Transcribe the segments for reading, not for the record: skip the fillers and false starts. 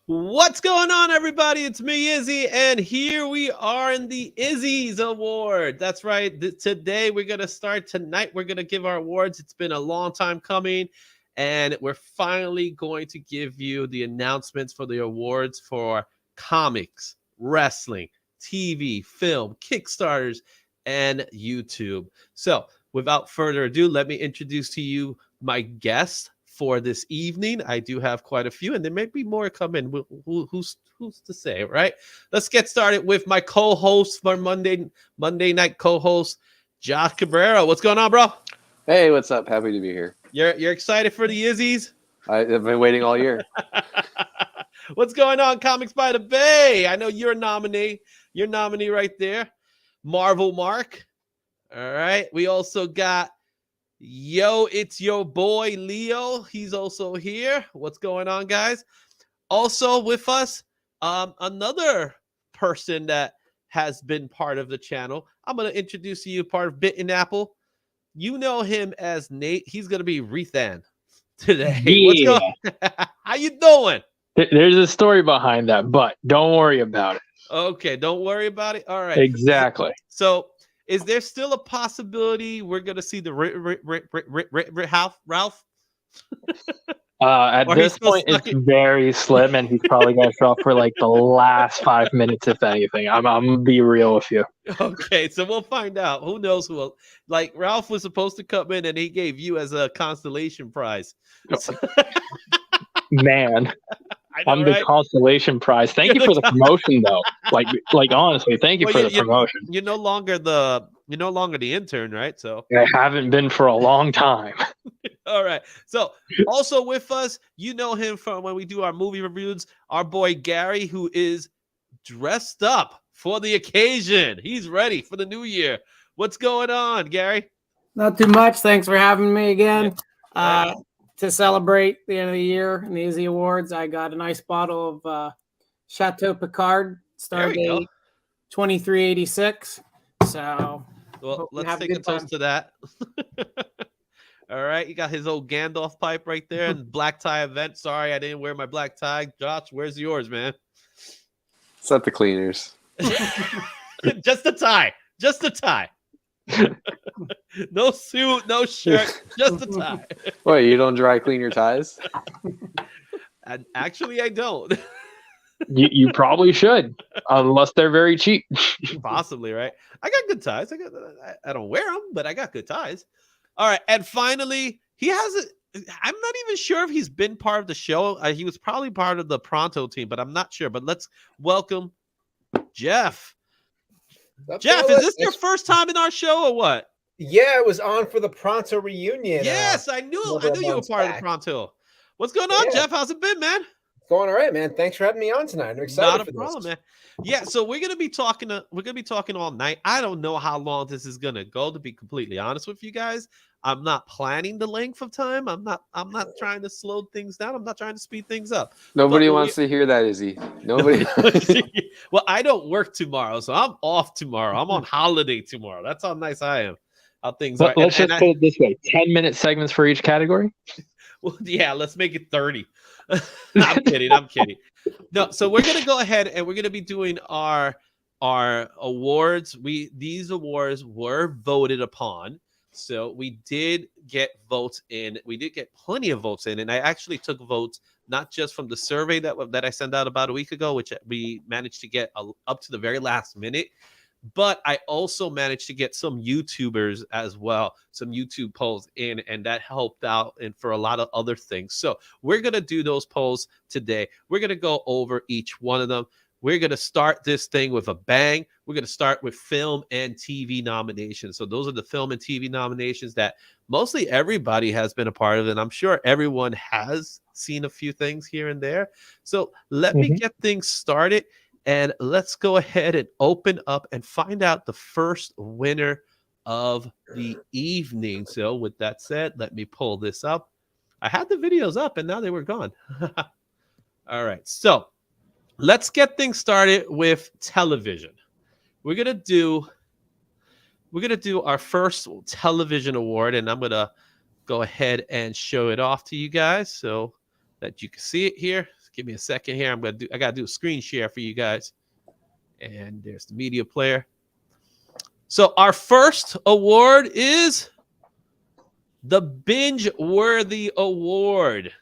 What's going on, everybody? It's me, Izzy, and here we are in the Izzys Award. That's right. Today we're gonna start. Tonight we're gonna give our awards. It's been a long time coming, and we're finally going to give you the announcements for the awards for comics, wrestling, TV, film, Kickstarters, and YouTube. So, without further ado, let me introduce to you my guest for this evening. I do have quite a few, and there may be more coming. Who's to say, right? Let's get started with my co-host for Monday night co-host, Josh Cabrera. What's going on, bro? Hey, what's up? Happy to be here. You're excited for the Izzies? I've been waiting all year. What's going on, Comics by the Bay? I know you're a nominee. You're nominee right there. Marvel Mark. All right. We also got it's your boy Leo. He's also here. What's going on, guys? Also with us, another person that has been part of the channel. I'm going to introduce you part of Bitten Apple. You know him as Nate. He's going to be Rethan today. Yeah. What's going? How you doing? There's a story behind that, but don't worry about it. Okay, don't worry about it. All right. Exactly. So, is there still a possibility we're going to see the Ralph? At this point, it's very slim, and he's probably going to show up for like the last 5 minutes, if anything. I'm going to be real with you. Okay, so we'll find out. Who knows who? Like, Ralph was supposed to come in, and he gave you as a constellation prize. Man. I'm right? the consolation prize. Thank you for the promotion, though. Like honestly, thank you for the promotion. You're no longer the intern, right? So I haven't been for a long time. All right. So also with us, you know him from when we do our movie reviews. Our boy Gary, who is dressed up for the occasion. He's ready for the new year. What's going on, Gary? Not too much. Thanks for having me again. To celebrate the end of the year in the Izzys Awards, I got a nice bottle of Chateau Picard, Stardate 2386. So, well, let's take a toast to that. All right, you got his old Gandalf pipe right there and black tie event. Sorry, I didn't wear my black tie. Josh, where's yours, man? It's at the cleaners. Just a tie. Just a tie. No suit, no shirt, just a tie. Wait, you don't dry clean your ties? Actually, I don't. You probably should, unless they're very cheap. Possibly, right? I got good ties. I don't wear them, but I got good ties. All right, and finally, he has I'm not even sure if he's been part of the show. He was probably part of the Pronto team, but I'm not sure. But let's welcome Jeff. Jeff, is this your first time in our show or what? Yeah, it was on for the Pronto reunion. Yes, I knew you were part of the Pronto. What's going on, Jeff? How's it been, man? It's going all right, man. Thanks for having me on tonight. I'm excited. Not a problem, man. Yeah, so we're gonna be talking. We're gonna be talking all night. I don't know how long this is gonna go. To be completely honest with you guys, I'm not planning the length of time. I'm not trying to slow things down. I'm not trying to speed things up. Nobody wants to hear that, Izzy. Nobody. Well, I don't work tomorrow, so I'm off tomorrow. I'm on holiday tomorrow. That's how nice I am. How things are. Let's just put it this way: 10-minute segments for each category. Well, yeah, let's make it 30. I'm kidding. No, so we're gonna go ahead and we're gonna be doing our awards. These awards were voted upon. So we did get votes in. We did get plenty of votes in, and I actually took votes not just from the survey that I sent out about a week ago, which we managed to get up to the very last minute, but I also managed to get some YouTubers as well, some YouTube polls in, and that helped out and for a lot of other things. So we're gonna do those polls today. We're gonna go over each one of them. We're going to start this thing with a bang. We're going to start with film and TV nominations. So those are the film and TV nominations that mostly everybody has been a part of, and I'm sure everyone has seen a few things here and there. So let me get things started, and let's go ahead and open up and find out the first winner of the evening. So with that said, let me pull this up. I had the videos up, and now they were gone. All right, so let's get things started with television. We're gonna do our first television award, and I'm gonna go ahead and show it off to you guys so that you can see it here. Give me a second here. I gotta do a screen share for you guys. And there's the media player. So our first award is the Binge Worthy Award.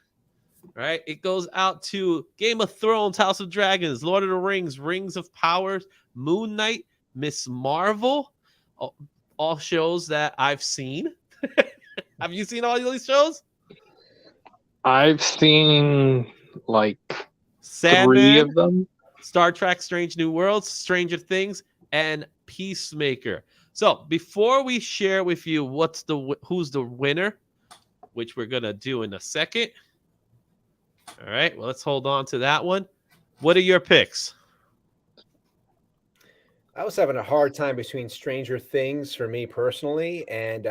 Right? It goes out to Game of Thrones, House of Dragons, Lord of the Rings, Rings of Powers, Moon Knight, Miss Marvel, all shows that I've seen. Have you seen all these shows? I've seen like Sandman, 3 of them. Star Trek Strange New Worlds, Stranger Things, and Peacemaker. So before we share with you who's the winner, which we're going to do in a second. All right, well, let's hold on to that one. What are your picks? I was having a hard time between Stranger Things for me personally and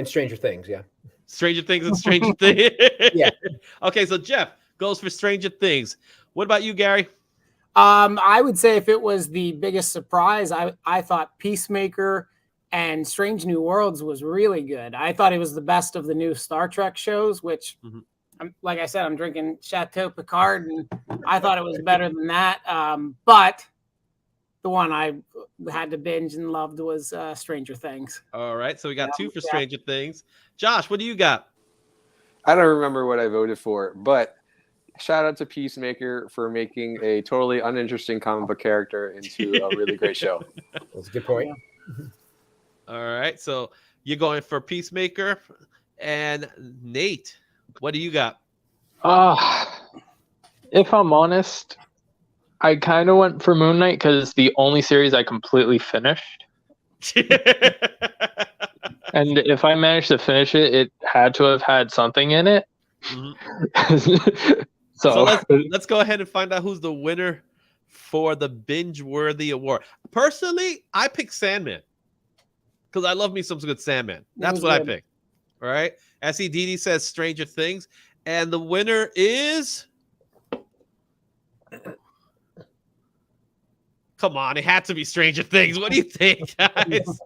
Stranger Things, yeah. Stranger Things and Stranger Things. Yeah. Okay, so Jeff goes for Stranger Things. What about you, Gary? I would say if it was the biggest surprise, I thought Peacemaker and Strange New Worlds was really good. I thought it was the best of the new Star Trek shows, which, like I said, I'm drinking Chateau Picard, and I thought it was better than that. But the one I had to binge and loved was Stranger Things. All right, so we got 2 for Stranger Things. Josh, what do you got? I don't remember what I voted for, but shout out to Peacemaker for making a totally uninteresting comic book character into a really great show. That's a good point. All right, so you're going for Peacemaker. And Nate, what do you got? If I'm honest, I kind of went for Moon Knight because it's the only series I completely finished. And if I managed to finish it, it had to have had something in it. So let's go ahead and find out who's the winner for the Binge Worthy Award. Personally, I picked Sandman because I love me some good Sandman. That's what I picked. All right. SEDD says Stranger Things, and the winner is. Come on, it had to be Stranger Things. What do you think, guys?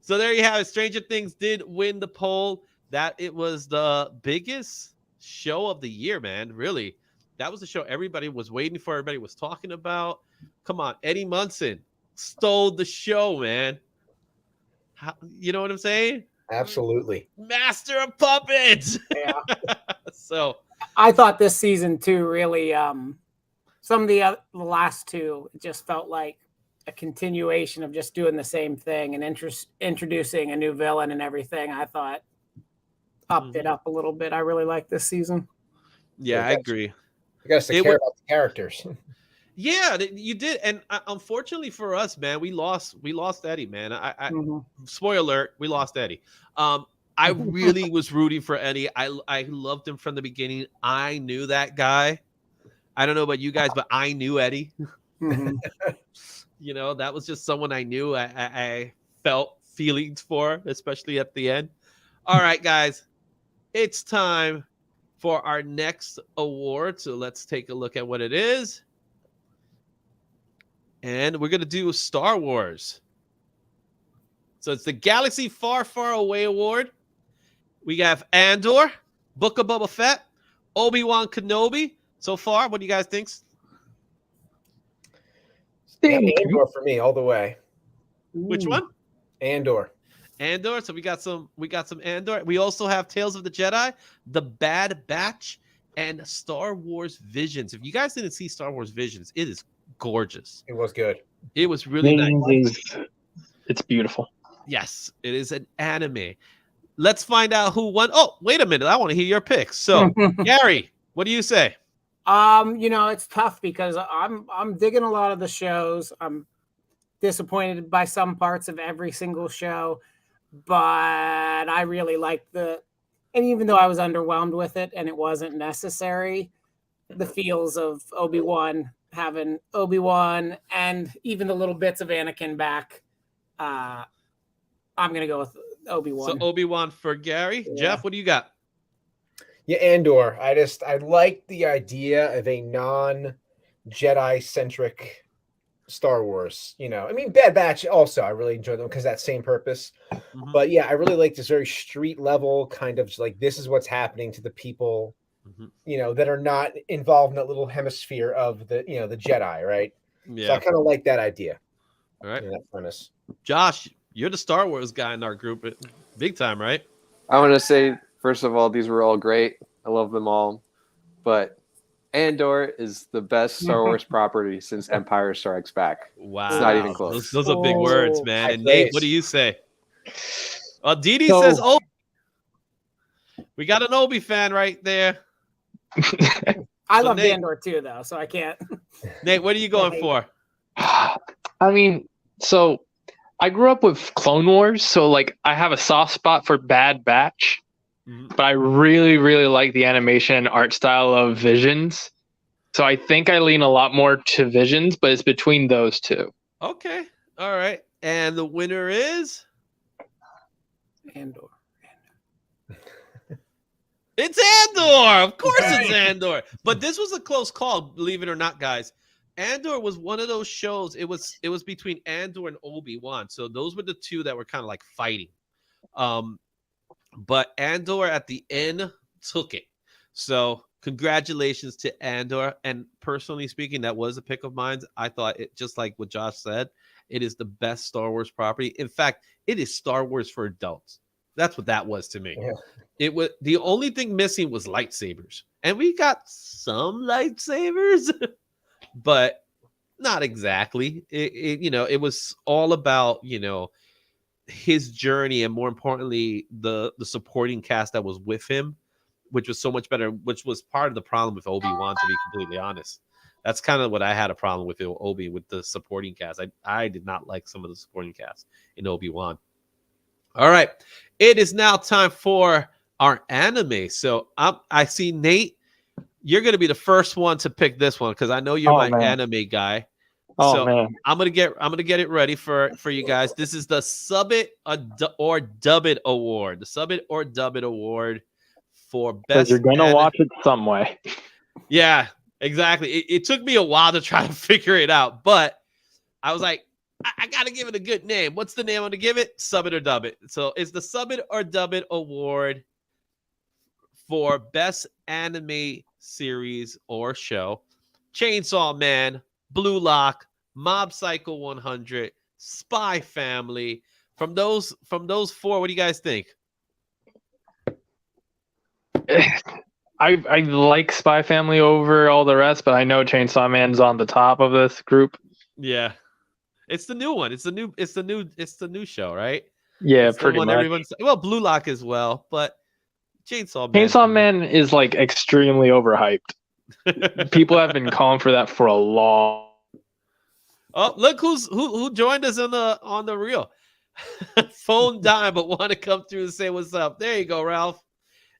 So there you have it. Stranger Things did win the poll. That it was the biggest show of the year, man. Really, that was the show everybody was waiting for. Everybody was talking about. Come on, Eddie Munson stole the show, man. You know what I'm saying? Absolutely. Master of puppets. Yeah. So I thought this season too really some of the last 2 it just felt like a continuation of just doing the same thing and introducing a new villain and everything. I thought upped it up a little bit. I really like this season. Yeah, I agree. You got to care about the characters. Yeah, you did, and unfortunately for us, man, we lost Eddie, man. Spoiler alert, we lost Eddie. I really was rooting for Eddie. I loved him from the beginning. I knew that guy. I don't know about you guys, but I knew Eddie. You know, that was just someone I knew. I felt feelings for, especially at the end. All right, guys, it's time for our next award. So let's take a look at what it is. And we're going to do Star Wars. So it's the Galaxy Far, Far Away Award. We have Andor, Book of Boba Fett, Obi-Wan Kenobi. So far, what do you guys think? Andor for me all the way. Which one? Andor. So we got some Andor. We also have Tales of the Jedi, The Bad Batch, and Star Wars Visions. If you guys didn't see Star Wars Visions, it is gorgeous. It was good. It was really nice. It's beautiful. Yes, it is an anime. Let's find out who won. Oh, wait a minute. I want to hear your picks. So, Gary, what do you say? You know, it's tough because I'm digging a lot of the shows. I'm disappointed by some parts of every single show, but I really like and even though I was underwhelmed with it and it wasn't necessary, the feels of Obi-Wan, having Obi-Wan and even the little bits of Anakin back, I'm going to go with Obi-Wan. So Obi-Wan for Gary. Yeah. Jeff, what do you got? Yeah, Andor. I like the idea of a non-Jedi centric Star Wars. You know, I mean, Bad Batch also, I really enjoy them because that same purpose. But yeah, I really like this very street level kind of like, this is what's happening to the people that are not involved in that little hemisphere of the the Jedi, right? Yeah. So I kind of like that idea. All right. That premise. Josh, you're the Star Wars guy in our group, big time, right? I want to say, first of all, these were all great. I love them all. But Andor is the best Star Wars property since Empire Strikes Back. Wow. It's not even close. Those are big words, man. And Nate, what do you say? Didi says, "Oh, we got an Obi fan right there." I love Andor too, though, so I can't. Nate, what are you going for? I mean, so I grew up with Clone Wars, so like I have a soft spot for Bad Batch, but I really, really like the animation and art style of Visions. So I think I lean a lot more to Visions, but it's between those two. Okay. All right. And the winner is Andor. It's Andor. Of course it's Andor. But this was a close call, believe it or not, guys. Andor was one of those shows. It was between Andor and Obi-Wan. So those were the two that were kind of like fighting. But Andor at the end took it. So congratulations to Andor. And personally speaking, that was a pick of mine. I thought it, just like what Josh said, it is the best Star Wars property. In fact, it is Star Wars for adults. That's what that was to me. Yeah. It was the only thing missing was lightsabers, and we got some lightsabers, but not exactly. It was all about his journey, and more importantly, the supporting cast that was with him, which was so much better. Which was part of the problem with Obi-Wan, to be completely honest. That's kind of what I had a problem with Obi, with the supporting cast. I did not like some of the supporting cast in Obi-Wan. All right, it is now time for our anime. So I see Nate, you're going to be the first one to pick this one because I know you're my anime guy. So I'm gonna get it ready for you guys. This is the Sub It or Dub It Award. The Sub It or Dub It Award for best. You're gonna watch it some way. Yeah, exactly. It took me a while to try to figure it out, but I was like, I gotta give it a good name. What's the name I'm gonna give it? Sub It or Dub It. So it's the Sub It or Dub It Award for best anime series or show. Chainsaw Man, Blue Lock, Mob Psycho 100, Spy Family. From those four, what do you guys think? I like Spy Family over all the rest, but I know Chainsaw Man's on the top of this group. Yeah. It's the new one. It's the new show, right? Yeah, it's pretty much. Well, Blue Lock as well, but Chainsaw Man is like extremely overhyped. People have been calling for that for a long. Oh, look who joined us on the reel. Phone dime, but want to come through and say what's up. There you go, Ralph.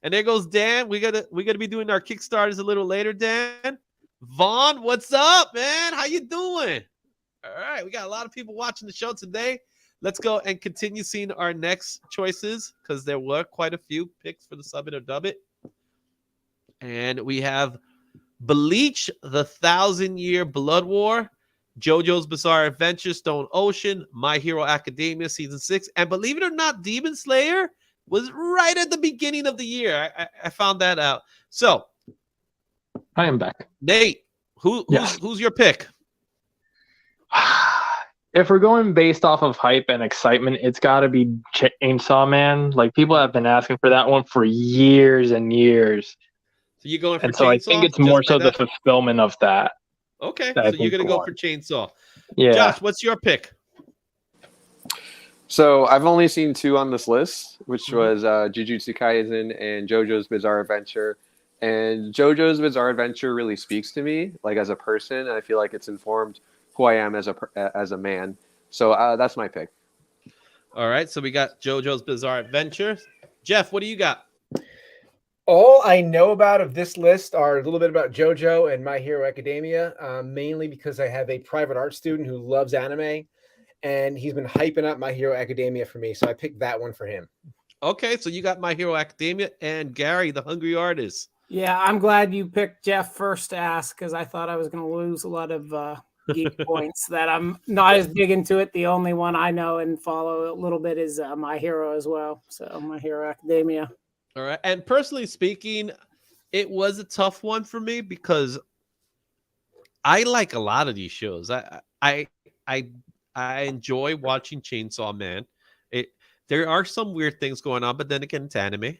And there goes Dan. We gotta be doing our Kickstarters a little later, Dan. Vaughn, what's up, man? How you doing? All right, we got a lot of people watching the show today. Let's go and continue seeing our next choices because there were quite a few picks for the Sub It or Dub It. And we have Bleach, The 1,000-Year Blood War, JoJo's Bizarre Adventure, Stone Ocean, My Hero Academia Season 6, and believe it or not, Demon Slayer was right at the beginning of the year. I found that out. So, I am back. Nate, who's your pick? If we're going based off of hype and excitement, it's got to be Chainsaw Man. Like, people have been asking for that one for years and years. So you're going for and Chainsaw? So I think it's more so the fulfillment of that. Okay, so you're going to go for Chainsaw. Yeah. Josh, what's your pick? So I've only seen two on this list, which was Jujutsu Kaisen and JoJo's Bizarre Adventure. And JoJo's Bizarre Adventure really speaks to me, like as a person. And I feel like it's informed who I am as a man. So that's my pick. All right, so we got JoJo's Bizarre Adventure. Jeff, what do you got? All I know about of this list are a little bit about JoJo and My Hero Academia, mainly because I have a private art student who loves anime, and he's been hyping up My Hero Academia for me, so I picked that one for him. Okay, so you got My Hero Academia and Gary, the Hungry Artist. Yeah, I'm glad you picked Jeff first to ask because I thought I was going to lose a lot of geek points that I'm not as big into it. The only one I know and follow a little bit is My Hero as well, so My Hero Academia. All right. And personally speaking, it was a tough one for me because I like a lot of these shows. I I enjoy watching Chainsaw Man. It There are some weird things going on, but then again, it's anime.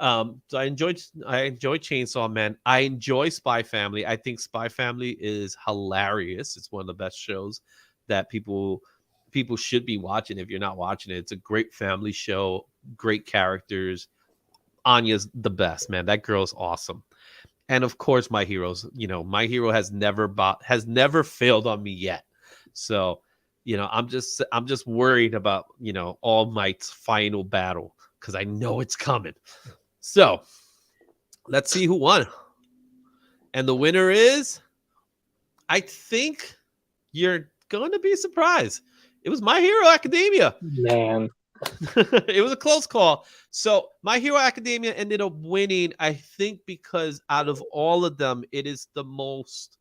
So I enjoy Chainsaw Man. I enjoy Spy Family. I think Spy Family is hilarious. It's one of the best shows that people should be watching. If you're not watching it, it's a great family show. Great characters. Anya's the best, man. That girl's awesome. And of course, My Heroes. My Hero has never failed on me yet. So, I'm just worried about All Might's final battle because I know it's coming. So, let's see who won. And the winner is, I think you're going to be surprised. It was My Hero Academia. Man. It was a close call. So My Hero Academia ended up winning, I think, because out of all of them, it is the most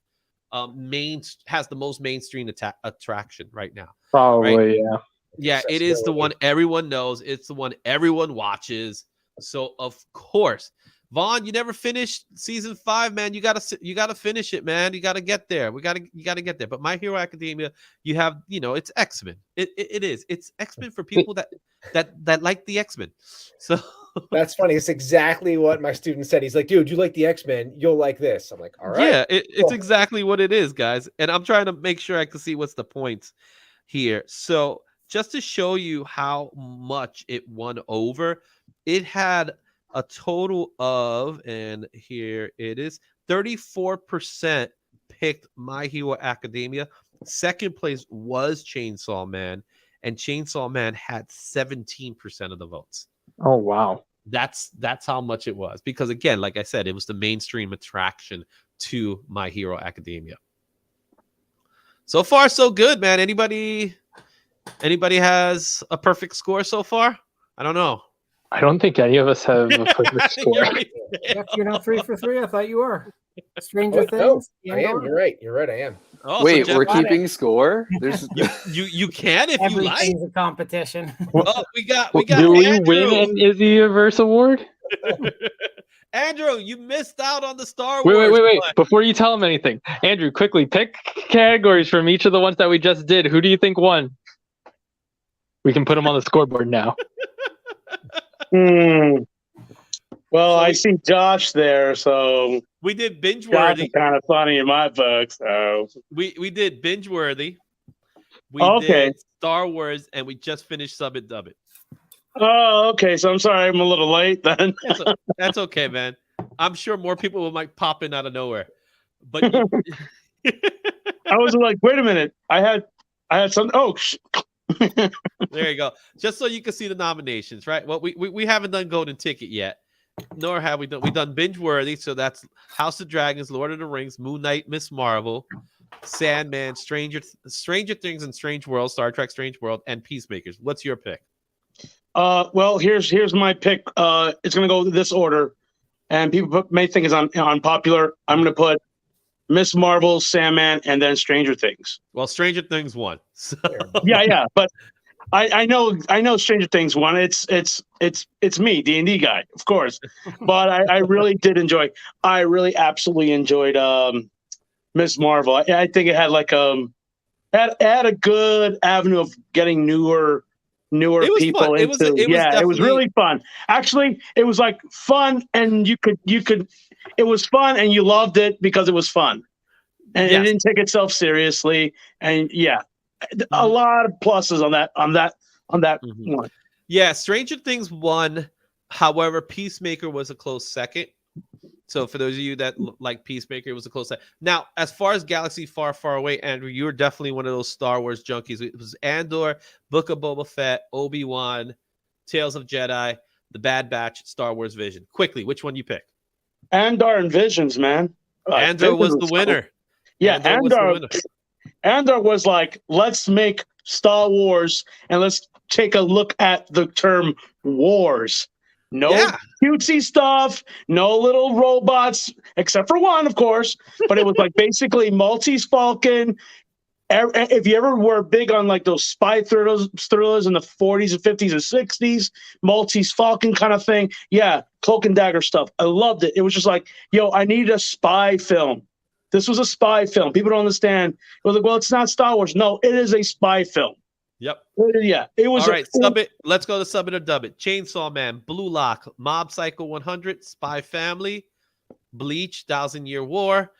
has the most mainstream attraction right now. Probably, right? yeah. Yeah, it is the one everyone knows. It's the one everyone watches. So of course, Vaughn, you never finished season 5, man. You gotta finish it, man. You gotta get there. You gotta get there. But My Hero Academia, you have, it's X-Men. It is. It's X-Men for people that like the X-Men. So that's funny. It's exactly what my student said. He's like, dude, you like the X-Men, you'll like this. I'm like, all right. Yeah, it's exactly what it is, guys. And I'm trying to make sure I can see what's the points here. So just to show you how much it won over, it had a total of, and here it is, 34% picked My Hero Academia. Second place was Chainsaw Man, and Chainsaw Man had 17% of the votes. Oh, wow. That's how much it was. Because again, like I said, it was the mainstream attraction to My Hero Academia. So far, so good, man. Anybody has a perfect score so far? I don't know. I don't think any of us have a perfect score. You're not 3 for 3. I thought you were. Stranger Things. No, I am. You're right. I am. Oh, Wait, so we're keeping score? There's you can if you like. Everything's a competition. Oh, we got Do we Andrew. win an Izzyverse award? Andrew, you missed out on the Star Wars. Wait. Before you tell him anything, Andrew, quickly pick categories from each of the ones that we just did. Who do you think won? We can put them on the scoreboard now. Well, I see Josh there, so we did binge Josh worthy. is kind of funny in my book. So we did binge worthy. We Okay. did Star Wars, and we just finished Sub It Dub It. Oh, okay. So I'm sorry, I'm a little late then. That's okay, man. I'm sure more people might pop in out of nowhere. But I was like, wait a minute. I had some. there you go. Just so you can see the nominations, right? Well, we haven't done Golden Ticket yet, nor have we done binge worthy. So that's House of Dragons, Lord of the Rings, Moon Knight, Miss Marvel, Sandman, Stranger Things and Strange World, Star Trek Strange World, and Peacemakers. What's your pick? Well, here's my pick. It's gonna go this order, and people may think it's unpopular. I'm gonna put Miss Marvel, Sandman, and then Stranger Things. Well, Stranger Things won. So. Yeah, but I know Stranger Things won. It's me, D&D guy, of course. But I really did enjoy. I really absolutely enjoyed Miss Marvel. I think it had like had a good avenue of getting newer people fun. into. It was really fun. Actually, it was like fun, and you could. It was fun, and you loved it because it was fun, and it didn't take itself seriously. And a lot of pluses on that one. Yeah, Stranger Things won. However, Peacemaker was a close second. So for those of you that like Peacemaker, it was a close second. Now, as far as Galaxy Far, Far Away, Andrew, you were definitely one of those Star Wars junkies. It was Andor, Book of Boba Fett, Obi-Wan, Tales of Jedi, The Bad Batch, Star Wars Vision. Quickly, which one you pick? Andor and Visions, man. Andor was the winner. Cool. Yeah, Andor was like, let's make Star Wars and let's take a look at the term wars. No cutesy stuff, no little robots, except for one, of course. But it was like basically Maltese Falcon, If you ever were big on like those spy thrillers in the 40s and 50s and 60s, Maltese Falcon kind of thing, yeah, Cloak and Dagger stuff, I loved it. It was just like, yo, I needed a spy film. This was a spy film. People don't understand. It was like, well, it's not Star Wars. No, it is a spy film. Yep. Yeah, it was. All right, sub it. Let's go to sub it or dub it. Chainsaw Man, Blue Lock, Mob Psycho 100, Spy Family, Bleach, 1,000-Year War,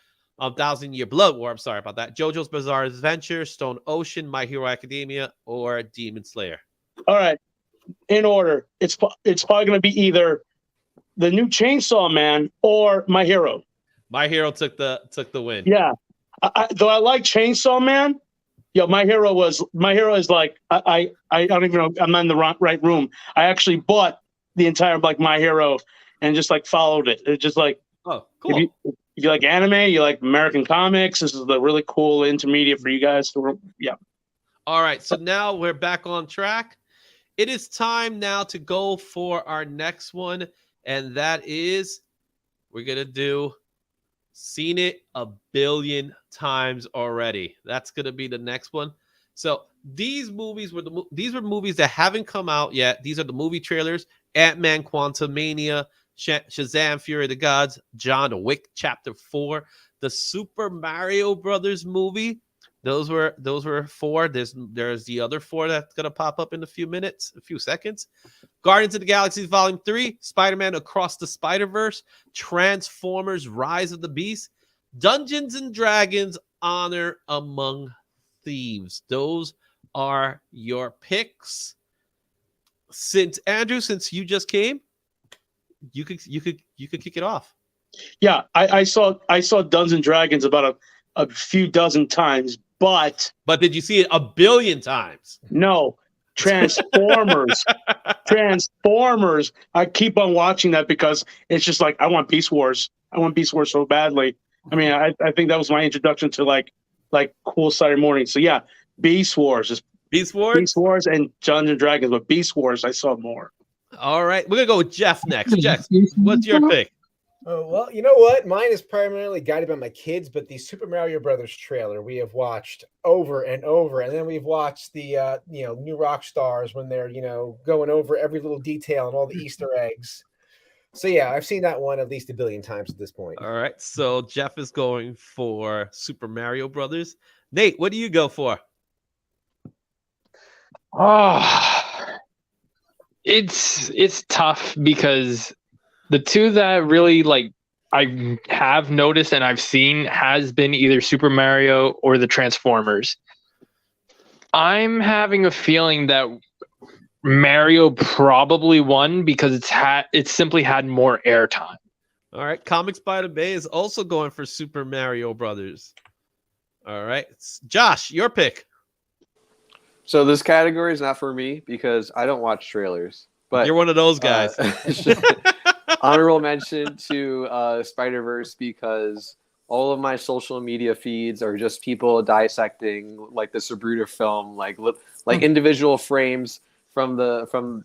1,000-Year Blood War. I'm sorry about that. JoJo's Bizarre Adventure, Stone Ocean, My Hero Academia, or Demon Slayer. All right, in order. It's probably going to be either the new Chainsaw Man or My Hero. My Hero took the win. Yeah, though I like Chainsaw Man. Yo, My Hero is like I don't even know. I'm not in the right room. I actually bought the entire like My Hero and just like followed it. It's just like, oh, cool. If you like anime, you like American comics. This is the really cool intermediate for you guys. Yeah. All right, so now we're back on track. It is time now to go for our next one, and that is we're gonna do Seen It a Billion Times Already. That's gonna be the next one. So these movies were movies that haven't come out yet. These are the movie trailers: Ant-Man, Quantumania, Shazam, Fury of the Gods, John Wick Chapter 4, the Super Mario Brothers movie. Those were 4. There's the other 4 that's gonna pop up in a few seconds. Guardians of the Galaxy Volume 3, Spider-Man Across the Spider-Verse, Transformers Rise of the Beast, Dungeons and Dragons Honor Among Thieves. Those are your picks. Since you just came, you could kick it off. Yeah, I saw Dungeons and Dragons about a few dozen times, but did you see it a billion times? No. Transformers. Transformers. I keep on watching that because it's just like I want Beast Wars. I want Beast Wars so badly. I mean, I think that was my introduction to like cool Saturday morning. So yeah, Beast Wars. Beast Wars and Dungeons and Dragons, but Beast Wars I saw more. All right, we're gonna go with Jeff next. Jeff, what's your pick? Oh, well, you know what? Mine is primarily guided by my kids, but the Super Mario Brothers trailer we have watched over and over, and then we've watched the new rock stars when they're going over every little detail and all the Easter eggs. So yeah, I've seen that one at least a billion times at this point. All right, so Jeff is going for Super Mario Brothers. Nate, what do you go for? Oh, it's tough because the two that really like I have noticed and I've seen has been either Super Mario or the Transformers. I'm having a feeling that Mario probably won because it's simply had more airtime. All right, Comics by the Bay is also going for Super Mario Brothers. All right, Josh, your pick. So this category is not for me because I don't watch trailers. But you're one of those guys. Honorable mention to Spider-Verse because all of my social media feeds are just people dissecting like the Sabruta film, like individual frames from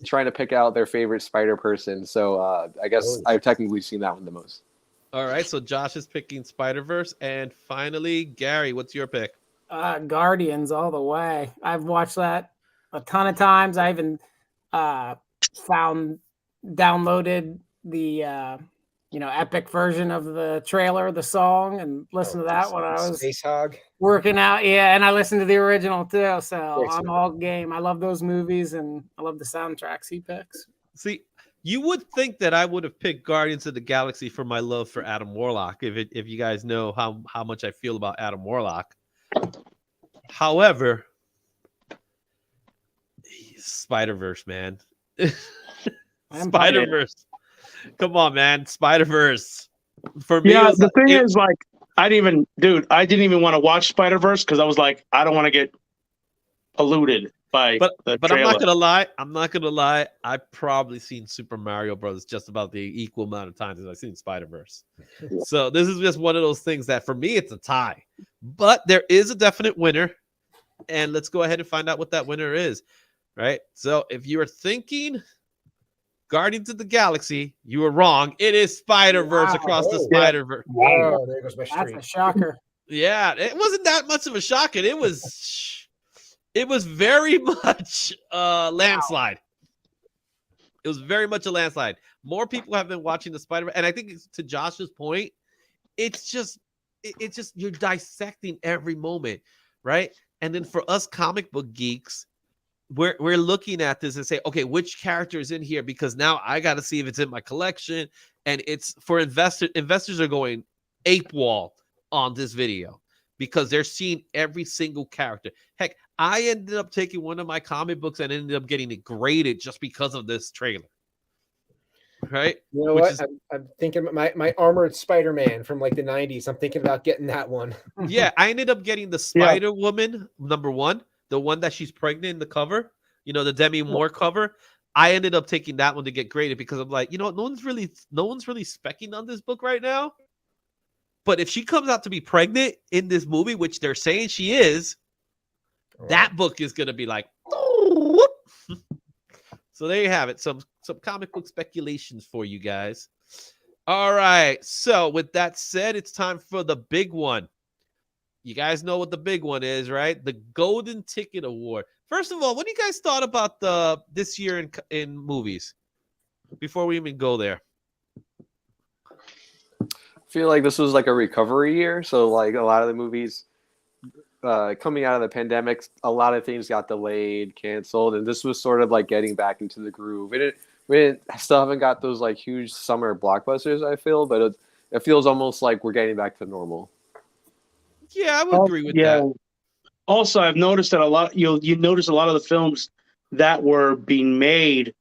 trying to pick out their favorite Spider person. So I guess I've technically seen that one the most. All right, so Josh is picking Spider-Verse, and finally, Gary, what's your pick? Guardians all the way. I've watched that a ton of times. I even downloaded the epic version of the trailer, the song, and listened to that when I was Space Hog working out. Yeah, and I listened to the original too. So I'm all game. I love those movies and I love the soundtracks he picks. See, you would think that I would have picked Guardians of the Galaxy for my love for Adam Warlock, if you guys know how much I feel about Adam Warlock. However, Spider-Verse, man. Spider-Verse. Come on, man. Spider-Verse. For me, yeah, the thing is, like, I didn't even want to watch Spider-Verse because I was like, I don't want to get polluted by the trailer. But I'm not gonna lie. I've probably seen Super Mario Brothers just about the equal amount of times as I've seen Spider-Verse. So this is just one of those things that for me it's a tie. But there is a definite winner, and let's go ahead and find out what that winner is. Right. So if you are thinking Guardians of the Galaxy, you were wrong. It is Spider-Verse Across the Spider-Verse. Wow, there goes my streak. That's a shocker. Yeah, it wasn't that much of a shock, and it was very much a landslide. It was very much a landslide. More people have been watching the Spider-Man, and I think to Josh's point, it's just you're dissecting every moment, right? And then for us comic book geeks, we're looking at this and say, okay, which character is in here? Because now I got to see if it's in my collection, and it's for investors. Investors are going ape wall on this video because they're seeing every single character. Heck, I ended up taking one of my comic books and ended up getting it graded just because of this trailer. Right? You know what? I'm thinking my armored Spider-Man from like the 90s. I'm thinking about getting that one. Yeah, I ended up getting the Spider-Woman #1, the one that she's pregnant in the cover, the Demi Moore cover. I ended up taking that one to get graded because I'm like, no one's really speccing on this book right now. But if she comes out to be pregnant in this movie, which they're saying she is, that book is going to be like, oh. So there you have it. Some comic book speculations for you guys. All right. So with that said, it's time for the big one. You guys know what the big one is, right? The Golden Ticket Award. First of all, what do you guys thought about this year in movies? Before we even go there. I feel like this was like a recovery year. So like a lot of the movies coming out of the pandemic, a lot of things got delayed, canceled, and this was sort of like getting back into the groove. We still haven't got those like huge summer blockbusters, I feel, but it feels almost like we're getting back to normal. Yeah, I would agree with that. Also, I've noticed that you notice a lot of the films that were being made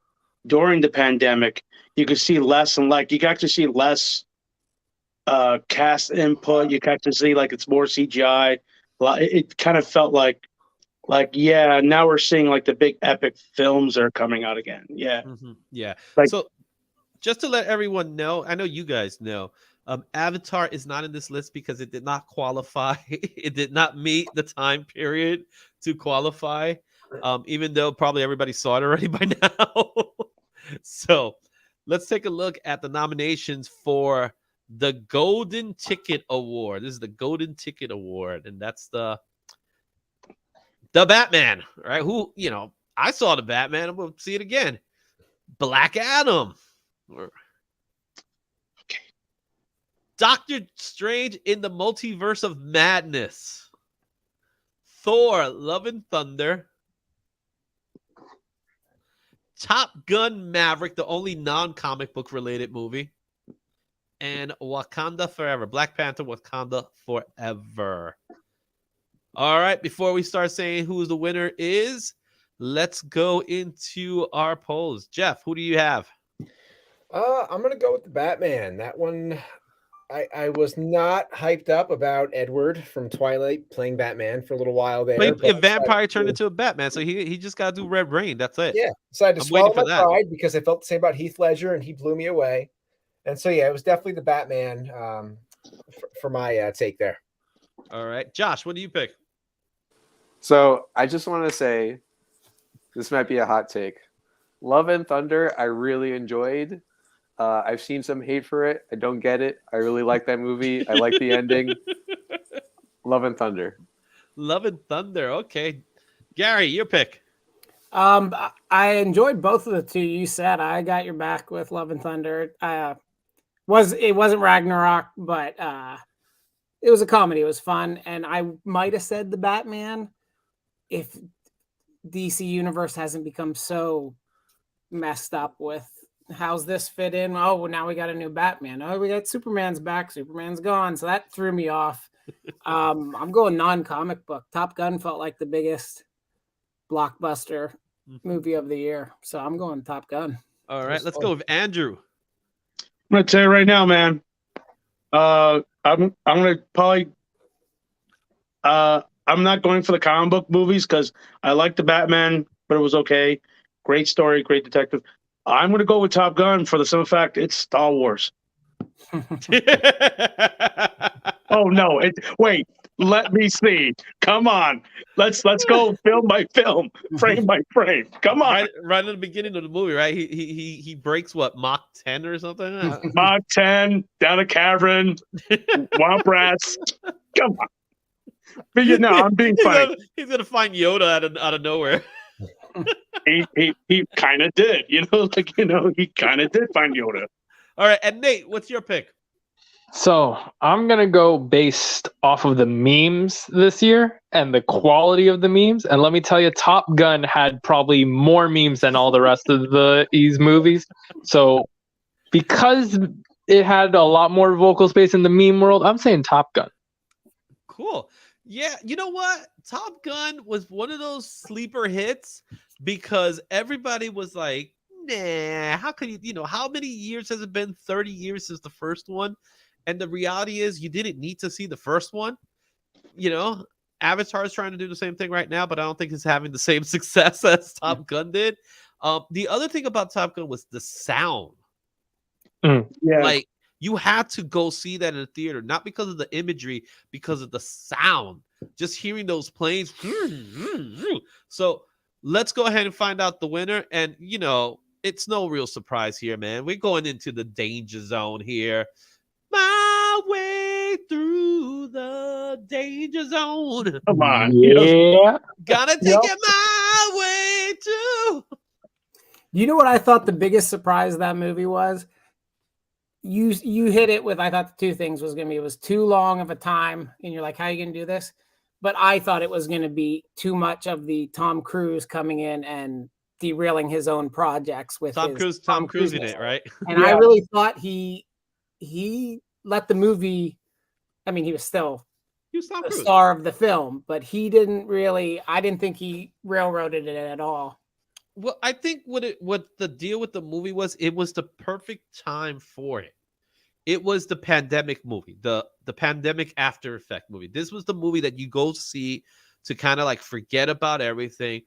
during the pandemic, you could see less and you got to see less cast input. You got to see like it's more CGI. It kind of felt like now we're seeing like the big epic films are coming out again. Yeah. Mm-hmm. Yeah. So just to let everyone know, I know you guys know, Avatar is not in this list because it did not qualify. It did not meet the time period to qualify, even though probably everybody saw it already by now. So let's take a look at the nominations for the Golden Ticket Award. This is the Golden Ticket Award, and that's the Batman, right? Who, I saw the Batman. I'm going to see it again. Black Adam. Doctor Strange in the Multiverse of Madness. Thor, Love and Thunder. Top Gun Maverick, the only non-comic book related movie. And Wakanda Forever. Black Panther, Wakanda Forever. All right, before we start saying who the winner is, let's go into our polls. Jeff, who do you have? I'm going to go with the Batman. That one, I was not hyped up about Edward from Twilight playing Batman for a little while there. A vampire turned into a Batman, so he just got to do Red Rain. That's it. Yeah, so I had to swallow my pride because I felt the same about Heath Ledger, and he blew me away. And so, yeah, it was definitely the Batman for my take there. All right. Josh, what do you pick? So I just want to say, this might be a hot take. Love and Thunder, I really enjoyed. I've seen some hate for it. I don't get it. I really like that movie. I like the ending. Love and Thunder. Love and Thunder. Okay. Gary, your pick. I enjoyed both of the two you said. I got your back with Love and Thunder. It wasn't Ragnarok, but it was a comedy. It was fun, and I might have said the Batman if DC Universe hasn't become so messed up with how's this fit in. Oh, well, now we got a new Batman. Oh, we got Superman's back. Superman's gone, so that threw me off. I'm going non-comic book. Top Gun felt like the biggest blockbuster movie of the year, so I'm going Top Gun. All right, let's go with Andrew. I'm gonna tell you right now, man. I'm gonna probably I'm not going for the comic book movies because I like the Batman, but it was okay. Great story, great detective. I'm gonna go with Top Gun for the simple fact it's Star Wars. Oh no! Wait, let me see. Come on, let's go film by film, frame by frame. Come on. Right at the beginning of the movie, right? He breaks what, Mach 10 or something? Mach 10 down a cavern, Womp rats. Come on. But you know, I'm being funny. He's gonna find Yoda out of nowhere. He kind of did, you know, like, you know, he kind of did find Yoda. All right, and Nate, what's your pick? So I'm gonna go based off of the memes this year and the quality of the memes. And let me tell you, Top Gun had probably more memes than all the rest of these movies. So because it had a lot more vocal space in the meme world, I'm saying Top Gun. Cool. Yeah, you know what? Top Gun was one of those sleeper hits because everybody was like, nah, how could you know, how many years has it been? 30 years since the first one. And the reality is you didn't need to see the first one. You know, Avatar is trying to do the same thing right now, but I don't think it's having the same success as Top Gun did. The other thing about Top Gun was the sound. Yeah. Like, you had to go see that in a theater, not because of the imagery, because of the sound. Just hearing those planes. So let's go ahead and find out the winner. And, you know, it's no real surprise here, man. We're going into the danger zone here. My way through the danger zone. Come on. Yeah. Gonna take it my way too. You know what I thought the biggest surprise of that movie was? You hit it with, I thought the two things was going to be, it was too long of a time, and you're like, how are you going to do this? But I thought it was going to be too much of the Tom Cruise coming in and derailing his own projects with Tom Cruise in it, right? And I really thought he let the movie, I mean, he was still Tom the Cruise. star of the film, but he didn't really, I didn't think he railroaded it at all. Well, I think what the deal with the movie was, it was the perfect time for it. It was the pandemic movie, the pandemic after effect movie. This was the movie that you go see to kind of like forget about everything.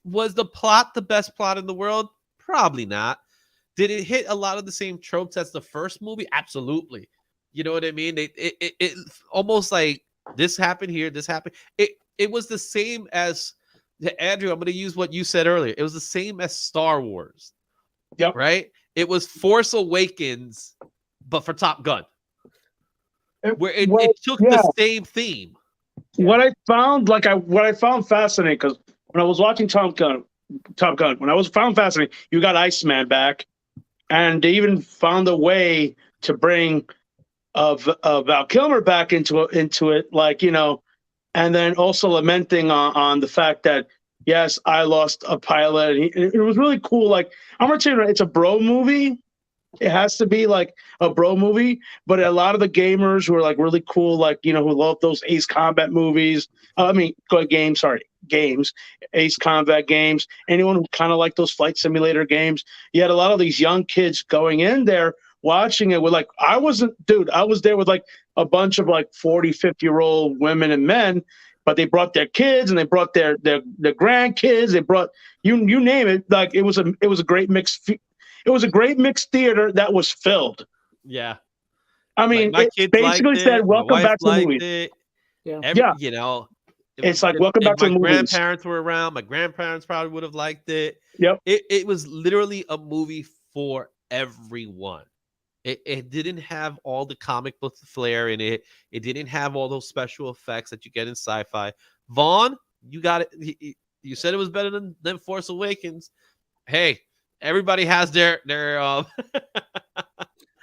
Was the plot the best plot in the world? Probably not. Did it hit a lot of the same tropes as the first movie? Absolutely. You know what I mean? It almost like this happened here, this happened. It was the same as Andrew. I'm going to use what you said earlier. It was the same as Star Wars. Yep. Right? It was Force Awakens, but for Top Gun, where it took the same theme. What I found fascinating, because when I was watching Top Gun, when I was found fascinating, you got Iceman back, and they even found a way to bring Val Kilmer back into it, like, you know, and then also lamenting on the fact that, yes, I lost a pilot. It was really cool. Like, I'm gonna tell you, it's a bro movie. It has to be like a bro movie, but a lot of the gamers who are like really cool, like, you know, who love those Ace Combat movies. Games, Ace Combat games. Anyone who kind of like those flight simulator games. You had a lot of these young kids going in there watching it with, like, I was there with like a bunch of like 40, 50-year-old women and men, but they brought their kids and they brought their grandkids. They brought you name it. Like, it was a great mix. It was a great mixed theater that was filled. Yeah. I mean, like, it basically said, welcome back to the movies. Yeah. You know, it's like, welcome back to the movies. My grandparents were around. My grandparents probably would have liked it. Yep. It was literally a movie for everyone. It didn't have all the comic book flair in it. It didn't have all those special effects that you get in sci-fi. Vaughn, you got it. You said it was better than Force Awakens. Hey, everybody has their Well,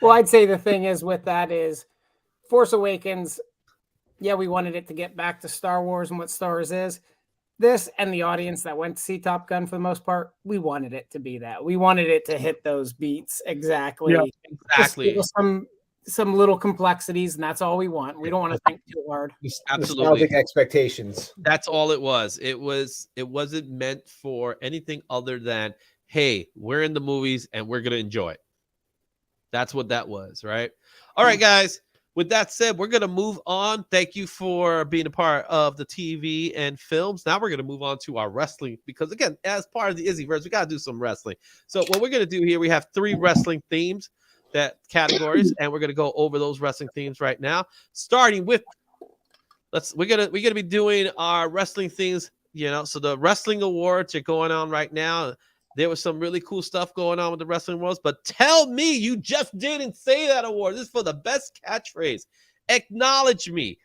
I'd say the thing is with that is Force Awakens, yeah, we wanted it to get back to Star Wars and what Star Wars is. This and the audience that went to see Top Gun, for the most part, we wanted it to be that. We wanted it to hit those beats exactly. Yeah, exactly. Some little complexities, and that's all we want. We don't want to think too hard. Absolutely. Nostalgic expectations. That's all it was. It wasn't meant for anything other than, hey, we're in the movies and we're going to enjoy it. That's what that was, right? All right, guys. With that said, we're going to move on. Thank you for being a part of the TV and films. Now we're going to move on to our wrestling because, again, as part of the Izzyverse, we got to do some wrestling. So what we're going to do here, we have 3 wrestling themes, categories, and we're going to go over those wrestling themes right now. Starting with, we're gonna be doing our wrestling themes. You know, so the wrestling awards are going on right now. There was some really cool stuff going on with the wrestling awards, but tell me you just didn't say that award. This is for the best catchphrase. Acknowledge me.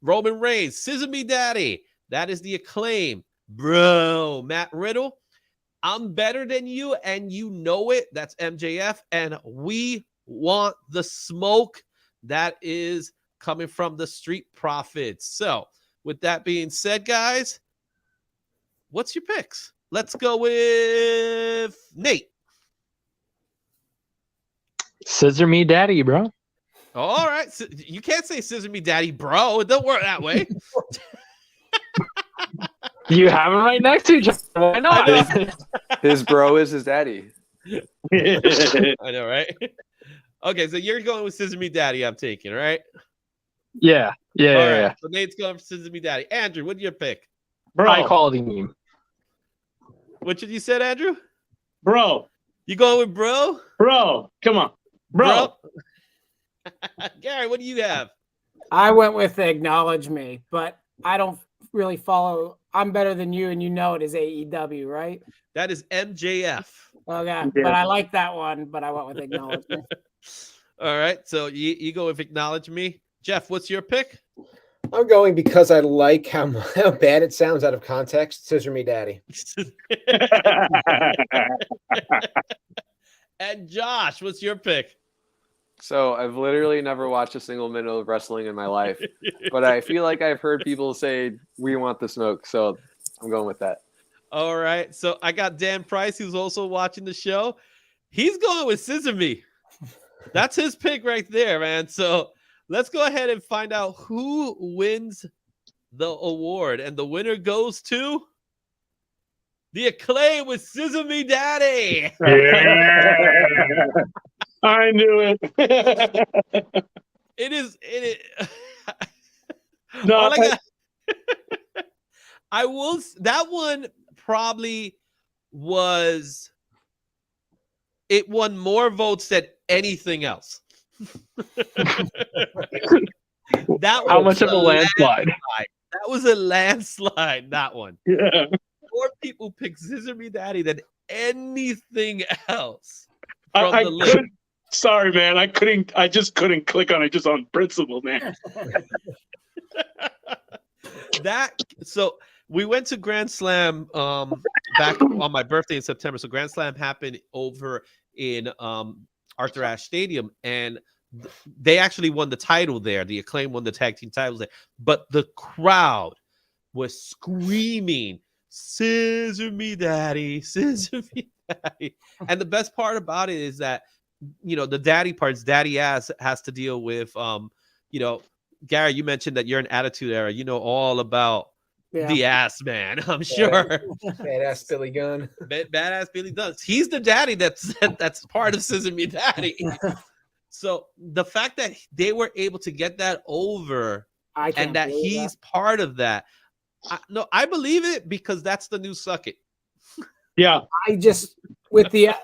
Roman Reigns, Scissor Me Daddy. That is The Acclaim. Bro, Matt Riddle, I'm better than you, and you know it. That's MJF. And We Want the Smoke. That is coming from the Street Profits. So, with that being said, guys, what's your picks? Let's go with Nate. Scissor Me Daddy, bro. All right. So you can't say Scissor Me Daddy, bro. It don't work that way. You have them right next to each other. Why not? His bro is his daddy. I know, right? Okay, so you're going with Scissor Me Daddy, I'm taking, right? Yeah. All right. Yeah. So Nate's going for Scissor Me Daddy. Andrew, what's your pick? Bro, High quality meme. What did you said, Andrew? bro, You going with bro? come on, bro. Gary, what do you have? I went with Acknowledge Me, but I don't really follow. I'm better than you, and you know it is AEW, right? That is MJF. Okay, Yeah. but I like that one, but I went with Acknowledge Me. All right, so you go with Acknowledge Me. Jeff, what's your pick? I'm going because I like how bad it sounds out of context. Scissor Me Daddy. And Josh, what's your pick? So I've literally never watched a single minute of wrestling in my life, but I feel like I've heard people say We Want the Smoke, so I'm going with that. All right, so I got Dan Price, who's also watching the show. He's going with Scissor Me. That's his pick right there, man. So let's go ahead and find out who wins the award. And the winner goes to The Acclaim with Scissor Me Daddy. I knew it. It is. No, All I got- I will. That one probably was. It won more votes than anything else. That How was much of a landslide? That was a landslide. That one. yeah. More people picked Scissor Me Daddy than anything else. I From the list. couldn't. Sorry, man. I just couldn't click on it just on principle, man. So we went to Grand Slam back on my birthday in September. So Grand Slam happened over in Arthur Ashe Stadium, and they actually won the title there. The Acclaim won the tag team titles there, but the crowd was screaming, "Scissor Me Daddy, Scissor Me Daddy." And the best part about it is that, you know, the daddy parts, daddy ass, has to deal with you know, Gary, you mentioned that you're an Attitude Era. You know all about the ass man, I'm sure. Badass Billy Gunn. Badass Billy does. He's the daddy that's part of Scissor Me Daddy. So the fact that they were able to get that over and that he's part of that, I believe it, because that's the new Suck It. Yeah. With the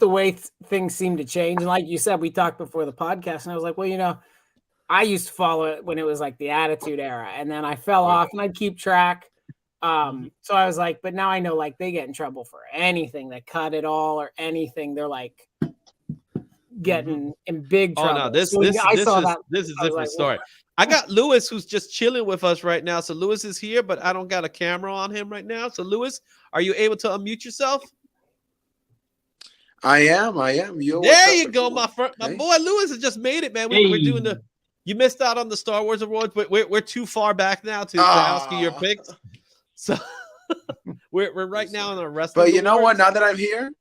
way things seem to change, and like you said, we talked before the podcast, and I was like, well, you know, I used to follow it when it was like the Attitude Era, and then I fell off, and I'd keep track. So I was like, but now I know, like, they get in trouble for anything, they cut it all or anything. They're like getting in big trouble. Oh no, this is a different story. I got Lewis, who's just chilling with us right now. So Lewis is here, but I don't got a camera on him right now. So Lewis, are you able to unmute yourself? I am. Yo, there you go, my friend. My boy Lewis has just made it, man. We're doing you missed out on the Star Wars Awards, but we're too far back now to ask you your picks. So we're right now in a wrestling. But you know what? Now that I'm here,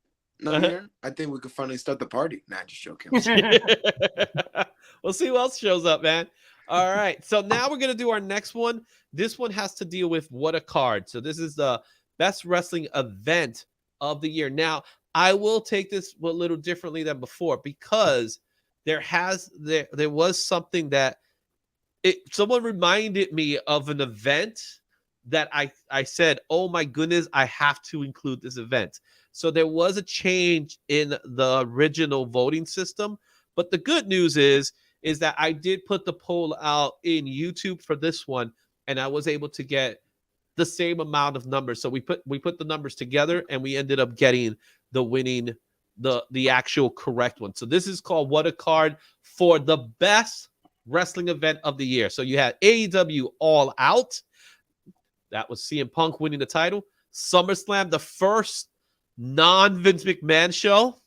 I think we could finally start the party. Nah, just joking. We'll see who else shows up, man. All right. So now we're gonna do our next one. This one has to deal with What a Card. So this is the best wrestling event of the year. Now, I will take this a little differently than before, because there was something that someone reminded me of an event that I said, oh my goodness, I have to include this event. So there was a change in the original voting system, but the good news is that I did put the poll out in YouTube for this one, and I was able to get the same amount of numbers. So we put the numbers together, and we ended up getting the winning, the actual correct one. So this is called What a Card for the best wrestling event of the year. So you had AEW All Out. That was CM Punk winning the title. SummerSlam, the first non-Vince McMahon show.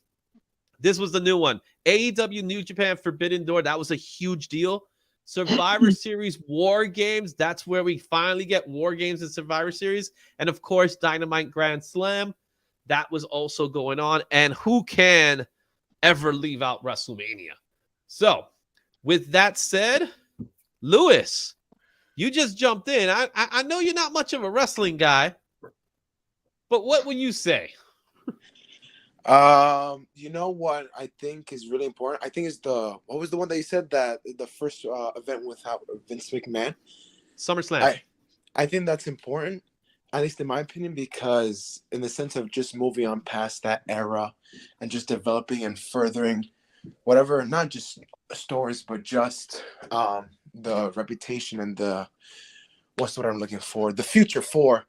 This was the new one. AEW New Japan Forbidden Door. That was a huge deal. Survivor Series War Games. That's where we finally get War Games in Survivor Series. And of course, Dynamite Grand Slam. That was also going on. And who can ever leave out WrestleMania? So, with that said, Lewis, you just jumped in. I know you're not much of a wrestling guy, but what would you say? You know what I think is really important? I think it's what was the one that you said that the first event without Vince McMahon? SummerSlam. I think that's important, at least in my opinion, because in the sense of just moving on past that era and just developing and furthering whatever, not just stories, but just the reputation and what's what I'm looking for, the future for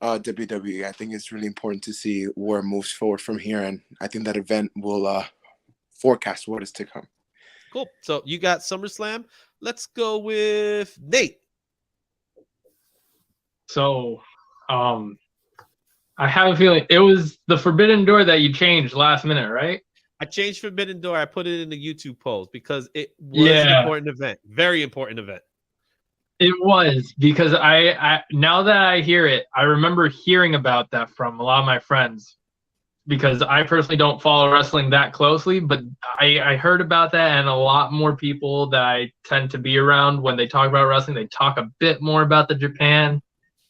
WWE. I think it's really important to see where it moves forward from here, and I think that event will forecast what is to come. Cool. So you got SummerSlam. Let's go with Nate. So, I have a feeling it was the Forbidden Door that you changed last minute, right? I changed Forbidden Door. I put it in the YouTube polls because it was an important event. Very important event. It was, because I now that I hear it, I remember hearing about that from a lot of my friends, because I personally don't follow wrestling that closely, but I heard about that, and a lot more people that I tend to be around, when they talk about wrestling, they talk a bit more about the Japan.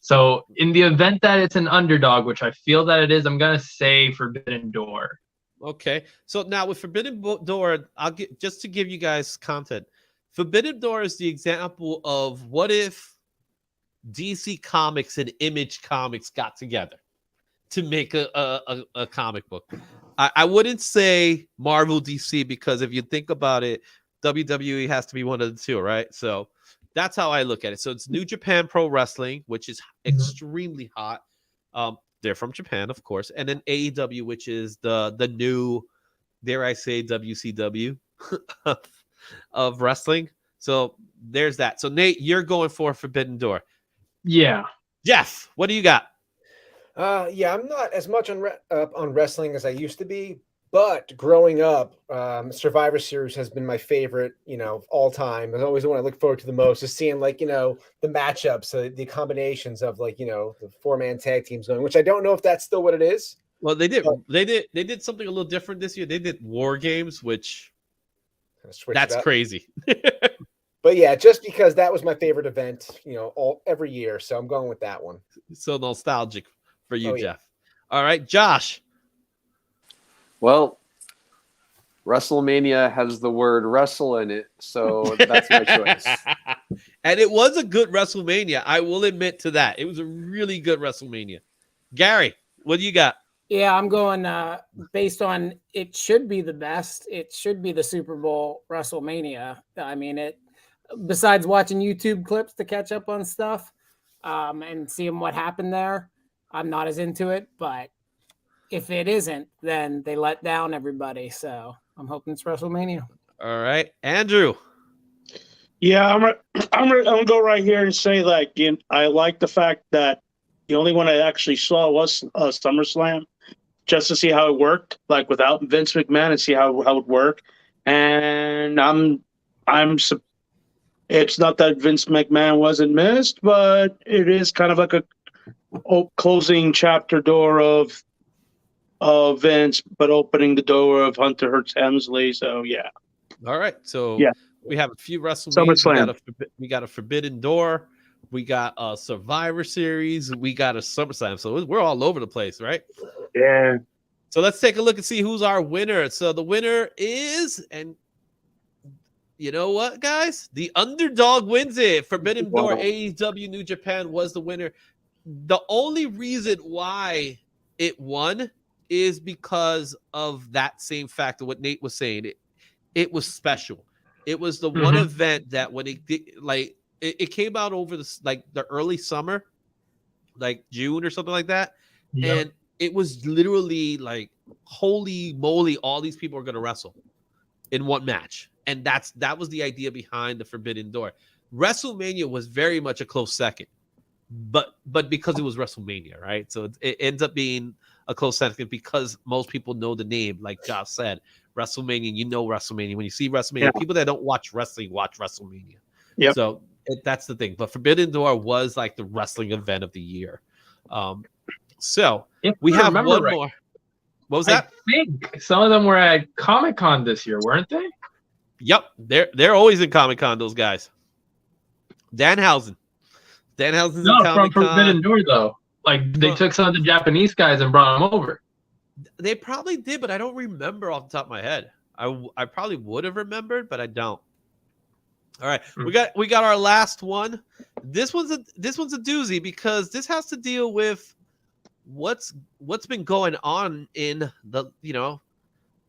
So in the event that it's an underdog, which I feel that it is, I'm going to say Forbidden Door. Okay. So now with Forbidden Door, I'll get, just to give you guys content. Forbidden Door is the example of what if DC Comics and Image Comics got together to make a comic book. I wouldn't say Marvel DC, because if you think about it, WWE has to be one of the two, right? So that's how I look at it. So it's New Japan Pro Wrestling, which is extremely hot. They're from Japan, of course. And then AEW, which is the new, dare I say, WCW of wrestling. So there's that. So Nate, you're going for Forbidden Door. Yeah. Jeff, what do you got? Yeah, I'm not as much on wrestling as I used to be, but growing up, Survivor Series has been my favorite, of all time. It's always the one I look forward to the most, is seeing the matchups, the combinations of the 4-man tag teams going, which I don't know if that's still what it is. Well, they did something a little different this year. They did War Games, which that's crazy. But yeah, just because that was my favorite event, every year. So I'm going with that one. So nostalgic for you, yeah. Jeff. All right, Josh. Well, WrestleMania has the word wrestle in it, so that's my choice. And it was a good WrestleMania. I will admit to that. It was a really good WrestleMania. Gary, what do you got? Yeah, I'm going based on it should be the best. It should be the Super Bowl WrestleMania. I mean, besides watching YouTube clips to catch up on stuff and seeing what happened there, I'm not as into it. But if it isn't, then they let down everybody. So I'm hoping it's WrestleMania. All right, Andrew. Yeah, I'm gonna go right here and say I like the fact that the only one I actually saw was SummerSlam, just to see how it worked, without Vince McMahon, and see how it would work. And it's not that Vince McMahon wasn't missed, but it is kind of like a closing chapter door of Vince, but opening the door of Hunter Hearst Helmsley. So yeah. All right. So yeah, we have a few WrestleMania. SummerSlam. We got a Forbidden Door. We got a Survivor Series. We got a SummerSlam. So we're all over the place, right? Yeah. So let's take a look and see who's our winner. So the winner is, and you know what, guys? The underdog wins it. Forbidden Door, AEW New Japan was the winner. The only reason why it won is because of that same factor, what Nate was saying. It was special. It was the one event that when it did, it came out over the early summer, June or something like that. Yep. And it was literally holy moly, all these people are going to wrestle. in one match. And that was the idea behind the Forbidden Door. WrestleMania was very much a close second, but because it was WrestleMania, right? So it ends up being a close second because most people know the name, like Josh said. WrestleMania, you know WrestleMania. When you see WrestleMania, people that don't watch wrestling watch WrestleMania. Yep. So that's the thing. But Forbidden Door was like the wrestling event of the year. So we have one more. What was that? I think some of them were at Comic-Con this year, weren't they? Yep, they're always in Comic-Con. Those guys. Danhausen's in Comic-Con. From Forbidden Door though. Like they took some of the Japanese guys and brought them over. They probably did, but I don't remember off the top of my head. I probably would have remembered, but I don't. All right, we got our last one. This one's a doozy because this has to deal with what's been going on in the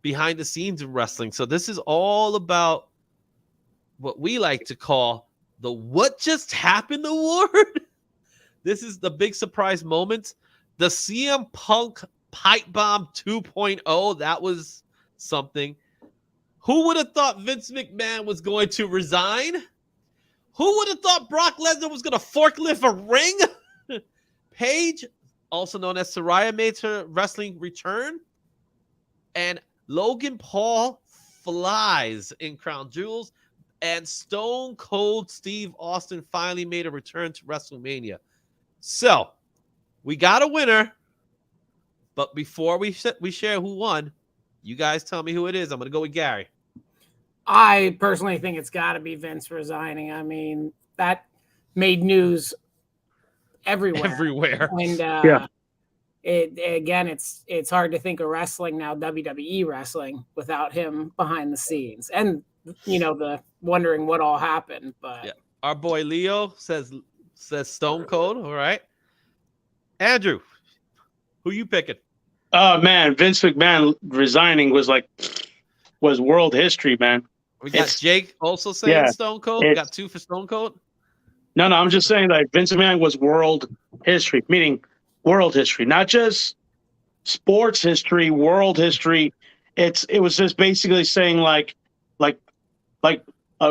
behind the scenes of wrestling. So this is all about what we like to call the "What Just Happened" award. This is the big surprise moment. The CM Punk Pipe Bomb 2.0. That was something. Who would have thought Vince McMahon was going to resign? Who would have thought Brock Lesnar was going to forklift a ring? Paige, also known as Saraya, made her wrestling return. And Logan Paul flies in Crown Jewels. And Stone Cold Steve Austin finally made a return to WrestleMania. So, we got a winner. But before we share who won, you guys tell me who it is. I'm going to go with Gary. I personally think it's got to be Vince resigning. I mean, that made news everywhere. And it's hard to think of wrestling now, WWE wrestling, without him behind the scenes. And the wondering what all happened. But our boy Leo says Stone Cold. All right, Andrew, who you picking? Oh man, Vince McMahon resigning was world history, man. We got Jake also saying Stone Cold. We got 2 for Stone Cold. No, I'm just saying that Vince McMahon was world history, meaning world history, not just sports history, world history. It was just basically saying like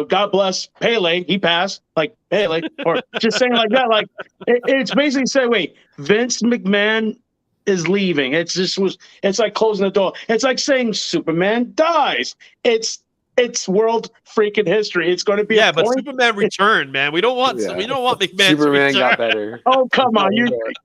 God bless Pele, he passed, like Pele, or just saying like that. Like it's basically saying, wait, Vince McMahon is leaving. It's like closing the door. It's like saying Superman dies. It's world freaking history. It's going to be but Superman returned, man. We don't want McMahon. Superman got better. Oh come on,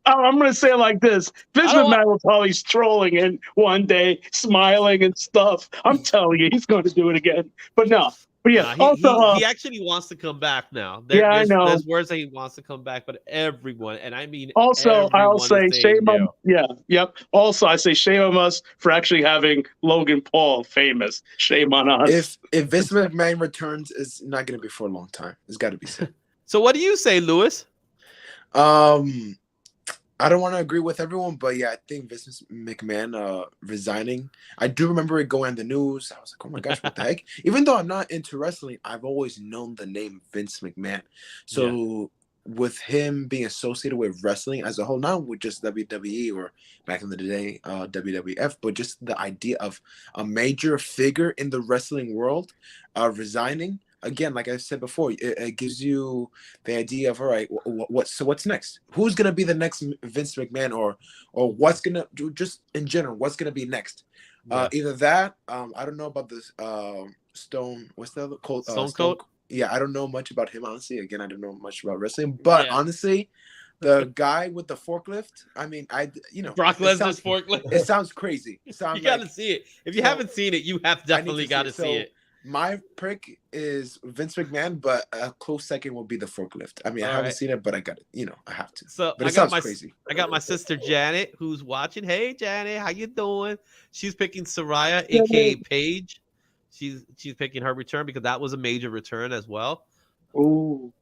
I'm going to say it like this: Vince McMahon will probably strolling in one day, smiling and stuff. I'm telling you, he's going to do it again. But no. But yeah, he actually wants to come back now. I know. There's words that he wants to come back, but everyone, and I mean, also, I'll say shame on. Yeah, yep. Also, I say shame on us for actually having Logan Paul famous. Shame on us. If Vince McMahon returns, it's not going to be for a long time. It's got to be said. So, what do you say, Lewis? I don't want to agree with everyone, but yeah, I think Vince McMahon resigning. I do remember it going on the news. I was like, oh my gosh, what the heck? Even though I'm not into wrestling, I've always known the name Vince McMahon. So with him being associated with wrestling as a whole, not with just WWE or back in the day, WWF, but just the idea of a major figure in the wrestling world resigning. Again, like I said before, it gives you the idea of, all right, what's next? Who's gonna be the next Vince McMahon, or what's gonna do, just in general, what's gonna be next? Either that, I don't know about this Stone. What's the other Cold? Stone Cold. Yeah, I don't know much about him, honestly. Again, I don't know much about wrestling, but honestly, the guy with the forklift. I mean, Brock Lesnar's forklift. It sounds crazy. You gotta see it. If you haven't seen it, you have definitely got to see it. My pick is Vince McMahon, but a close second will be the forklift. I mean, I haven't seen it, but I got it. I have to. So but it sounds crazy. I got my sister Janet who's watching. Hey, Janet, how you doing? She's picking Saraya, aka Paige. She's picking her return because that was a major return as well. Ooh.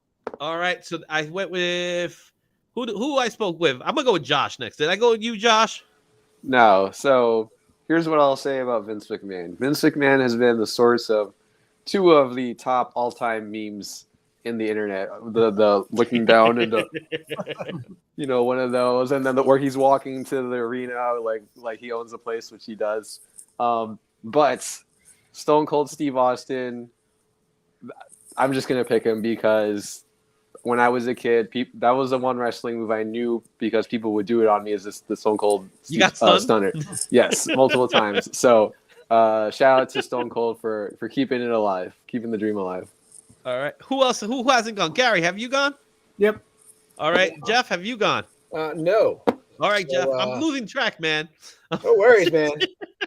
All right, so I went with who I spoke with. I'm gonna go with Josh next. Did I go with you, Josh? No. So here's what I'll say about Vince McMahon. Vince McMahon has been the source of 2 of the top all-time memes in the internet. The looking down and one of those, and then where he's walking to the arena like he owns the place, which he does. But Stone Cold Steve Austin. I'm just gonna pick him because when I was a kid, that was the one wrestling move I knew because people would do it on me. Is the Stone Cold You got stunned? Stunner? Yes, multiple times. So shout out to Stone Cold for keeping it alive, keeping the dream alive. All right. Who else? Who hasn't gone? Gary, have you gone? Yep. All right. Jeff, have you gone? No. All right, So, Jeff. I'm losing track, man. No worries, man.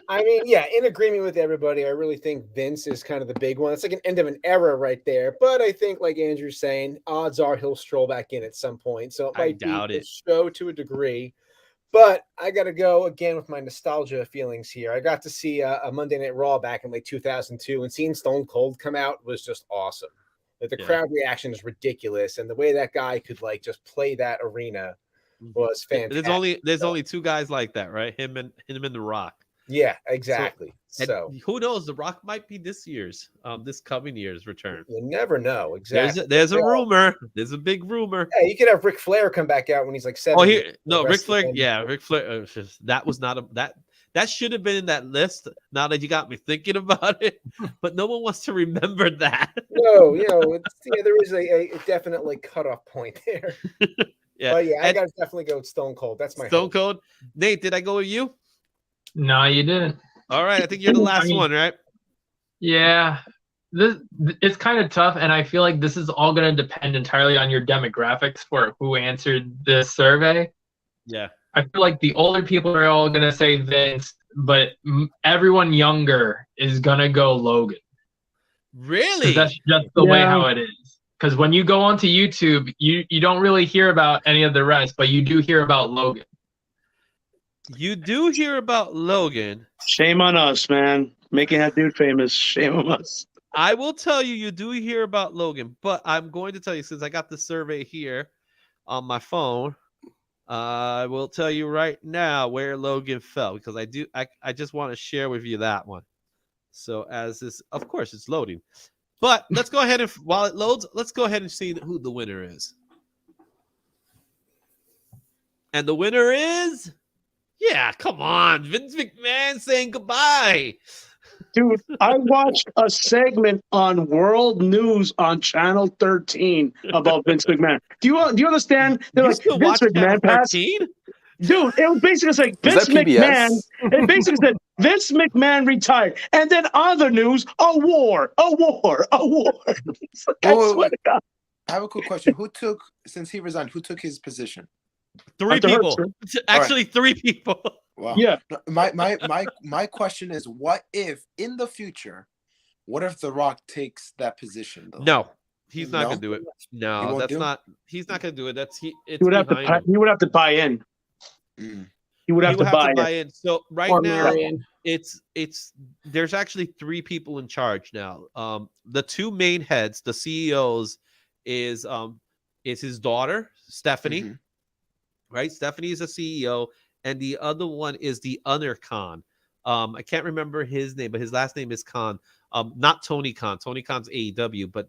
I mean, yeah, in agreement with everybody. I really think Vince is kind of the big one. It's like an end of an era right there. But I think, like Andrew's saying, odds are he'll stroll back in at some point. So it might doubt be it. a show to a degree. But I got to go again with my nostalgia feelings here. I got to see a Monday Night Raw back in like 2002, and seeing Stone Cold come out was just awesome. Like the crowd reaction is ridiculous, and the way that guy could like just play that arena was fantastic. There's only two guys like that, right? Him and The Rock. Yeah, exactly. So who knows? The Rock might be this coming year's return. You never know. Exactly. There's a rumor. There's a big rumor. Yeah, you could have Ric Flair come back out when he's like 70. Ric Flair. Yeah, Ric Flair. That was not that should have been in that list. Now that you got me thinking about it, but no one wants to remember that. No, there is a definite like cutoff point there. Yeah, I gotta definitely go with Stone Cold. That's my Stone Cold. Nate, did I go with you? No, you didn't. All right, I think you're the last one, right? Yeah, it's kind of tough, and I feel like this is all going to depend entirely on your demographics for who answered this survey. Yeah, I feel like the older people are all going to say Vince, but everyone younger is going to go Logan. Really? That's just the way how it is. Because when you go onto YouTube, you don't really hear about any of the rest, but you do hear about Logan. You do hear about Logan. Shame on us, man. Making that dude famous. Shame on us. I will tell you do hear about Logan, but I'm going to tell you, since I got the survey here on my phone, I will tell you right now where Logan fell, because I just want to share with you that one. So of course, it's loading. But let's go ahead and, while it loads, let's go ahead and see who the winner is. And the winner is, come on, Vince McMahon saying goodbye. Dude, I watched a segment on World News on Channel 13 about Vince McMahon. Do you understand? They're like, Vince McMahon passed. Dude, it was basically like Vince McMahon. It basically said Vince McMahon retired, and then other news: a war. I swear to God. I have a quick question. Since he resigned, who took his position? Three people. Actually, 3 people. Wow. Yeah. My question is, what if in the future, what if The Rock takes that position though? No, he's not gonna do it. No, that's not. He's not gonna do it. He would have to buy in. He would have to buy in. So right now, there's actually 3 people in charge now. The 2 main heads, the CEOs, is his daughter Stephanie. Mm-hmm. Right, Stephanie is a CEO, and the other one is the other Khan. I can't remember his name, but his last name is Khan. Not Tony Khan. Tony Khan's AEW, but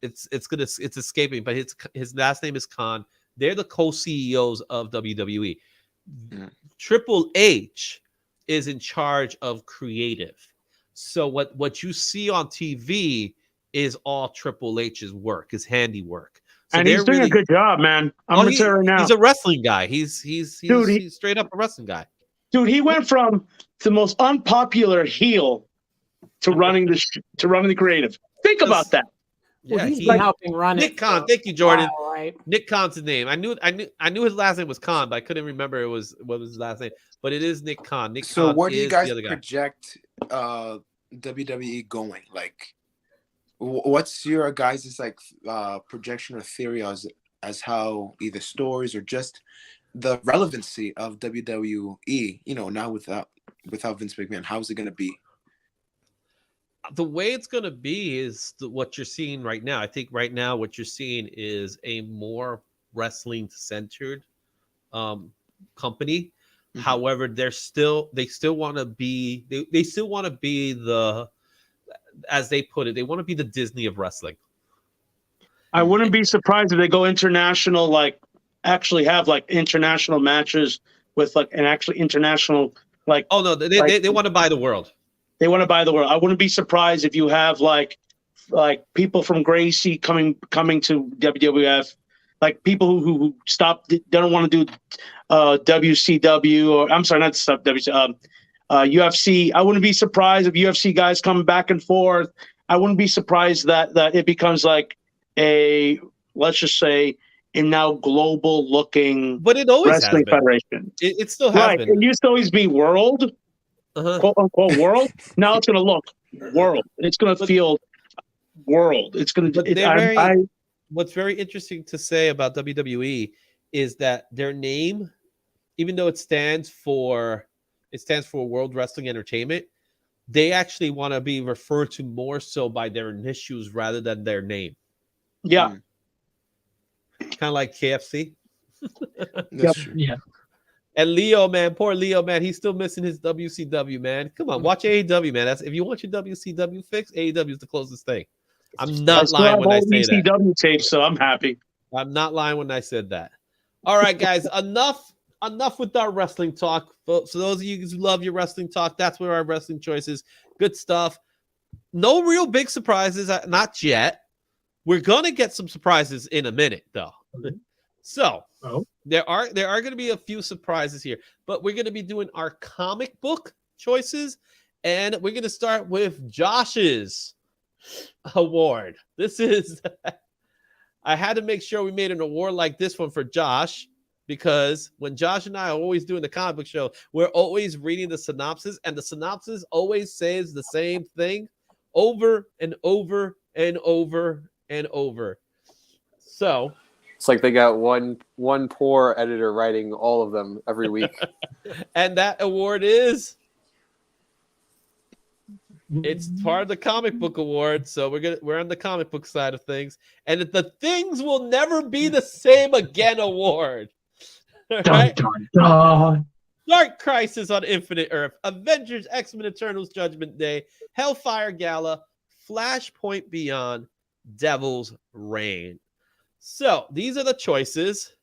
it's escaping. But his last name is Khan. They're the co-CEOs of WWE. Mm-hmm. Triple H is in charge of creative. So what you see on TV is all Triple H's work, his handiwork. So and he's doing a good job, man. I'm gonna tell you right now. He's a wrestling guy. He's straight up a wrestling guy. Dude, he went from the most unpopular heel to running the creative. Think about that. Yeah, he's been helping run Nick Khan. Thank you, Jordan. Wow, right? Nick Khan's his name. I knew his last name was Khan, but I couldn't remember what was his last name. But it is Nick Khan. So where do you guys project WWE going? Like, what's your guys' projection or theory as how either stories or just the relevancy of WWE, now without Vince McMahon, how's it going to be? The way it's going to be is what you're seeing right now. I think right now what you're seeing is a more wrestling centered company. Mm-hmm. However, they still want to be the, as they put it, they want to be the Disney of wrestling. I wouldn't be surprised if they go international, actually have international matches with an actually international Oh no, they want to buy the world. They want to buy the world. I wouldn't be surprised if you have like people from Gracie coming to WWF, like people who stopped, they don't want to do WCW, or I'm sorry, not stop WCW, UFC. I wouldn't be surprised if UFC guys come back and forth. I wouldn't be surprised that it becomes like let's just say, a now global looking But it always wrestling has been. federation. It still has been. It used to always be world, quote unquote world. Now it's going to look world. It's going to feel world. It's going to. What's very interesting to say about WWE is that their name, even though it stands for World Wrestling Entertainment, they actually want to be referred to more so by their initials rather than their name. Yeah. Kind of like KFC. That's true. Yeah. And Leo, man, poor Leo, man, he's still missing his WCW, man. Come on, watch AEW, man. If you want your WCW fix, AEW is the closest thing. I'm not lying when I say that. WCW tape, so I'm happy. I'm not lying when I said that. All right, guys, enough with our wrestling talk. For those of you who love your wrestling talk, that's where our wrestling choices. Good stuff. No real big surprises, not yet. We're gonna get some surprises in a minute, though. So there are going to be a few surprises here, but we're going to be doing our comic book choices, and we're going to start with Josh's award. This is I had to make sure we made an award like this one for Josh, because when Josh and I are always doing the comic book show, we're always reading the synopsis, and the synopsis always says the same thing over and over and over and over. So it's like they got one poor editor writing all of them every week. And that award is, it's part of the comic book award. So we're on the comic book side of things, and the Things Will Never Be the Same Again award. Right? Dun, dun, dun. Dark Crisis on Infinite Earth, Avengers, X-Men Eternals Judgment Day, Hellfire Gala, Flashpoint Beyond, Devil's Reign. So these are the choices,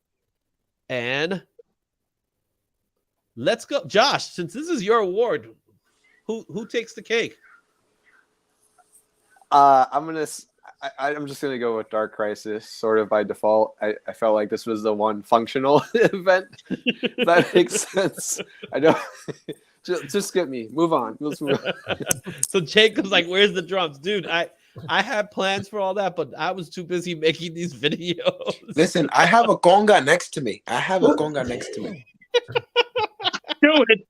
and let's go. Josh, since this is your award, who takes the cake? I'm just gonna go with Dark Crisis, sort of by default. I felt like this was the one functional event. That makes sense. I don't. Just skip me. Move on. Let's move on. So Jacob's like, "Where's the drums, dude?" I had plans for all that, but I was too busy making these videos. Listen, I have a conga next to me. Do it.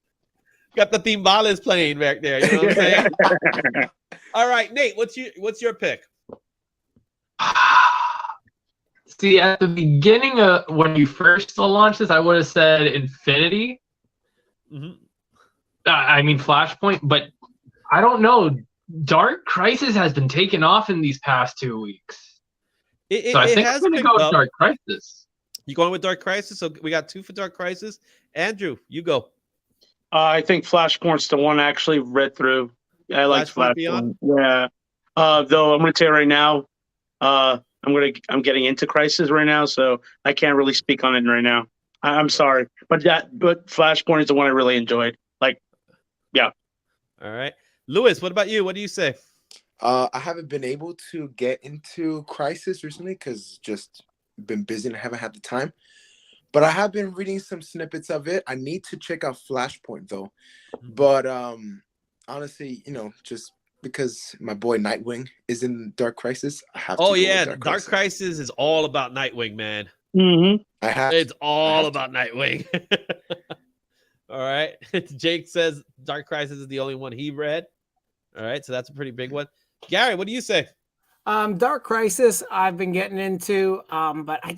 Got the timbales playing back there. You know what I'm saying? All right, Nate, what's your pick? See, at the beginning of when you first launched this, I would have said Infinity. Mm-hmm. I mean Flashpoint, but I don't know. Dark Crisis has been taken off in these past 2 weeks. So I think I'm going to go with Dark Crisis. You going with Dark Crisis? So we got 2 for Dark Crisis. Andrew, you go. I think Flashpoint's the one I actually read through. I like Flashpoint. Yeah. Though I'm going to tell you right now, I'm getting into Crisis right now, so I can't really speak on it right now. I'm sorry, but Flashpoint is the one I really enjoyed. Like, yeah. All right. Lewis, what about you? What do you say? I haven't been able to get into Crisis recently because just been busy and I haven't had the time. But I have been reading some snippets of it. I need to check out Flashpoint though. But honestly, just because my boy Nightwing is in Dark Crisis, I have to go with Dark Crisis is all about Nightwing, man. Mm-hmm. It's all about Nightwing. All right. Jake says Dark Crisis is the only one he read. All right, so that's a pretty big one. Gary, what do you say? Dark Crisis I've been getting into, but I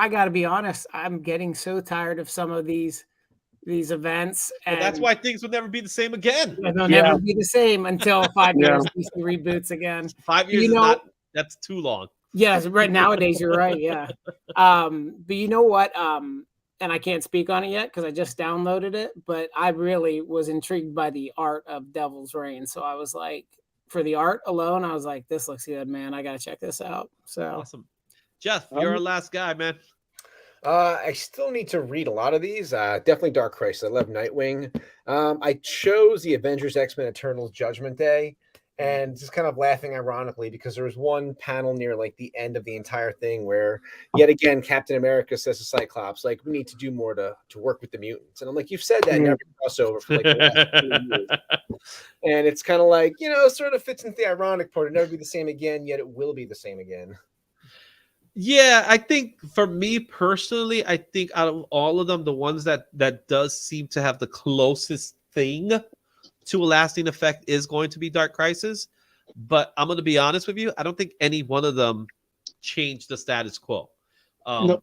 got to be honest, I'm getting so tired of some of these events. And that's why Things will never be the same again. They'll never be the same until 5 years DC reboots again. 5 years that's too long. Yes, right nowadays you're right, yeah. But you know what? And I can't speak on it yet because I just downloaded it, but I really was intrigued by the art of Devil's Reign. So I was like, for the art alone, I was like, this looks good, man. I got to check this out. So awesome. Jeff, you're our last guy, man. I still need to read a lot of these. Definitely Dark Crisis. I love Nightwing. I chose the Avengers X-Men Eternals Judgment Day, and just kind of laughing ironically because there was one panel near like the end of the entire thing where yet again Captain America says to Cyclops, like, we need to do more to work with the mutants. And I'm like, you've said that in every crossover for like the last 2 years. And it's kind of like, sort of fits into the ironic part. It'll never be the same again, yet it will be the same again. Yeah, I think for me personally, I think out of all of them, the ones that does seem to have the closest thing to a lasting effect is going to be Dark Crisis. But I'm going to be honest with you, I don't think any one of them changed the status quo. Nope.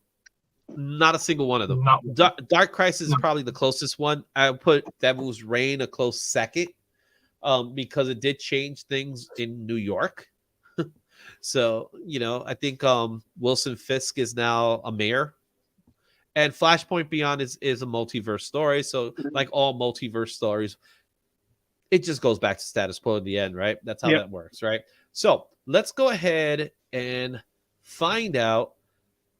Not a single one of them. Dark Crisis is probably the closest one. I would put Devil's Reign a close second, because it did change things in New York. So, I think Wilson Fisk is now a mayor, and Flashpoint Beyond is a multiverse story. So, like all multiverse stories, it just goes back to status quo in the end, right? That's how that works, right? So, let's go ahead and find out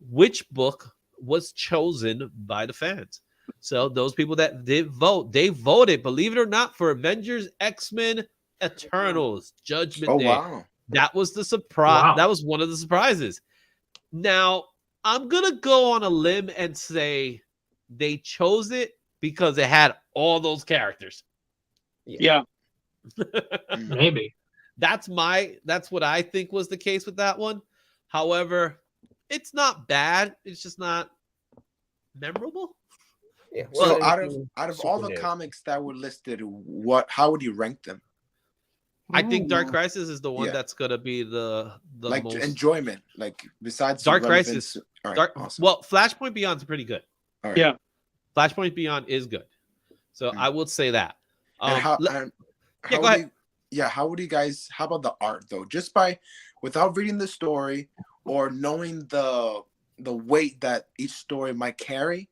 which book was chosen by the fans. So, those people that did vote, they voted, believe it or not, for Avengers X-Men Eternals Judgment Day. Wow. That was the surprise. Wow. That was one of the surprises. Now, I'm going to go on a limb and say they chose it because it had all those characters. Yeah. Maybe. That's what I think was the case with that one. However, it's not bad. It's just not memorable. Yeah. So out of all the comics that were listed, how would you rank them? I think Dark Crisis is the one that's gonna be the like most enjoyment. Like besides Dark Crisis. All right, awesome. Well, Flashpoint Beyond's pretty good. All right. Yeah, Flashpoint Beyond is good. So I would say that. How would you guys? How about the art though? Just without reading the story or knowing the weight that each story might carry,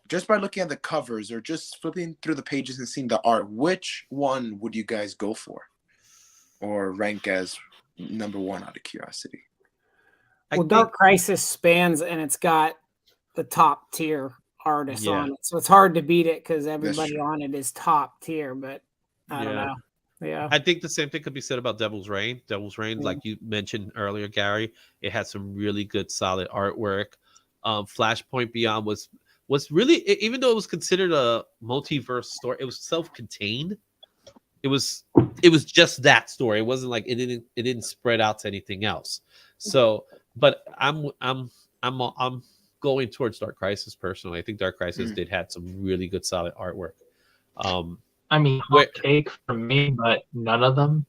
just by looking at the covers or just flipping through the pages and seeing the art, which one would you guys go for? Or rank as number one out of curiosity? Well, Dark Crisis spans, and it's got the top tier artists on it, so it's hard to beat it because everybody on it is top tier. But I don't know. Yeah, I think the same thing could be said about Devil's Reign. Devil's Reign, like you mentioned earlier, Gary, it had some really good, solid artwork. Flashpoint Beyond was really, even though it was considered a multiverse story, it was self-contained. It was just that story. It wasn't like it didn't spread out to anything else. So, but I'm going towards Dark Crisis personally. I think Dark Crisis did have some really good, solid artwork. I mean, hot take for me, but none of them.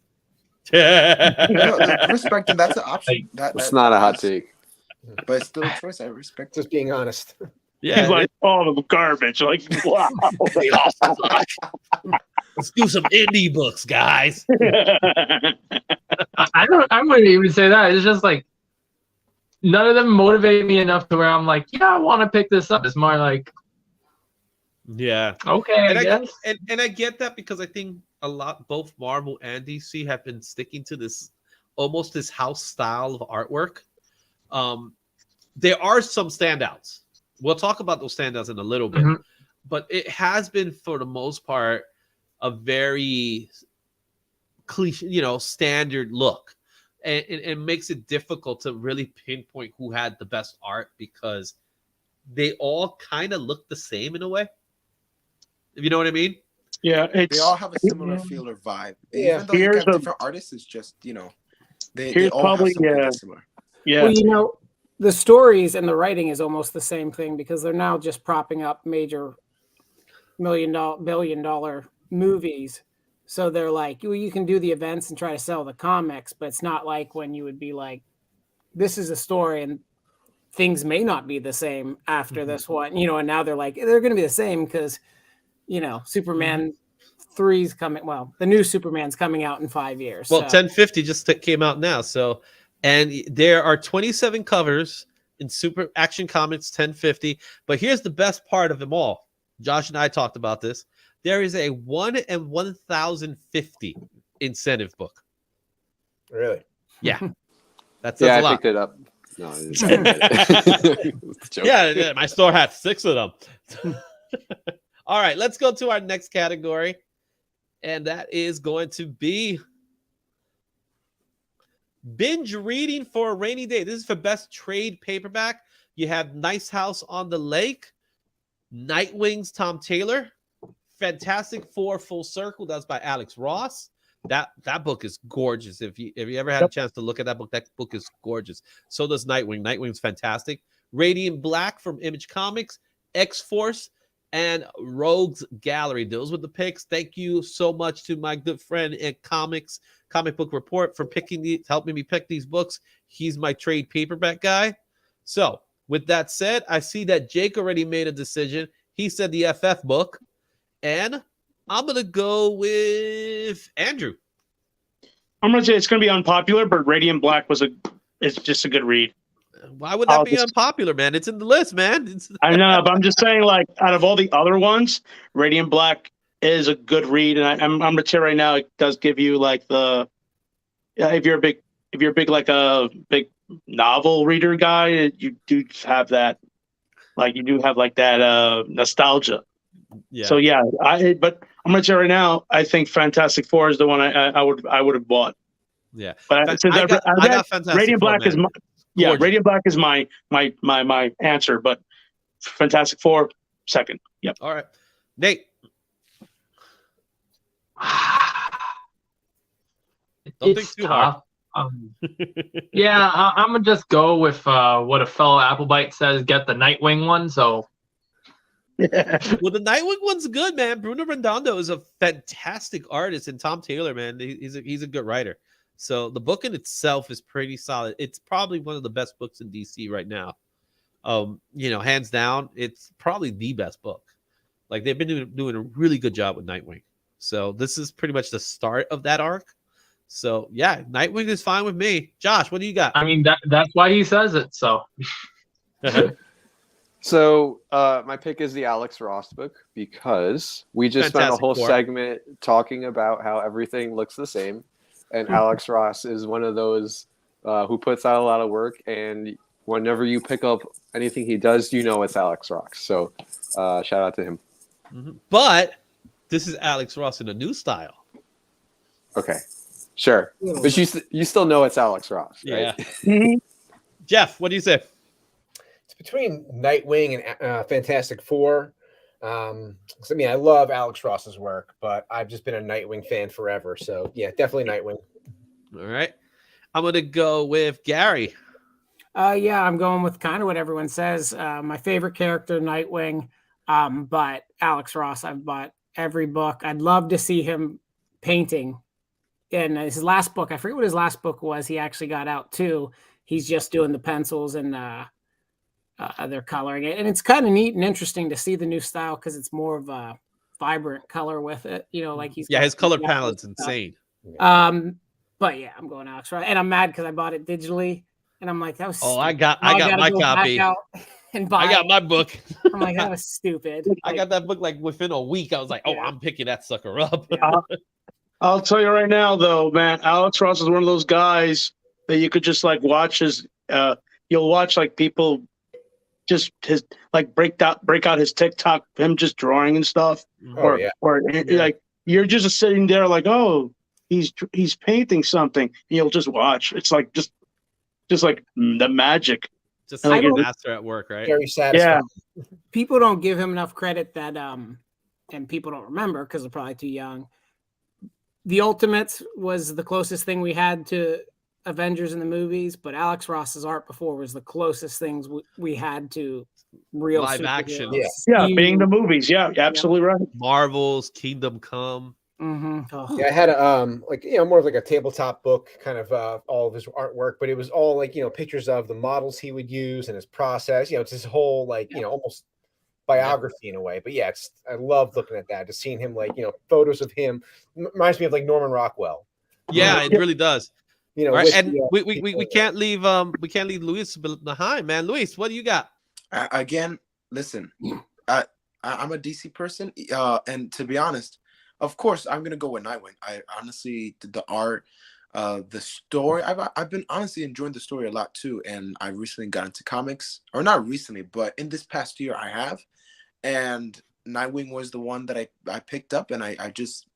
Respect, and that's an option. That's not a hot take, but it's still a choice. I respect. Just being honest. Yeah, he's like all of garbage. Like, wow. Let's do some indie books, guys. I wouldn't even say that. It's just like none of them motivate me enough to where I'm like, yeah, I want to pick this up. It's more like, yeah, okay, I guess. And I get that because I think both Marvel and DC have been sticking to this house style of artwork. There are some standouts. We'll talk about those standouts in a little bit, but it has been for the most part a very cliche, standard look, and it makes it difficult to really pinpoint who had the best art because they all kind of look the same in a way. If you know what I mean? Yeah, they all have a similar feel or vibe. Even though you have different artists, it's just they all probably have something similar. Yeah. Well, the stories and the writing is almost the same thing because they're now just propping up major billion-dollar movies. So they're like, well, you can do the events and try to sell the comics, but it's not like when you would be like, this is a story and things may not be the same after this one, and now they're like, they're going to be the same because, Superman 3's coming. Well, the new Superman's coming out in 5 years. Well, 1050 just came out now. So, and there are 27 covers in Super Action Comics 1050. But here's the best part of them all. Josh and I talked about this. There is a 1 in 1,050 incentive book. Really? Yeah. That says a lot. I picked it up. No, it's a joke. Yeah, my store had 6 of them. All right, let's go to our next category, and that is going to be binge reading for a rainy day. This is for best trade paperback. You have Nice House on the Lake, Nightwing's Tom Taylor, Fantastic Four Full Circle. That's by Alex Ross. That book is gorgeous. If you ever had a chance to look at that book is gorgeous. So does Nightwing. Nightwing's fantastic. Radiant Black from Image Comics, X-Force, and Rogues Gallery. Those were the picks. Thank you so much to my good friend at Comic Book Report for helping me pick these books. He's my trade paperback guy. So with that said, I see that Jake already made a decision. He said the FF book, and I'm gonna go with Andrew. I'm gonna say it's gonna be unpopular, but Radiant Black is just a good read. Why would that be unpopular, man? It's in the list, man. I know, but I'm just saying, like, out of all the other ones, Radiant Black is a good read, and I'm gonna tell you right now, it does give you like if you're a big novel reader guy, you do have that, like you do have like that nostalgia. Yeah. So yeah, but I'm gonna tell you right now, I think Fantastic Four is the one I would have bought. Yeah, but I got Fantastic Radiant Four, Black man. Radiant Black is my answer, but Fantastic Four second. Yep. All right, Nate. Don't think too tough. Yeah, I'm gonna just go with what a fellow Applebite says. Get the Nightwing one. So. Well, the Nightwing one's good, man. Bruno Redondo is a fantastic artist, and Tom Taylor, man, he's a good writer. So the book in itself is pretty solid. It's probably one of the best books in DC right now. Hands down, it's probably the best book. Like they've been doing a really good job with Nightwing. So this is pretty much the start of that arc. So yeah, Nightwing is fine with me. Josh, what do you got? I mean, that's why he says it. So. So my pick is the Alex Ross book because we just spent a whole segment talking about how everything looks the same. And Alex Ross is one of those who puts out a lot of work. And whenever you pick up anything he does, you know it's Alex Ross. So shout out to him. Mm-hmm. But this is Alex Ross in a new style. Okay, sure. But you still know it's Alex Ross, right? Yeah. Jeff, what do you say? Between Nightwing and Fantastic Four. I mean, I love Alex Ross's work, but I've just been a Nightwing fan forever. So yeah, definitely Nightwing. All right. I'm going to go with Gary. Yeah, I'm going with kind of what everyone says. My favorite character, Nightwing, but Alex Ross, I've bought every book. I'd love to see him painting. In his last book, I forget what his last book was. He actually got out too. He's just doing the pencils and they're coloring it, and it's kind of neat and interesting to see the new style because it's more of a vibrant color with it. Like his color palette's insane. But yeah, I'm going Alex Ross, and I'm mad because I bought it digitally, and I'm like, that was. Oh, I got my copy. And buy I got my book. I'm like, that was stupid. I got that book like within a week. I was like, I'm picking that sucker up. I'll tell you right now, though, man, Alex Ross is one of those guys that you could just like watch his. You'll watch like people. Just his like break out his TikTok, him just drawing and stuff, or like you're just sitting there like, oh, he's painting something, and you'll just watch. It's like just like the magic. Just like a master at work, right? Very satisfying. Yeah. People don't give him enough credit that and people don't remember because they're probably too young. The Ultimates was the closest thing we had to Avengers in the movies, but Alex Ross's art before was the closest things we had to real live action. Yeah, being the movies. Yeah, absolutely right. Marvel's Kingdom Come. Mm-hmm. Oh. Yeah, I had a more of like a tabletop book, kind of all of his artwork, but it was all like pictures of the models he would use and his process. It's his whole almost biography in a way. But yeah, I love looking at that. Just seeing him photos of him reminds me of like Norman Rockwell. Yeah, it really does. Right? And we can't leave Luis behind, man. Luis, what do you got? Again, listen, I'm a DC person, and to be honest, of course, I'm gonna go with Nightwing. I honestly, the art, The story, I've been honestly enjoying the story a lot too, and I recently got into comics, or not recently, but in this past year I have, and Nightwing was the one that I picked up, and I just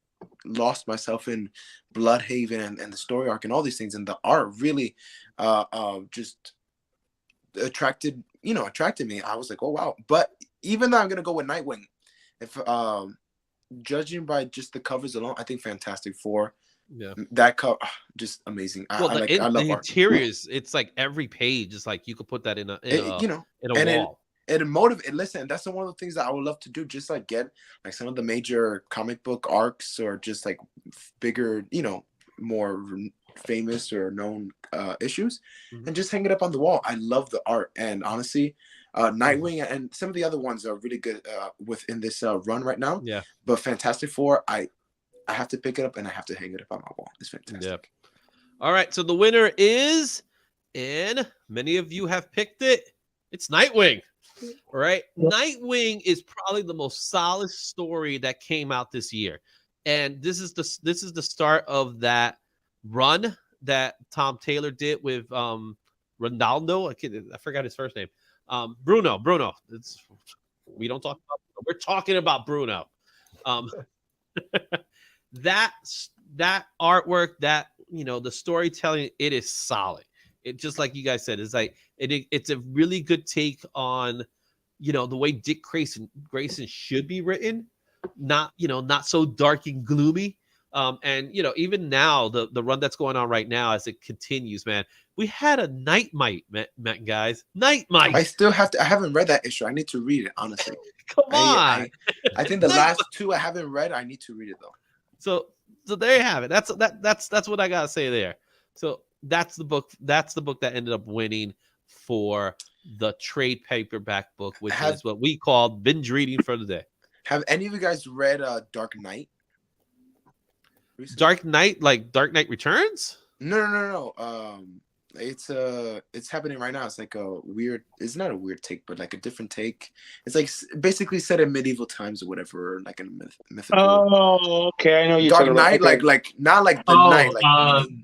lost myself in Bloodhaven and the story arc and all these things, and the art really just attracted me. I was like, oh wow. But even though I'm gonna go with Nightwing, if judging by just the covers alone, I think Fantastic Four, that cover, just amazing. Well, I love the art. interiors, it's like every page is like you could put that in a wall. Listen, that's one of the things that I would love to do, just like get like some of the major comic book arcs, or just like bigger, more famous or known issues, and just hang it up on the wall. I love the art, and honestly, Nightwing and some of the other ones are really good within this run right now. Yeah, but Fantastic Four, I have to pick it up and I have to hang it up on my wall. It's fantastic. Yeah. All right, so the winner is, and many of you have picked it, it's Nightwing. Right? Yep. Nightwing is probably the most solid story that came out this year. And this is the start of that run that Tom Taylor did with Ronaldo. I forgot his first name. Bruno. We don't talk about Bruno. We're talking about Bruno. That artwork, that the storytelling, it is solid. It, just like you guys said, it's like it's a really good take on the way Dick Grayson should be written, not so dark and gloomy. And even now, the run that's going on right now as it continues, man, we had a Nightmite, man, guys. Nightmite. I haven't read that issue. I need to read it, honestly. Come on. I think the last two I haven't read. I need to read it though. So there you have it. That's what I gotta say there. So that's the book that ended up winning for the trade paperback book, which is what we call binge reading for the day. Have any of you guys read Dark Knight? Recently? Dark Knight, like Dark Knight Returns? No. It's happening right now. It's like a weird. It's not a weird take, but like a different take. It's like basically set in medieval times or whatever, like in mythical. Oh, okay. I know you. Dark Knight, like not like the night, like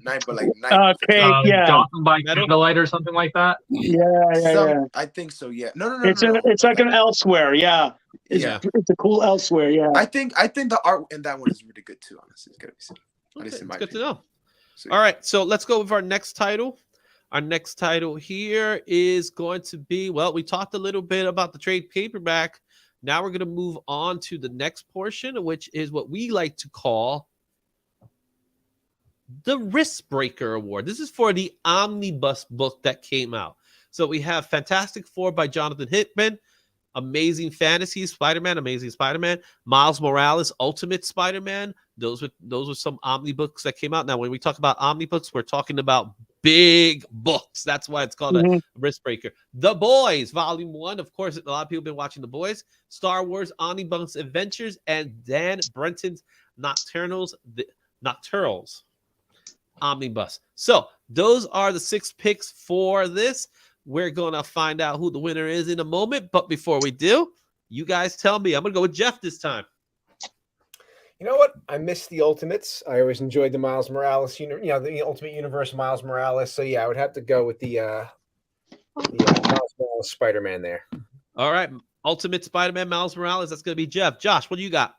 night, but like night. Okay, yeah. Gotham by Candlelight or something like that. Yeah. I think so. Yeah. No. It's like an Elsewhere. Yeah. It's a cool Elsewhere. Yeah. I think the art in that one is really good too. Honestly, it's gotta be said. It's good to know. All right, so let's go with our next title. Our next title here is going to be, well, we talked a little bit about the trade paperback. Now we're going to move on to the next portion, which is what we like to call the Risk Breaker Award. This is for the omnibus book that came out. So we have Fantastic Four by Jonathan Hickman, Amazing Fantasy Spider-Man, Amazing Spider-Man, Miles Morales, Ultimate Spider-Man. Those were some omnibooks that came out. Now, when we talk about omnibooks, we're talking about big books. That's why it's called a Risk Breaker. The Boys, Volume 1. Of course, a lot of people have been watching The Boys. Star Wars Omnibus Adventures, and Dan Brenton's Nocturnals Omnibus. So those are the 6 picks for this. We're going to find out who the winner is in a moment. But before we do, you guys tell me. I'm going to go with Jeff this time. You know what? I missed the Ultimates. I always enjoyed the Miles Morales, the Ultimate Universe Miles Morales. So yeah, I would have to go with the Miles Morales Spider-Man there. All right, Ultimate Spider-Man Miles Morales. That's going to be Jeff. Josh, what do you got?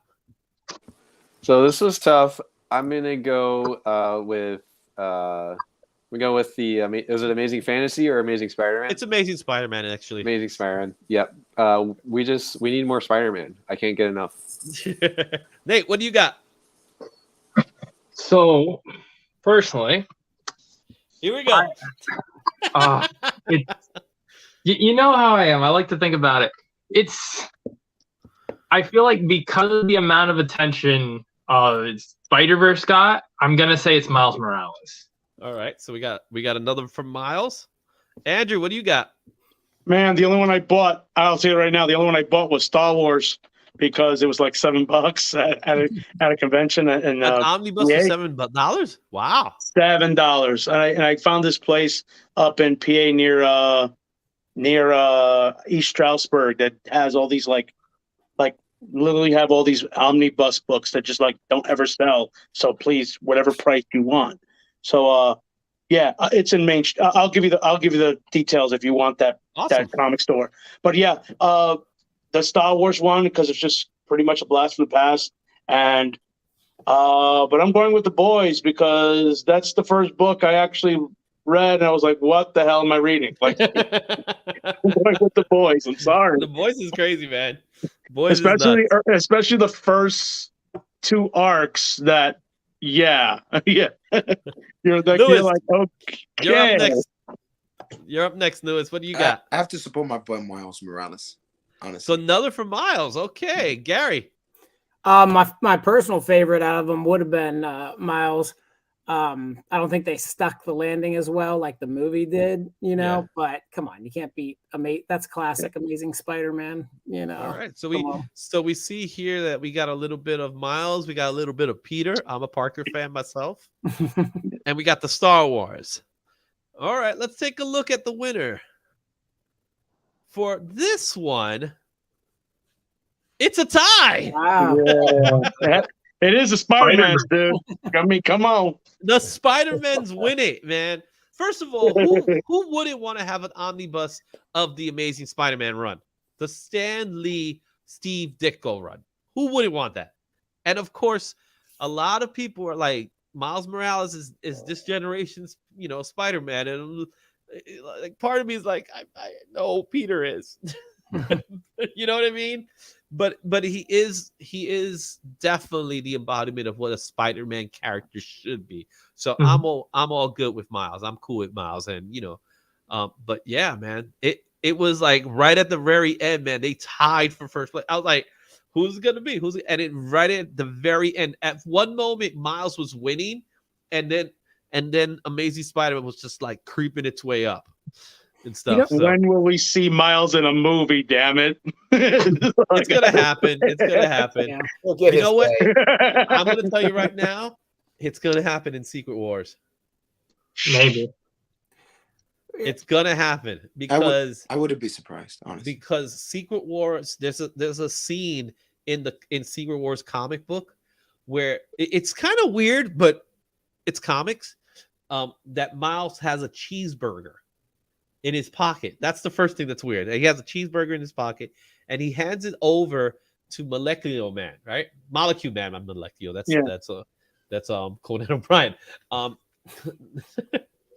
So this was tough. I'm going to go with we go with the. Is it Amazing Fantasy or Amazing Spider-Man? It's Amazing Spider-Man, actually. Amazing Spider-Man. Yep. We need more Spider-Man. I can't get enough. Nate, what do you got? So, personally, here we go. You know how I am. I like to think about it. I feel like because of the amount of attention Spider-Verse got, I'm gonna say it's Miles Morales. All right, so we got another from Miles. Andrew, what do you got? Man, the only one I bought, I'll tell you right now, the only one I bought was Star Wars because it was like $7 at a convention. And an omnibus for $7? Wow. $7. And I found this place up in PA near East Stroudsburg that has all these like literally have all these omnibus books that just like don't ever sell. So please, whatever price you want. So yeah, it's in main. I'll give you the details if you want that Awesome. comic store. But yeah, the Star Wars one, because it's just pretty much a blast from the past. And but I'm going with The Boys because that's the first book I actually read, and I was like, "What the hell am I reading?" Like, I'm going with The Boys. I'm sorry. The Boys is crazy, man. Boys especially is nuts. especially the first two arcs. That yeah, yeah. You're Lewis, like, okay. you're up next. You're up next, Lewis. What do you got? I have to support my boy Miles Morales. Honestly, So another for Miles. Okay, Gary. My personal favorite out of them would have been Miles. I don't think they stuck the landing as well like the movie did, you know. Yeah. But come on, you can't beat that's classic Amazing Spider-Man, you know. All right, so we see here that we got a little bit of Miles, we got a little bit of Peter. I'm a Parker fan myself, and we got the Star Wars. All right, let's take a look at the winner for this one. It's a tie. Wow. Yeah. It is a Spider-Man, dude. I mean, come on. The Spider-Mans win it, man. First of all, who wouldn't want to have an omnibus of the Amazing Spider-Man run? The Stan Lee, Steve Ditko run. Who wouldn't want that? And of course, a lot of people are like, Miles Morales is this generation's, you know, Spider-Man. And like part of me is like, I know Peter is. You know what I mean? But he is definitely the embodiment of what a Spider-Man character should be. So I'm all good with Miles. I'm cool with Miles, and you know, but yeah, man, it was like right at the very end, man. They tied for first place. I was like, who's it gonna be? And it right at the very end, at one moment, Miles was winning, and then Amazing Spider-Man was just like creeping its way up and stuff. You know, so. When will we see Miles in a movie? Damn it! It's gonna happen. It's gonna happen. Yeah. We'll get You know what? day. I'm gonna tell you right now, it's gonna happen in Secret Wars. Maybe. It's gonna happen because I wouldn't be surprised, honestly. because Secret Wars, there's a scene in Secret Wars comic book where it's kind of weird, but it's comics. That Miles has a cheeseburger in his pocket. That's the first thing that's weird. He has a cheeseburger in his pocket, and he hands it over to Molecular Man, right? Molecule Man, not Molecular. That's Conan O'Brien.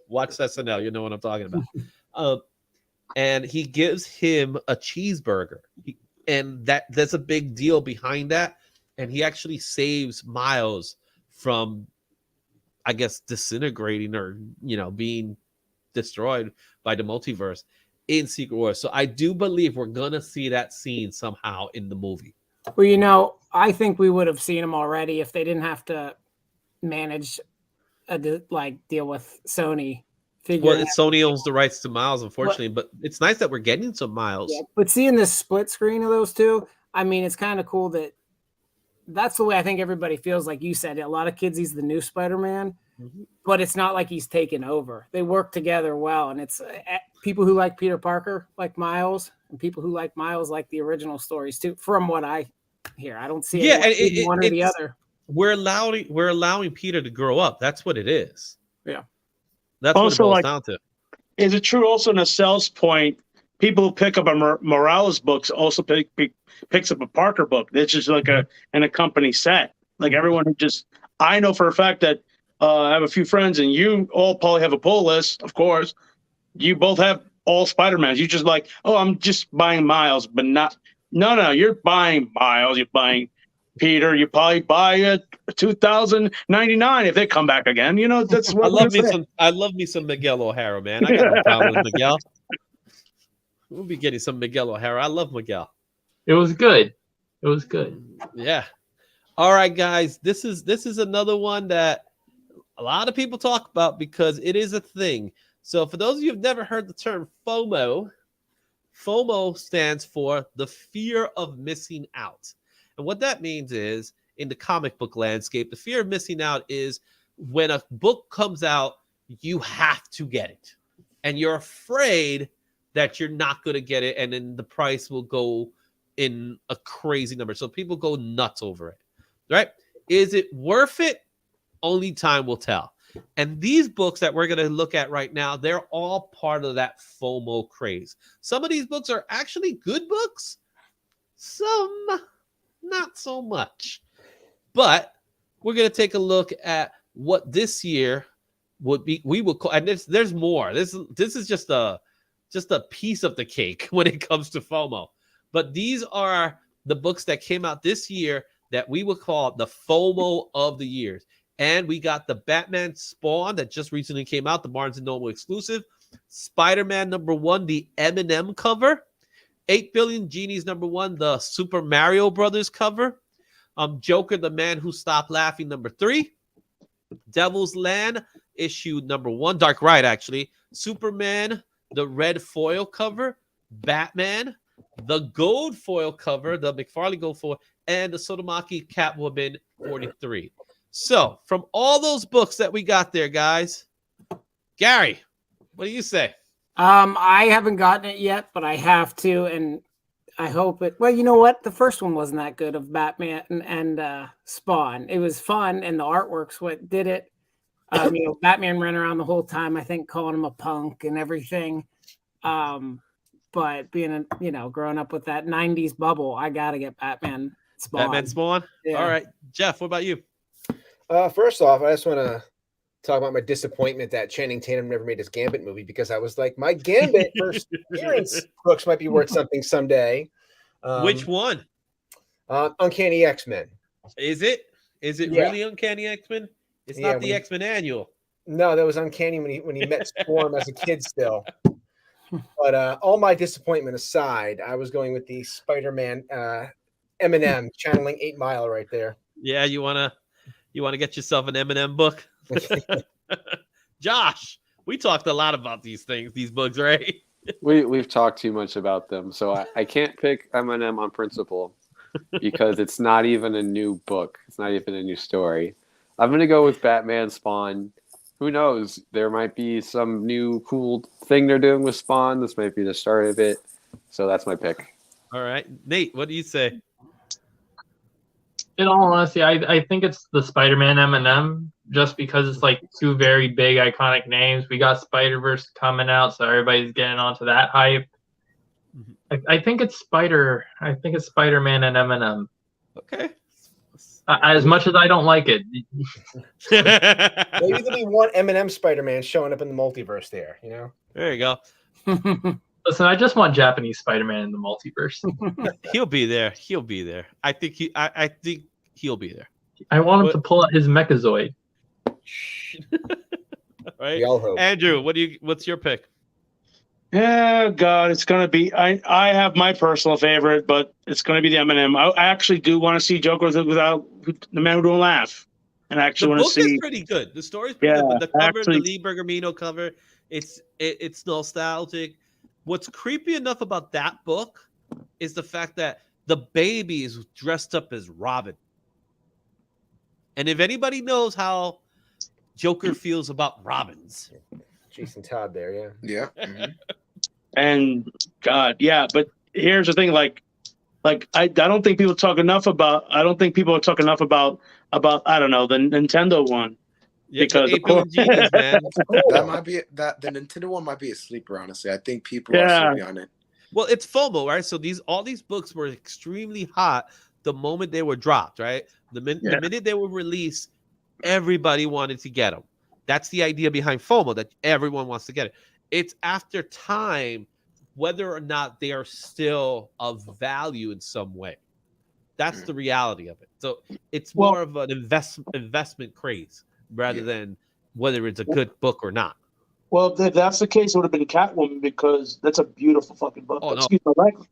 Watch SNL, you know what I'm talking about. And he gives him a cheeseburger, and there's a big deal behind that. And he actually saves Miles from, I guess, disintegrating or being destroyed by the multiverse in Secret Wars. So I do believe we're gonna see that scene somehow in the movie. Well, I think we would have seen him already if they didn't have to manage deal with Sony. Well, Sony owns the rights to Miles, unfortunately, but it's nice that we're getting some Miles. Yeah, but seeing this split screen of those two, I mean, it's kind of cool that's the way I think everybody feels. Like you said, a lot of kids, he's the new Spider-Man. But it's not like he's taken over. They work together well, and it's people who like Peter Parker like Miles, and people who like Miles like the original stories too. From what I hear, I don't see one or the other. We're allowing Peter to grow up. That's what it is. Yeah, that's also, what it boils down to. Is it true? Also, in a sales point, people who pick up a Morales books also picks up a Parker book. It's just like an accompany set. Like everyone who I know for a fact that. I have a few friends, and you all probably have a pull list, of course. You both have all Spider-Mans. You just like, oh, I'm just buying Miles, but not. No, you're buying Miles. You're buying Peter. You probably buy a 2099 if they come back again. You know, that's what I love me some Miguel O'Hara, man. I got no problem with Miguel. We'll be getting some Miguel O'Hara. I love Miguel. It was good. Yeah. All right, guys. This is another one that a lot of people talk about because it is a thing. So for those of you who've never heard the term FOMO stands for the fear of missing out. And what that means is, in the comic book landscape, the fear of missing out is when a book comes out, you have to get it. And you're afraid that you're not going to get it, and then the price will go in a crazy number. So people go nuts over it, right? Is it worth it? Only time will tell. And these books that we're going to look at right now, they're all part of that FOMO craze. Some of these books are actually good books, some not so much. But we're going to take a look at what this year would be. We will call, and there's more. This is just a piece of the cake when it comes to FOMO. But these are the books that came out this year that we would call the FOMO of the years. And we got the Batman Spawn that just recently came out, the Barnes & Noble exclusive. Spider-Man #1, the M&M cover. 8 Billion Genies #1, the Super Mario Brothers cover. Joker, the Man Who Stopped Laughing #3. Devil's Land issue #1, Dark Ride actually. Superman, the red foil cover. Batman, the gold foil cover, the McFarlane gold foil, and the Sotomaki Catwoman 43. So, from all those books that we got there, guys, Gary, what do you say? I haven't gotten it yet, but I have to, and I hope it. Well, you know what? The first one wasn't that good of Batman and Spawn. It was fun, and the artwork's what did it. Batman ran around the whole time, I think, calling him a punk and everything. But being growing up with that '90s bubble, I gotta get Batman Spawn. Batman Spawn. Yeah. All right, Jeff, what about you? First off, I just want to talk about my disappointment that Channing Tatum never made his Gambit movie, because I was like, my Gambit first appearance books might be worth something someday. Which one? Uncanny X-Men. Is it? Is it really Uncanny X-Men? It's not the X-Men annual. No, that was Uncanny when he met Storm as a kid still. But all my disappointment aside, I was going with the Spider-Man M&M channeling 8 Mile right there. Yeah, you wanna get yourself an M&M book? Josh, we talked a lot about these books, right? We've talked too much about them, so I can't pick M&M on principle because it's not even a new book. It's not even a new story. I'm gonna go with Batman Spawn. Who knows? There might be some new cool thing they're doing with Spawn. This might be the start of it. So that's my pick. All right, Nate, what do you say? In all honesty, I think it's the Spider-Man M&M, just because it's like two very big iconic names. We got Spider-Verse coming out, so everybody's getting onto that hype. I think it's Spider-Man and M&M. Okay. As much as I don't like it. Maybe there'll be one M&M Spider-Man showing up in the multiverse there, you know? There you go. Listen, I just want Japanese Spider-Man in the multiverse. He'll be there. I think he'll be there. I want him to pull out his Mechazoid. Right. Andrew, what's your pick? Yeah, God, it's gonna be. I have my personal favorite, but it's gonna be the M&M. I actually do want to see Joker without the Man Who Don't Laugh, and I actually want to see. The book is pretty good. The story's pretty good, but the cover, the Lee Bergamino cover, it's nostalgic. What's creepy enough about that book is the fact that the baby is dressed up as Robin. And if anybody knows how Joker feels about Robins, Jason Todd there, yeah. Yeah. Mm-hmm. And God, yeah, but here's the thing, like I don't think people talk enough about. I don't think people talk enough about the Nintendo one. Yeah, because of course, genius, man. That might be that the Nintendo one might be a sleeper. Honestly, I think people are sleeping on it. Well, it's FOMO, right? So all these books were extremely hot the moment they were dropped, right? The minute they were released, everybody wanted to get them. That's the idea behind FOMO, that everyone wants to get it. It's after time whether or not they are still of value in some way. That's the reality of it. So it's more of an investment craze rather than whether it's a good book or not. Well, if that's the case, it would have been Catwoman, because that's a beautiful fucking book. Oh, no. Excuse my language.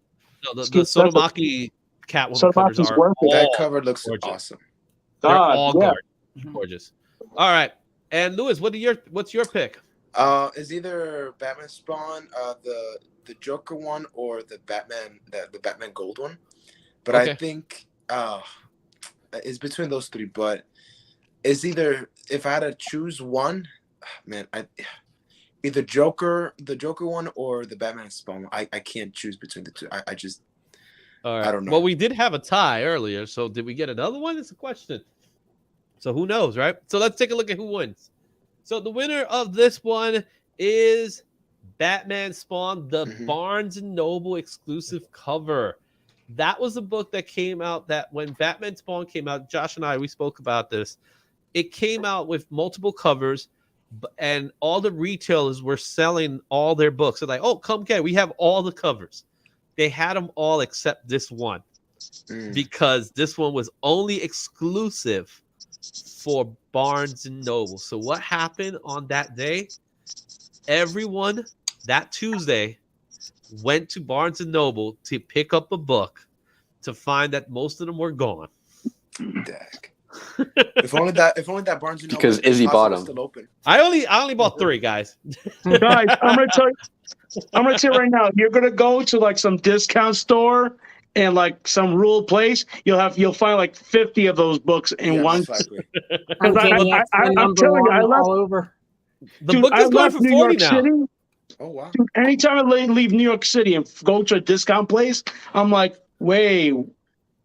No, the Sotomaki Catwoman covers are that cover looks gorgeous. Awesome. They're all gorgeous. All right. And Lewis, what's your pick? Is either Batman Spawn, the Joker one, or the Batman Gold one. But I think it's between those three. But it's either, if I had to choose one, man, either the Joker one or the Batman Spawn. I can't choose between the two. I just all right. I don't know. Well, we did have a tie earlier, so did we get another one? It's a question. So who knows, right? So let's take a look at who wins. So the winner of this one is Batman Spawn, the Mhm. Barnes and Noble exclusive cover. That was a book that came out that when Batman Spawn came out, Josh and I, we spoke about this. It came out with multiple covers, and all the retailers were selling all their books. They're like, oh, come get it. We have all the covers. They had them all except this one because this one was only exclusive for Barnes and Noble. So what happened on that day? Everyone that Tuesday went to Barnes and Noble to pick up a book to find that most of them were gone. Dag. If only that Barnes and Noble Because Izzy Plaza bought was them. still open. I only bought 3, guys. Guys, I'm gonna tell you right now. You're gonna go to like some discount store and like some rural place. You'll find like 50 of those books in Yeah, one. most likely. Uncanny I'm X-Men telling you, I #1 love all over. The Dude, book I is going left for New 40 York now. City. Oh wow. Dude, anytime I leave New York City and go to a discount place, I'm like, wait,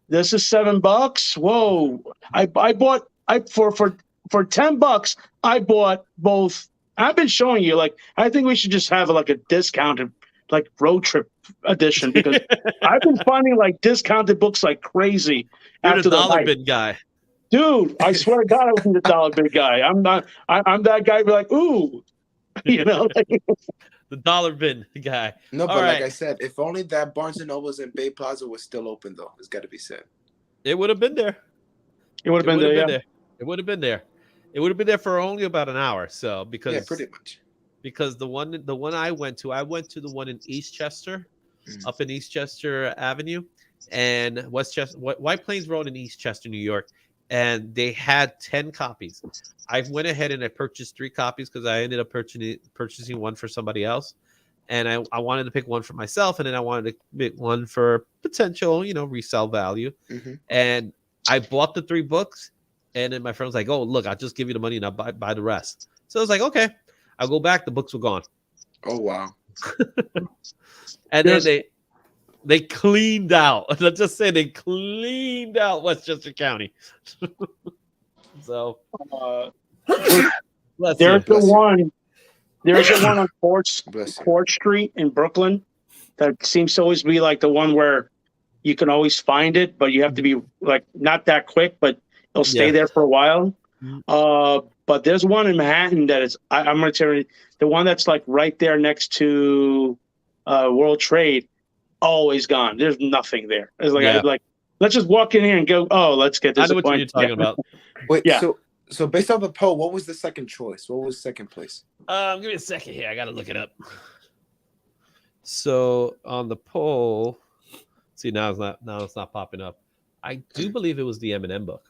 this is $7. Whoa! I bought for $10. I bought both. I've been showing you like I think we should just have like a discounted like road trip edition because I've been finding like discounted books like crazy You're after the the dollar hype. bin guy. Dude, I swear to God, I was the dollar big guy. I'm not. I'm that guy. Be like, ooh, you know. The dollar bin guy. No, but All like right. I said, if only that Barnes and Nobles in Bay Plaza was still open, though, it's got to be said. It would have been there. It would have been there. Yeah. It would have been there. It would have been there for only about an hour. So Yeah, pretty much. because the one I went to the one in Eastchester, up in Eastchester Avenue, and Westchester, White Plains Road in Eastchester, New York, and they had 10 copies. I went ahead and I purchased 3 copies because I ended up purchasing one for somebody else, and I wanted to pick one for myself, and then I wanted to pick one for potential, resale value, and I bought the 3 books, and then my friend was like, "Oh, look, I'll just give you the money and I'll buy the rest." So I was like, "Okay." I'll go back. The books were gone. Oh wow. And then they cleaned out. Let's just say they cleaned out Westchester County. So there's the one. There's the one on Bless you. Court Street in Brooklyn that seems to always be like the one where you can always find it, but you have to be like not that quick, but it'll stay there for a while. But there's one in Manhattan that is. I'm going to tell you the one that's like right there next to World Trade. Always gone. There's nothing there. It's like I'd like let's just walk in here and go. Oh, let's get this. I know what you're talking about. Wait, Yeah. So based off the poll, what was the second choice? What was second place? Give me a second here. I gotta look it up. So on the poll, see now it's not popping up. I do believe it was the Eminem book,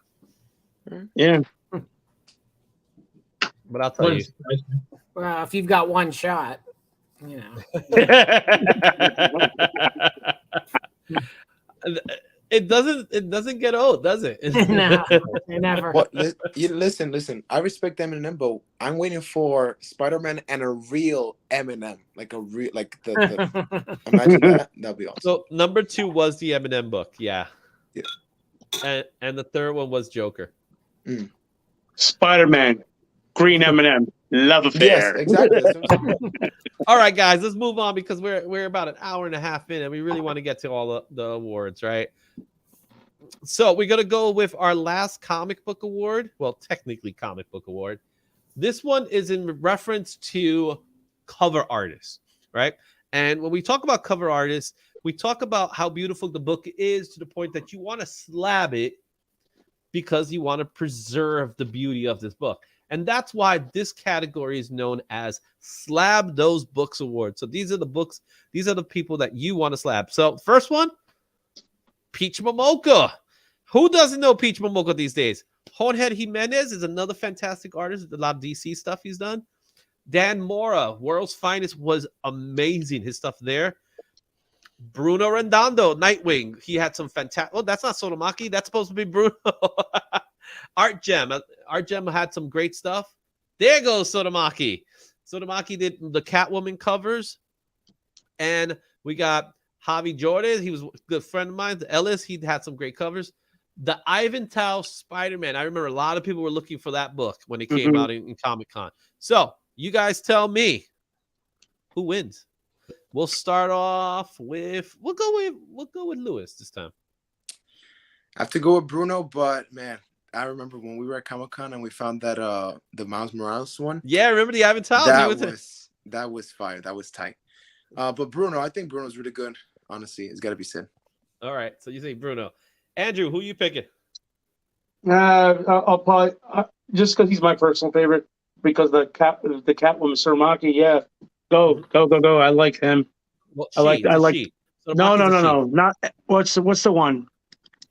Yeah. but I'll tell you. Well, if you've got one shot, It doesn't get old, does it? No, never. What? Listen. I respect Eminem, but I'm waiting for Spider-Man and a real Eminem, like a real, like the imagine that. That'd be awesome. So number 2 was the Eminem book, yeah. And the third one was Joker. Spider-Man, Green M&M, love affair. Yes, exactly. That's what I'm saying. All right, guys, let's move on because we're about an hour and a half in, and we really want to get to all the awards, right? So we're gonna go with our last comic book award. Well, technically comic book award. This one is in reference to cover artists, right? And when we talk about cover artists, we talk about how beautiful the book is to the point that you want to slab it because you want to preserve the beauty of this book. And that's why this category is known as Slab Those Books Award. So these are the books, these are the people that you want to slab. So first one, Peach Momoko. Who doesn't know Peach Momoko these days? Jorge Jimenez is another fantastic artist with a lot of DC stuff he's done. Dan Mora, World's Finest, was amazing. His stuff there. Bruno Redondo, Nightwing. He had some fantastic. Oh, that's not Sotomaki. That's supposed to be Bruno. Art Gem. Art Gem had some great stuff. There goes Sotomaki. Sotomaki did the Catwoman covers. And we got Javi Jordan. He was a good friend of mine. Ellis, he had some great covers. The Ivanhoe Spider-Man. I remember a lot of people were looking for that book when it came out in Comic-Con. So you guys tell me who wins. We'll start off with we'll go with Lewis this time. I have to go with Bruno, but man, I remember when we were at Comic-Con and we found that the Miles Morales one. Yeah, remember the Ivanhoe? That was fire. That was tight. But Bruno, I think Bruno's really good. Honestly, it's got to be Sid. All right, so you say Bruno. Andrew, who you picking? I'll probably just because he's my personal favorite because the Catwoman Surmaki. Yeah, go. I like him. Well, I like. So No, Maki's a she. not what's the one?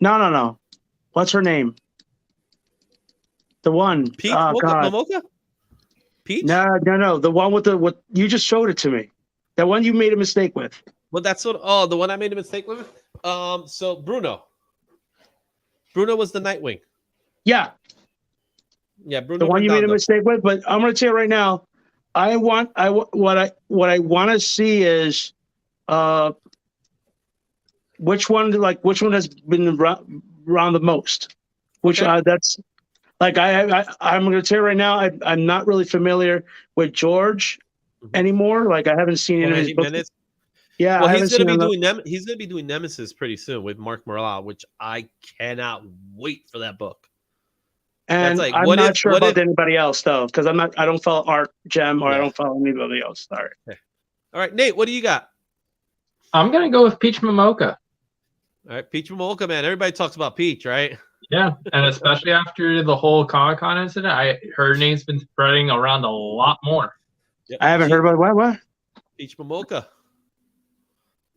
No. What's her name? The one. Peach Oh God. Momoka? Peach? No. The one with what you just showed it to me. That one you made a mistake with. Well, that's the one I made a mistake with. So Bruno was the Nightwing. Yeah, Bruno. the one you made a mistake with. But I'm going to tell you right now, what I want to see is, which one has been around the most. Which Okay. That's like I'm going to tell you right now, I'm not really familiar with George anymore. Like I haven't seen any of his books. Yeah, well, he's gonna be doing Nemesis pretty soon with Mark Morale, which I cannot wait for that book. And like, I'm not sure about anybody else though, because I don't follow Art Gem or I don't follow anybody else. Sorry. Okay. All right, Nate, what do you got? I'm gonna go with Peach Momoka. All right, Peach Momoka, man. Everybody talks about Peach, right? Yeah, and especially after the whole Comic-Con incident, her name's been spreading around a lot more. Yep. I haven't heard about what? Peach Momoka.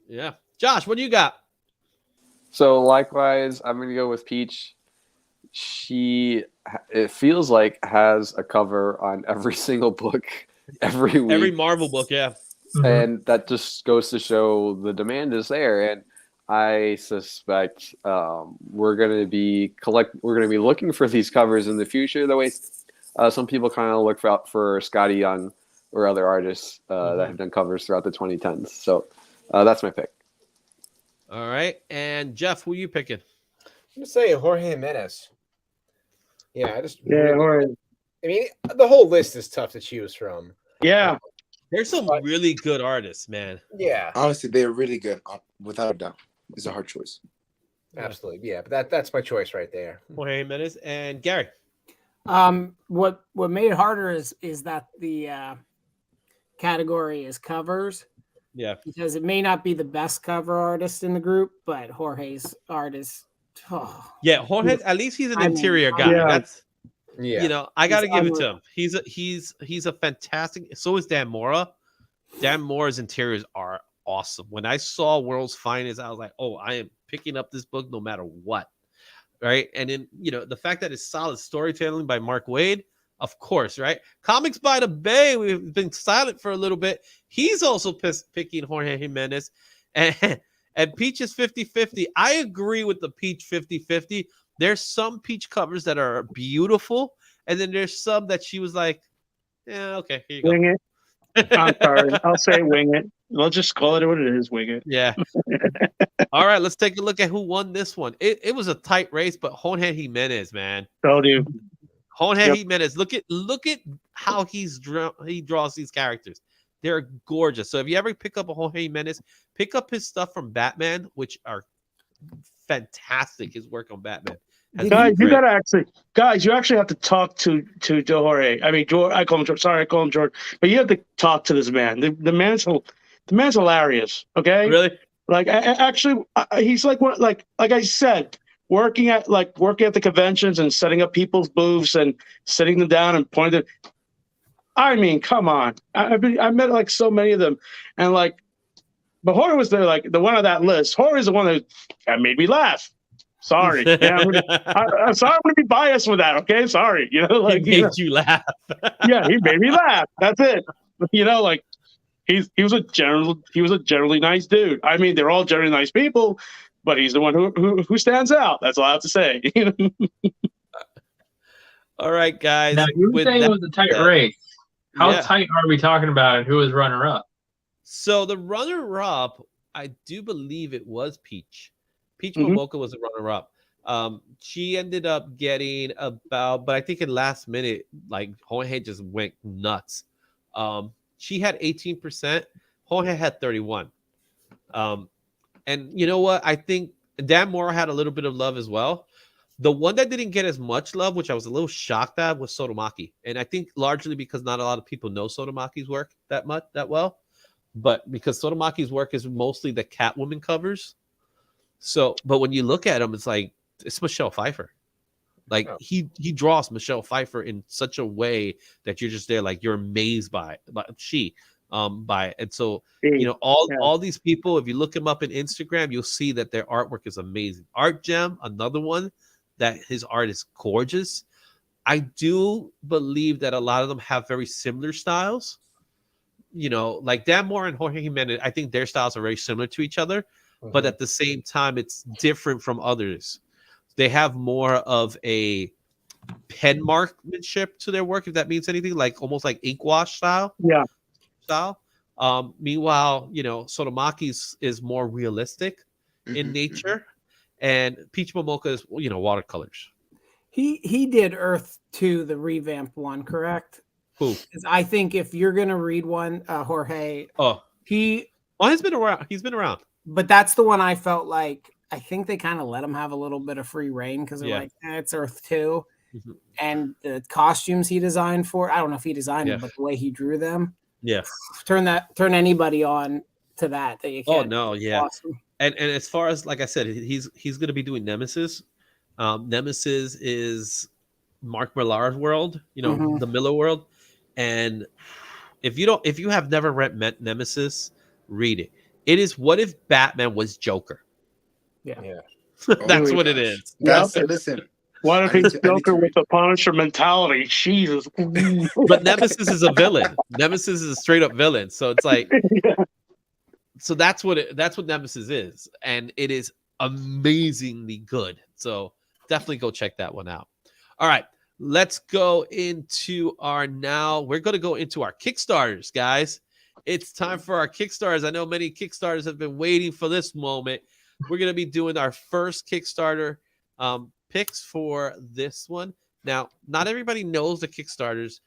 Yeah. Josh, what do you got? So likewise, I'm going to go with Peach. It feels like has a cover on every single book every week. Every Marvel book, yeah. And that just goes to show the demand is there. And I suspect we're going to be looking for these covers in the future. The way some people kind of look for Scotty Young or other artists that have done covers throughout the 2010s. So that's my pick. All right, and Jeff, who are you picking? I'm gonna say Jorge Jimenez. Yeah, Jorge. I mean, the whole list is tough to choose from. Yeah. There's some really good artists, man. Yeah. Honestly, they're really good, without a doubt. It's a hard choice. Absolutely. Yeah, but that's my choice right there. Jorge Jimenez and Gary. What made it harder is that the category is covers. Yeah. Because it may not be the best cover artist in the group, but Jorge's art is. Yeah, Jorge. At least he's an interior guy. Yeah. That's. Yeah. You know, I got to give it to him. He's a fantastic. So is Dan Mora. Dan Mora's interiors are awesome. When I saw World's Finest, I was like, oh, I am picking up this book no matter what. Right. And then, the fact that it's solid storytelling by Mark Waid, of course, right? Comics by the Bay, we've been silent for a little bit. He's also picking Jorge Jimenez. And Peach is 50-50. I agree with the Peach 50-50. There's some Peach covers that are beautiful. And then there's some that she was like, yeah, okay, here you Wing go. it. I'm sorry. I'll say wing it. We'll just call it what it is, wing it. Yeah. All right, let's take a look at who won this one. It was a tight race, but Jorge Jimenez, man. Told you. Jorge Jimenez. Look at how he draws these characters. They're gorgeous. So if you ever pick up a Jorge Jimenez, pick up his stuff from Batman, which are fantastic. His work on Batman. Guys, you actually have to talk to Jorge. I mean, George. I call him George. Sorry, I call him George. But you have to talk to this man. The man's hilarious. Okay, really? Like, he's like what? Like I said, working at the conventions and setting up people's booths and sitting them down and pointing. I mean, come on. I met like so many of them, and like, but Jorge was there, like the one on that list. Jorge is the one that made me laugh. Sorry, yeah, I'm sorry. I'm going to be biased with that. Okay, sorry. He made you laugh. Yeah, he made me laugh. That's it. Like he was a generally nice dude. I mean, they're all generally nice people, but he's the one who stands out. That's all I have to say. All right, guys. Now you were saying it was a tight race. How tight are we talking about, and who is runner-up? So the runner-up, I do believe it was Peach. Peach Momoka was a runner-up. She ended up getting about, but I think in last minute, like Jorge just went nuts. She had 18%. Jorge had 31. And you know what? I think Dan Mora had a little bit of love as well. The one that didn't get as much love, which I was a little shocked at, was Sotomaki. And I think largely because not a lot of people know Sotomaki's work that well. But because Sotomaki's work is mostly the Catwoman covers. So, but when you look at him, it's like, it's Michelle Pfeiffer. Like he draws Michelle Pfeiffer in such a way that you're just there, like you're amazed by it. By it. And so, you know, all these people, if you look him up in Instagram, you'll see that their artwork is amazing. Art Gem, another one that his art is gorgeous. I do believe that a lot of them have very similar styles. You know, like Dan Moore and Jorge Jimenez, I think their styles are very similar to each other, but at the same time, it's different from others. They have more of a pen markmanship to their work, if that means anything, like almost like ink wash style. Yeah. Meanwhile, you know, Sotomaki's is more realistic in nature, and Peach Momoka is, you know, watercolors. He did Earth 2, the revamped one, correct? Who? I think if you're gonna read one, Jorge. He's been around. He's been around. But that's the one I felt like. I think they kind of let him have a little bit of free reign because they're like, it's Earth 2, and the costumes he designed for. I don't know if he designed them, but the way he drew them. Yeah. Turn anybody on to that you can't. Oh no, yeah. Awesome. And as far as, like I said, he's going to be doing Nemesis. Nemesis is Mark Millar's world, you know, the Miller world. And if you have never read Nemesis, read it. It is what if Batman was Joker. Yeah. That's what it is. Guys, listen. What if he's Joker with the Punisher mentality? Jesus. But Nemesis is a villain. Nemesis is a straight up villain. So it's like, so that's what Nemesis is, and it is amazingly good. So definitely go check that one out. All right, let's go into we're going to go into our Kickstarters, guys. It's time for our Kickstarters. I know many Kickstarters have been waiting for this moment. We're going to be doing our first Kickstarter picks for this one. Now, not everybody knows the Kickstarters,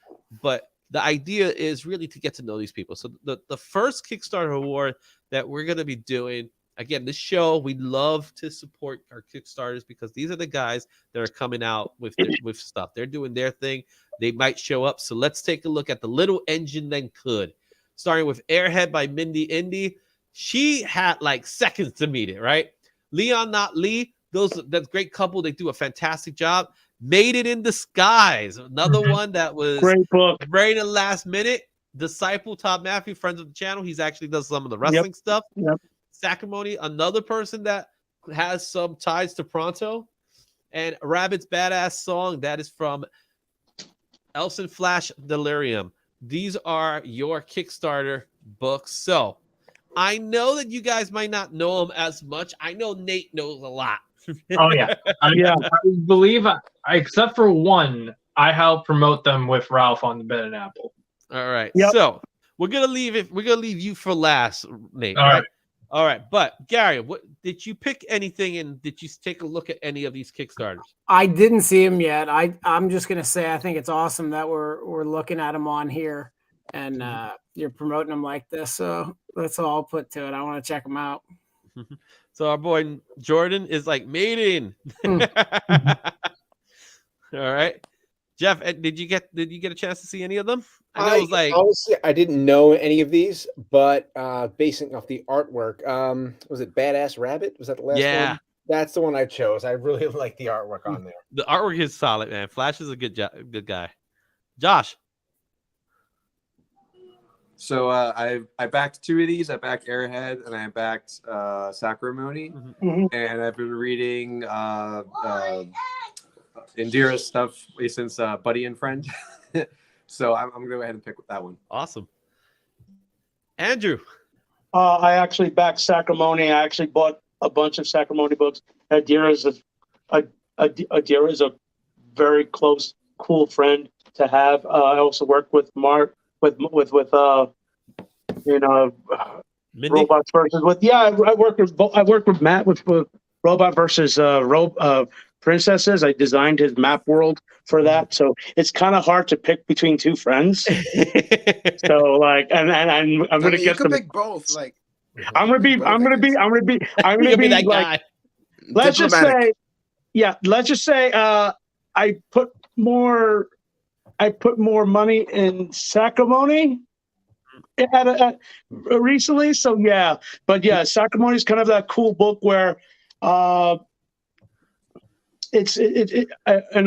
but the idea is really to get to know these people. So the first Kickstarter award that we're going to be doing, again, this show, we love to support our Kickstarters because these are the guys that are coming out with stuff. They're doing their thing. They might show up. So let's take a look at The Little Engine Then Could, starting with Airhead by Mindy Indy. She had like seconds to meet it, right? Leon Not Lee, that great couple. They do a fantastic job. Made It in Disguise, another one that was great book. Right in the last minute. Disciple Todd Matthew, friends of the channel. He's actually does some of the wrestling stuff. Sacrimony, another person that has some ties to Pronto. And Rabbit's Badass Song, that is from Elson Flash Delirium. These are your Kickstarter books. So I know that you guys might not know them as much. I know Nate knows a lot. Oh yeah, I believe except for one, I helped promote them with Ralph on the Bed and Apple. All right, so we're gonna leave you for last, Nate. All right. But Gary, what did you pick anything, and did you take a look at any of these Kickstarters? I didn't see them yet. I'm just gonna say I think it's awesome that we're looking at them on here, and you're promoting them like this. So that's all I'll put to it. I want to check them out. So our boy Jordan is like mating. All right, Jeff, did you get a chance to see any of them? I know it was like, honestly, I didn't know any of these, but basing off the artwork, was it Badass Rabbit? Was that the last one? That's the one I chose. I really like the artwork on there. The artwork is solid, man. Flash is a good guy. Josh. So I backed two of these. I backed Airhead and I backed Sacrimony. And I've been reading Indira's stuff since Buddy and Friend. So I'm going to go ahead and pick that one. Awesome. Andrew. I actually backed Sacrimony. I actually bought a bunch of Sacrimony books. Adira is a very close, cool friend to have. I also worked with Mark with Robots versus I worked with Matt with Robot versus princesses. I designed his map world for that, so it's kind of hard to pick between two friends. So like, and I'm gonna you get could them. pick both. Like, I'm gonna be that like, guy. let's just diplomatic. say, yeah, let's just say, I put more money in Sacrimony recently. So yeah, but yeah, Sacrimony is kind of that cool book where, and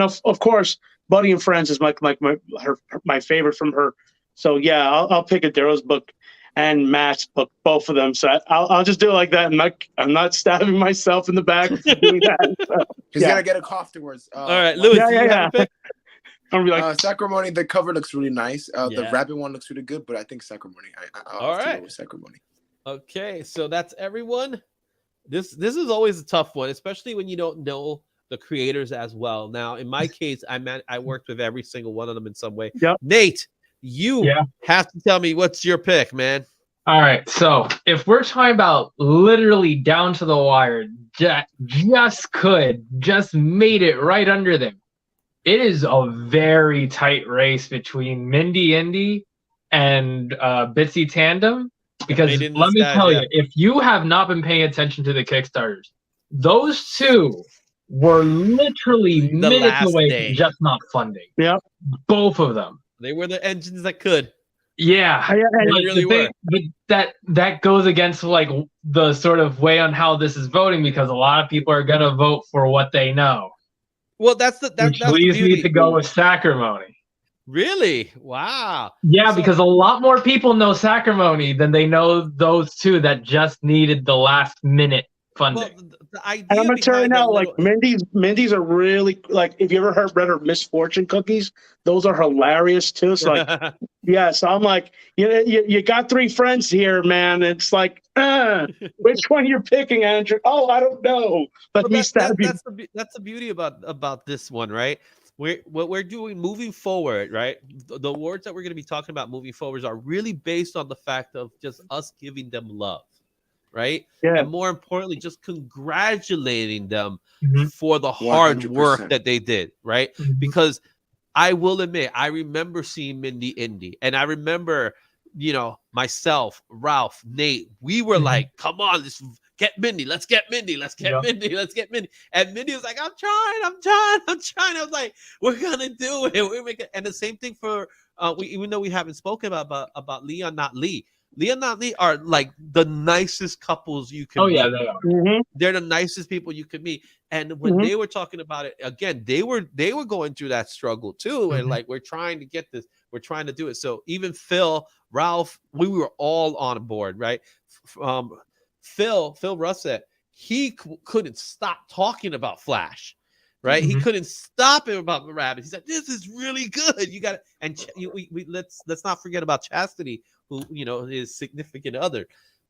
of course, Buddy and Friends is my favorite from her. So yeah, I'll pick Adaro's book and Matt's book, both of them. So I'll just do it like that. I'm not stabbing myself in the back for doing that. So, He's gonna get a cough afterwards. All right, Louis, do you have a pick? I'm gonna be like, Sacrimony. The cover looks really nice. The Yeah. rabbit one looks really good, but I think Sacrimony. I'll have to go with Sacrimony. Okay, so that's everyone. This is always a tough one, especially when you don't know the creators as well. Now, in my case, I worked with every single one of them in some way. Yep. Nate, you have to tell me what's your pick, man. All right, so if we're talking about literally down to the wire, just made it right under them. It is a very tight race between Mindy Indy and Bitsy Tandem. Because let me tell you, if you have not been paying attention to the Kickstarters, those two were literally minutes away from just not funding. Yep. Both of them. They were the engines that could. Yeah. They really were. But that goes against like the sort of way on how this is voting, because a lot of people are gonna vote for what they know. Well, that's which leads me to go with Sacrimony. Really? Wow. Yeah, because a lot more people know Sacrimony than they know those two that just needed the last minute funding. Well, the idea and I'm gonna tell you now, little... like Mindy's are really like. If you ever read her Misfortune cookies, those are hilarious too. So like, yeah. So I'm like, you got three friends here, man. It's like, which one you're picking, Andrew? Oh, I don't know. But that's the beauty about this one, right? What we're doing moving forward, right? The awards that we're going to be talking about moving forward are really based on the fact of just us giving them love, right? Yeah. And more importantly, just congratulating them for the hard 100%. work that they did, right? Because I will admit, I remember seeing Mindy Indy, and I remember, myself, Ralph, Nate, we were like, come on, get Mindy. Let's get Mindy. Let's get Mindy. Let's get Mindy. And Mindy was like, I'm trying. I was like, we're gonna do it. We're making. And the same thing for even though we haven't spoken about Leon, not Lee. Leon, not Lee are like the nicest couples you can. Oh meet. yeah, they are. They're the nicest people you could meet. And when they were talking about it again, they were going through that struggle too. And like, we're trying to get this. We're trying to do it. So even Phil, Ralph, we were all on board, right? Phil Russett, he couldn't stop talking about Flash, right? He couldn't stop him about the rabbit. He said, "This is really good. You got it." And let's not forget about Chastity, who his significant other.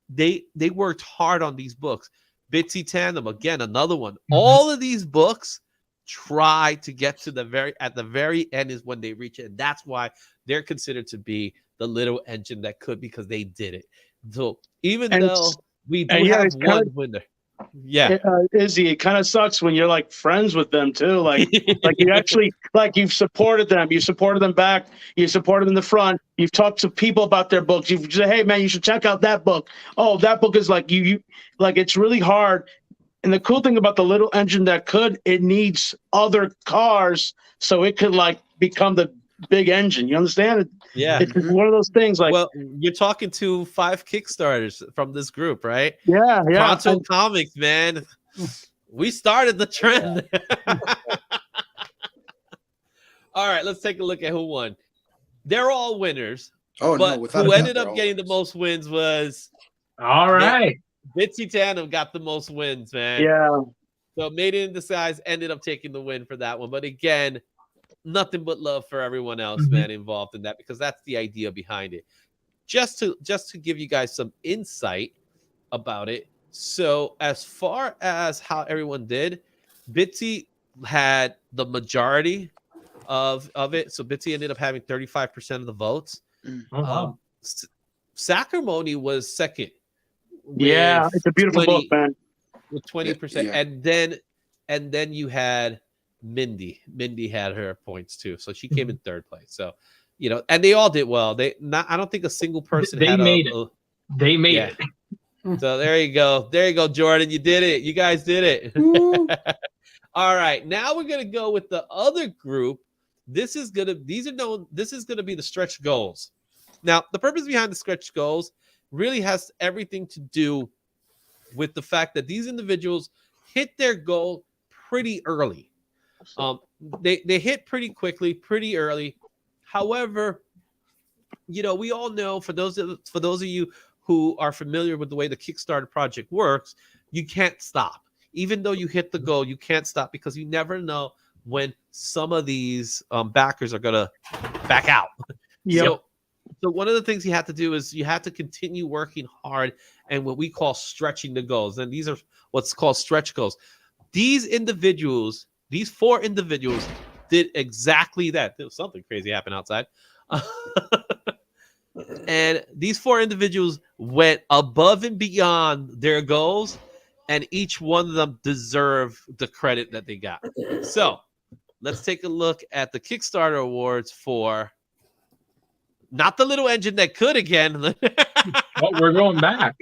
They worked hard on these books. Bitsy Tandem, again, another one. All of these books try to get to the very end is when they reach it, and that's why they're considered to be the little engine that could, because they did it. So even though we do have one winner. Yeah. Izzy, it kind of sucks when you're like friends with them too. Like you actually, like, you've supported them. You supported them back. You supported them in the front. You've talked to people about their books. You've said, hey man, you should check out that book. Oh, that book is like you like, it's really hard. And the cool thing about the little engine that could, it needs other cars so it could like become the big engine. You understand? Yeah. It's one of those things like, well, you're talking to 5 Kickstarters from this group, right? Yeah. Pronto Comics, man. We started the trend. All right, let's take a look at who won. They're all winners. Oh, but no, without who a doubt, ended they're up all getting the winners. most wins was All right. Bitsy Tandem got the most wins, man. yeah. So Made in Disguise ended up taking the win for that one. But again, nothing but love for everyone else, man, involved in that, because that's the idea behind it. Just to give you guys some insight about it. So as far as how everyone did, Bitsy had the majority of it. So Bitsy ended up having 35% of the votes. Oh, wow. Sacrimony was second. Yeah, it's a beautiful book, man. With 20%. Yeah. and then you had Mindy. Mindy had her points too, so she came in third place. So, and they all did well. I don't think a single person had made it. They made it. So there you go, Jordan. You did it. You guys did it. All right, now we're gonna go with the other group. This is gonna be the stretch goals. Now, the purpose behind the stretch goals really has everything to do with the fact that these individuals hit their goal pretty early. They hit pretty quickly, pretty early. However, we all know, for those of you who are familiar with the way the Kickstarter project works, you can't stop. Even though you hit the goal, you can't stop, because you never know when some of these backers are gonna back out. Yep. So one of the things you have to do is you have to continue working hard and what we call stretching the goals. And these are what's called stretch goals. These 4 individuals did exactly that. There was something crazy happened outside. And these 4 individuals went above and beyond their goals, and each one of them deserve the credit that they got. So let's take a look at the Kickstarter awards for not the little engine that could again. Well, we're going back.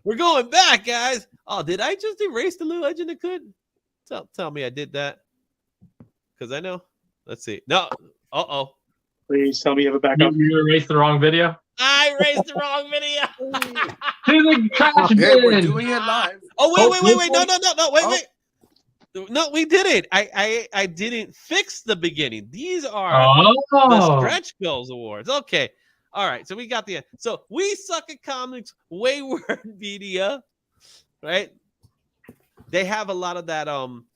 We're going back, guys. Oh, did I just erase the little engine that could? Tell me I did that. Because I know. Let's see. No. Uh-oh. Please tell me you have a backup. You erased the wrong video? I erased the wrong video. To the trash Yeah, we're bin. doing it live. Oh, wait. No. Wait. No, we didn't. I didn't fix the beginning. These are the stretch goals awards. Okay. All right. So we got the end. So We Suck at Comics, Wayward Media, right? They have a lot of that.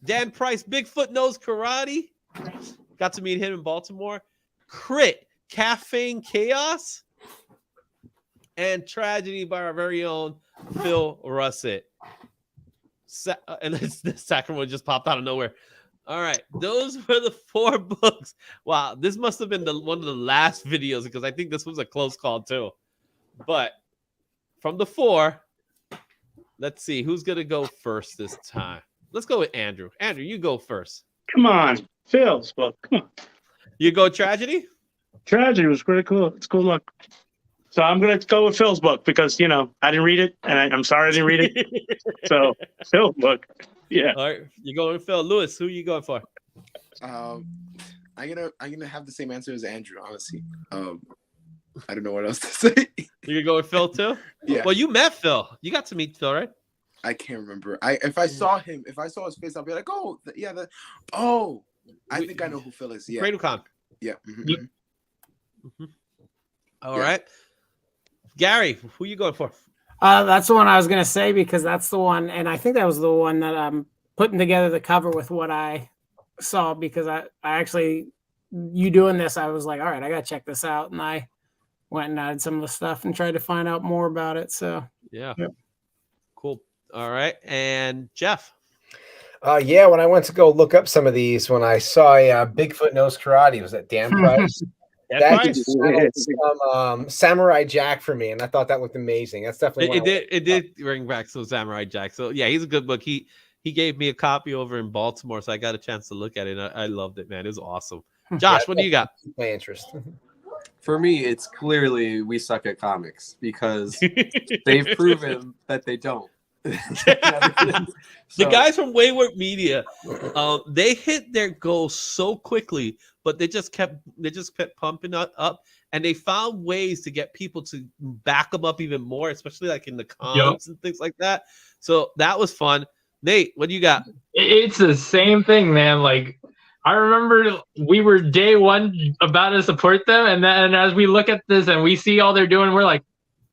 Dan Price, Bigfoot Knows Karate. Got to meet him in Baltimore. Crit, Caffeine Chaos, and Tragedy by our very own Phil Russett. And the second one just popped out of nowhere. All right, those were the 4 books. Wow, this must have been one of the last videos, because I think this was a close call too. But from the 4, let's see who's gonna go first this time. Let's go with Andrew. Andrew, you go first. Come on, Phil's book. Come on. You go Tragedy. Tragedy was pretty cool. It's cool luck. So I'm going to go with Phil's book because, I didn't read it, and I'm sorry I didn't read it. So Phil's book. Yeah. All right. You're going with Phil. Lewis, who are you going for? I'm gonna have the same answer as Andrew, honestly. I don't know what else to say. You gonna go with Phil too? Yeah. Well, you met Phil. You got to meet Phil, right? I can't remember. If I saw his face, I'll be like, I think I know who Phil is. Yeah. Great Con. Yeah. All right. Gary, who you going for? That's the one I was going to say, because that's the one, and I think that was the one that I'm putting together the cover with what I saw, because I actually, you doing this, I was like, all right, I got to check this out, and I went and added some of the stuff and tried to find out more about it. So yeah. Cool. All right. And Jeff. Yeah, when I went to go look up some of these, when I saw Bigfoot Knows Karate, was that Dan Price? That just some Samurai Jack for me, and I thought that looked amazing. That's definitely it did bring back some Samurai Jack. So yeah, he's a good book. He gave me a copy over in Baltimore, so I got a chance to look at it. I loved it, man. It was awesome. Josh, what do you got? My interest. For me, it's clearly We Suck at Comics, because they've proven that they don't. The guys from Wayward Media, they hit their goal so quickly, but they just kept pumping up, and they found ways to get people to back them up even more, especially like in the comments and things like that. So that was fun. Nate, what do you got? It's the same thing, man. Like, I remember we were day one about to support them, and then as we look at this and we see all they're doing, we're like,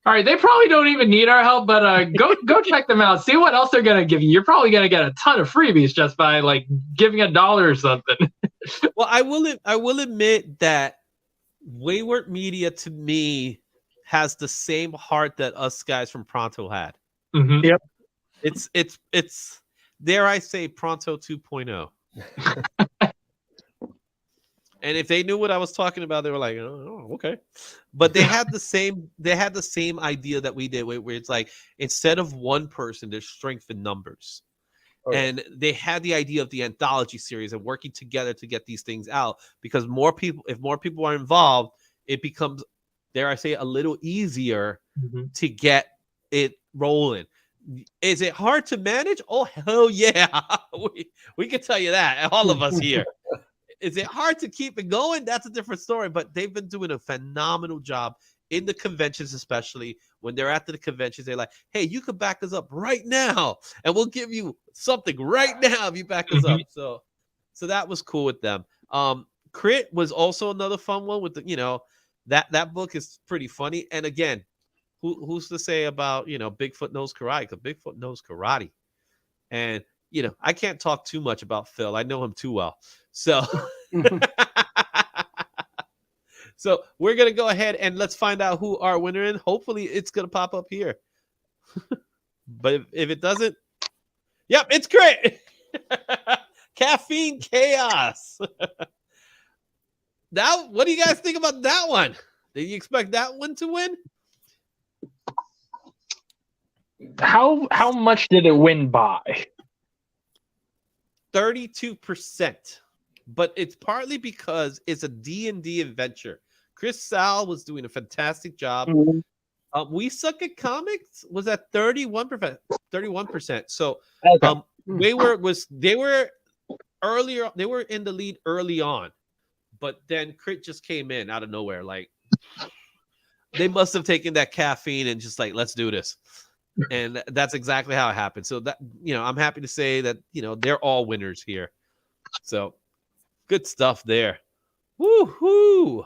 all right, they probably don't even need our help, but go check them out. See what else they're gonna give you. You're probably gonna get a ton of freebies just by like giving $1 or something. Well, I will admit that Wayward Media to me has the same heart that us guys from Pronto had. Mm-hmm. Yep. It's dare I say Pronto 2.0. And if they knew what I was talking about, they were like, "Oh, okay." But they had the same idea that we did, where it's like, instead of one person, there's strength in numbers. And they had the idea of the anthology series and working together to get these things out, because if more people are involved, it becomes, dare I say, a little easier to get it rolling. Is it hard to manage? Oh, hell yeah. we can tell you that, all of us here. Is it hard to keep it going? That's a different story, but they've been doing a phenomenal job in the conventions, especially when they're at the conventions. They're like, hey, you can back us up right now, and we'll give you something right now if you back us up. So that was cool with them. Crit was also another fun one with the, that book is pretty funny. And again, who's to say about, Bigfoot knows karate? Because Bigfoot knows karate. And, I can't talk too much about Phil. I know him too well. So, so we're going to go ahead and let's find out who our winner is. Hopefully it's going to pop up here. But if it doesn't, yep, it's Crit. Caffeine Chaos. Now, what do you guys think about that one? Did you expect that one to win? How much did it win by? 32%. But it's partly because it's a D&D adventure. Chris Sal was doing a fantastic job. We Suck at Comics was at 31%. 31%. So they were earlier. They were in the lead early on, but then Crit just came in out of nowhere. Like, they must have taken that caffeine and just like, let's do this. And that's exactly how it happened. So that, I'm happy to say that, they're all winners here. So good stuff there. Woo-hoo.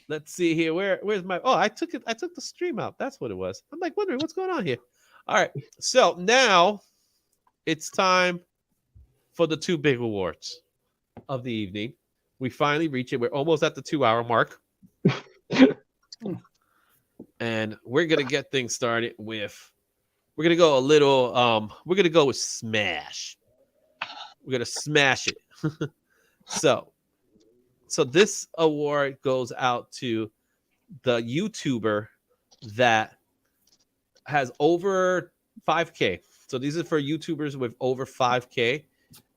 Let's see here. Where's my, I took the stream out. That's what it was. I'm like wondering what's going on here. All right. So now it's time for the two big awards of the evening. We finally reach it. We're almost at the 2-hour mark. And we're going to get things started with, we're going to go a little, we're going to go with Smash. We're going to smash it. So this award goes out to the YouTuber that has over 5K. So these are for YouTubers with over 5K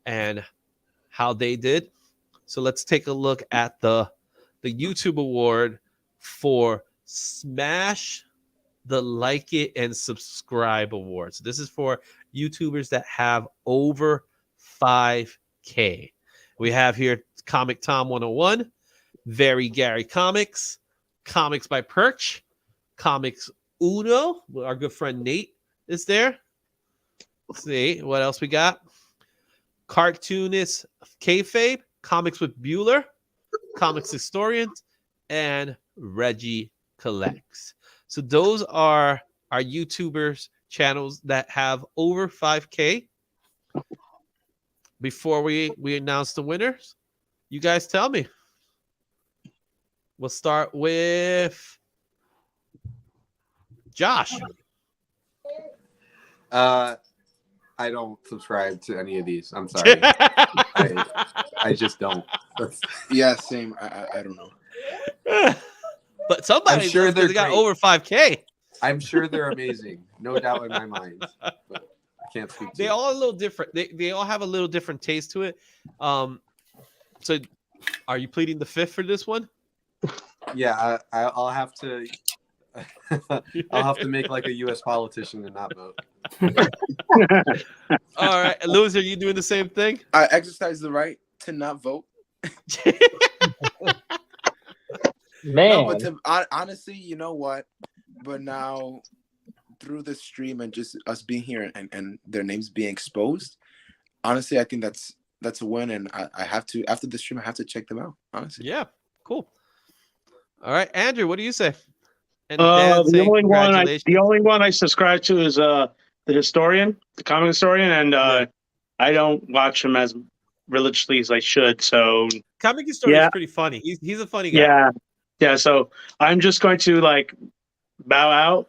and how they did. So let's take a look at the YouTube award for Smash the Like It and Subscribe award. So this is for YouTubers that have over 5K. We have here Comic Tom 101, Very Gary Comics, Comics by Perch, Comics Uno. Our good friend Nate is there. Let's see what else we got. Cartoonist Kayfabe, Comics with Bueller, Comics Historians, and Reggie Collects. So those are our YouTubers channels that have over 5K. Before we announce the winners, you guys tell me. We'll start with Josh. I don't subscribe to any of these. I'm sorry. I just don't. Yeah, same. I don't know. But somebody I'm sure they got great. over 5K. I'm sure they're amazing. No doubt in my mind. But I can't speak to They all a little different. They all have a little different taste to it. So are you pleading the fifth for this one? Yeah, I'll have to I'll have to make like a US politician and not vote. All right. Louis, are you doing the same thing? I exercise the right to not vote. Man, No, but honestly, you know what? But now, through the stream and just us being here and their names being exposed, honestly, I think that's a win. And I have to, after the stream, I have to check them out. Honestly. Yeah. Cool. All right, Andrew, what do you say? And Dan The saying only one I subscribe to is the historian, the comic historian, and I don't watch him as religiously as I should. So Comic Historian is pretty funny. He's a funny guy. Yeah. So I'm just going to bow out.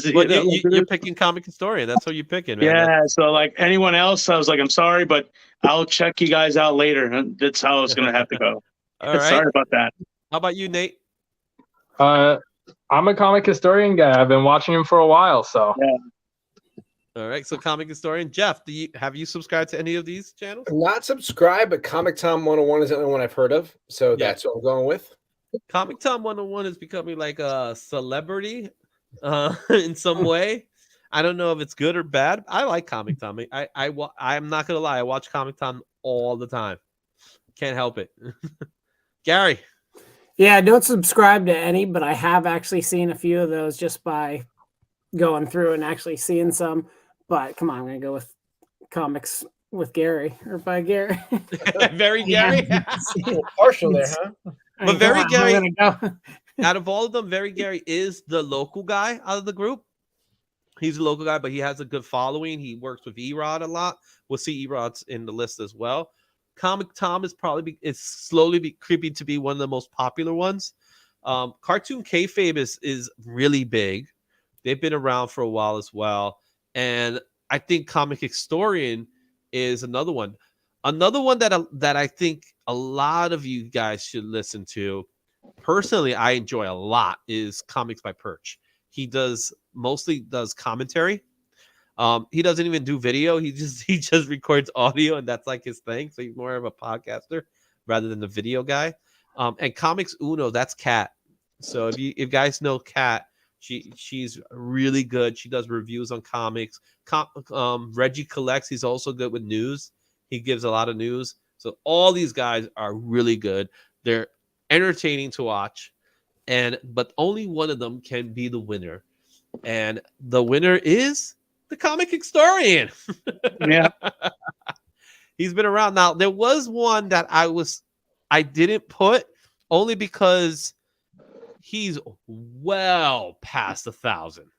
You're picking Comic Historian. That's what you're picking, man. Yeah. So anyone else, I was like, I'm sorry, but I'll check you guys out later. That's how it's going to have to go. All right. Sorry about that. How about you, Nate? I'm a comic historian guy. I've been watching him for a while, so. Yeah. All right. So Comic Historian Jeff, have you subscribed to any of these channels? Not subscribed, but Comic Tom 101 is the only one I've heard of. So Yeah. that's what I'm going with. Comic Tom 101 is becoming like a celebrity in some way. I don't know if it's good or bad. I like Comic Tom. I'm not gonna lie. I watch Comic Tom all the time. Can't help it. Gary. Yeah, I don't subscribe to any, but I have actually seen a few of those just by going through and actually seeing some. But come on, I'm gonna go with Comics with Gary or by Gary. Very Gary. Partial there, huh? But Very Gary, go. out of all of them, Very Gary is the local guy out of the group. He's a local guy, but he has a good following. He works with Erod a lot. We'll see Erod's in the list as well. Comic Tom is slowly creeping to be one of the most popular ones. Cartoon Kayfabe is really big. They've been around for a while as well. And I think Comic Historian is another one. Another one that I think a lot of you guys should listen to. Personally, I enjoy a lot is Comics by Perch. He mostly does commentary. He doesn't even do video. He just records audio, and that's like his thing. So he's more of a podcaster rather than the video guy. And Comics Uno, that's Kat. So if you guys know Kat, she's really good. She does reviews on comics. Reggie Collects. He's also good with news. He gives a lot of news. So all these guys are really good. They're entertaining to watch, but only one of them can be the winner, and the winner is the Comic Historian. Yeah. He's been around. Now, there was one that I didn't put only because he's well past 1,000.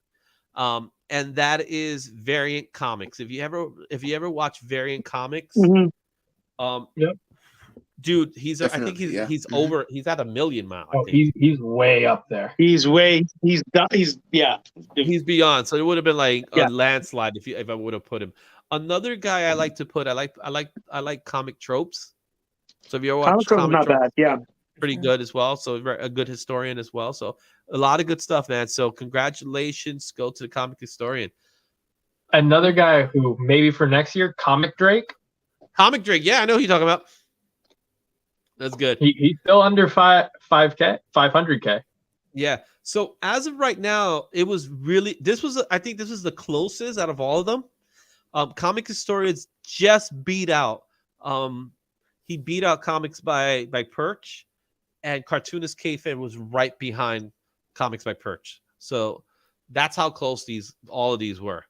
And that is Variant Comics. If you ever watch Variant Comics, Yep. Dude, he's at 1 million now. I think. He's way up there. He's beyond. So it would have been like a landslide if I would have put him. Another guy I like to put, I like Comic Tropes. So if you ever watch Comic Tropes, not bad. pretty good as well. So a good historian as well. So a lot of good stuff, man. So congratulations, go to the Comic Historian. Another guy who maybe for next year, Comic Drake. Comic Drake, yeah, I know who you're talking about. That's good. He's still under 500K. Yeah. So as of right now, I think this was the closest out of all of them. Comic Historians just beat out. He beat out Comics by Perch, and Cartoonist Kayfabe was right behind Comics by Perch. So that's how close all of these were.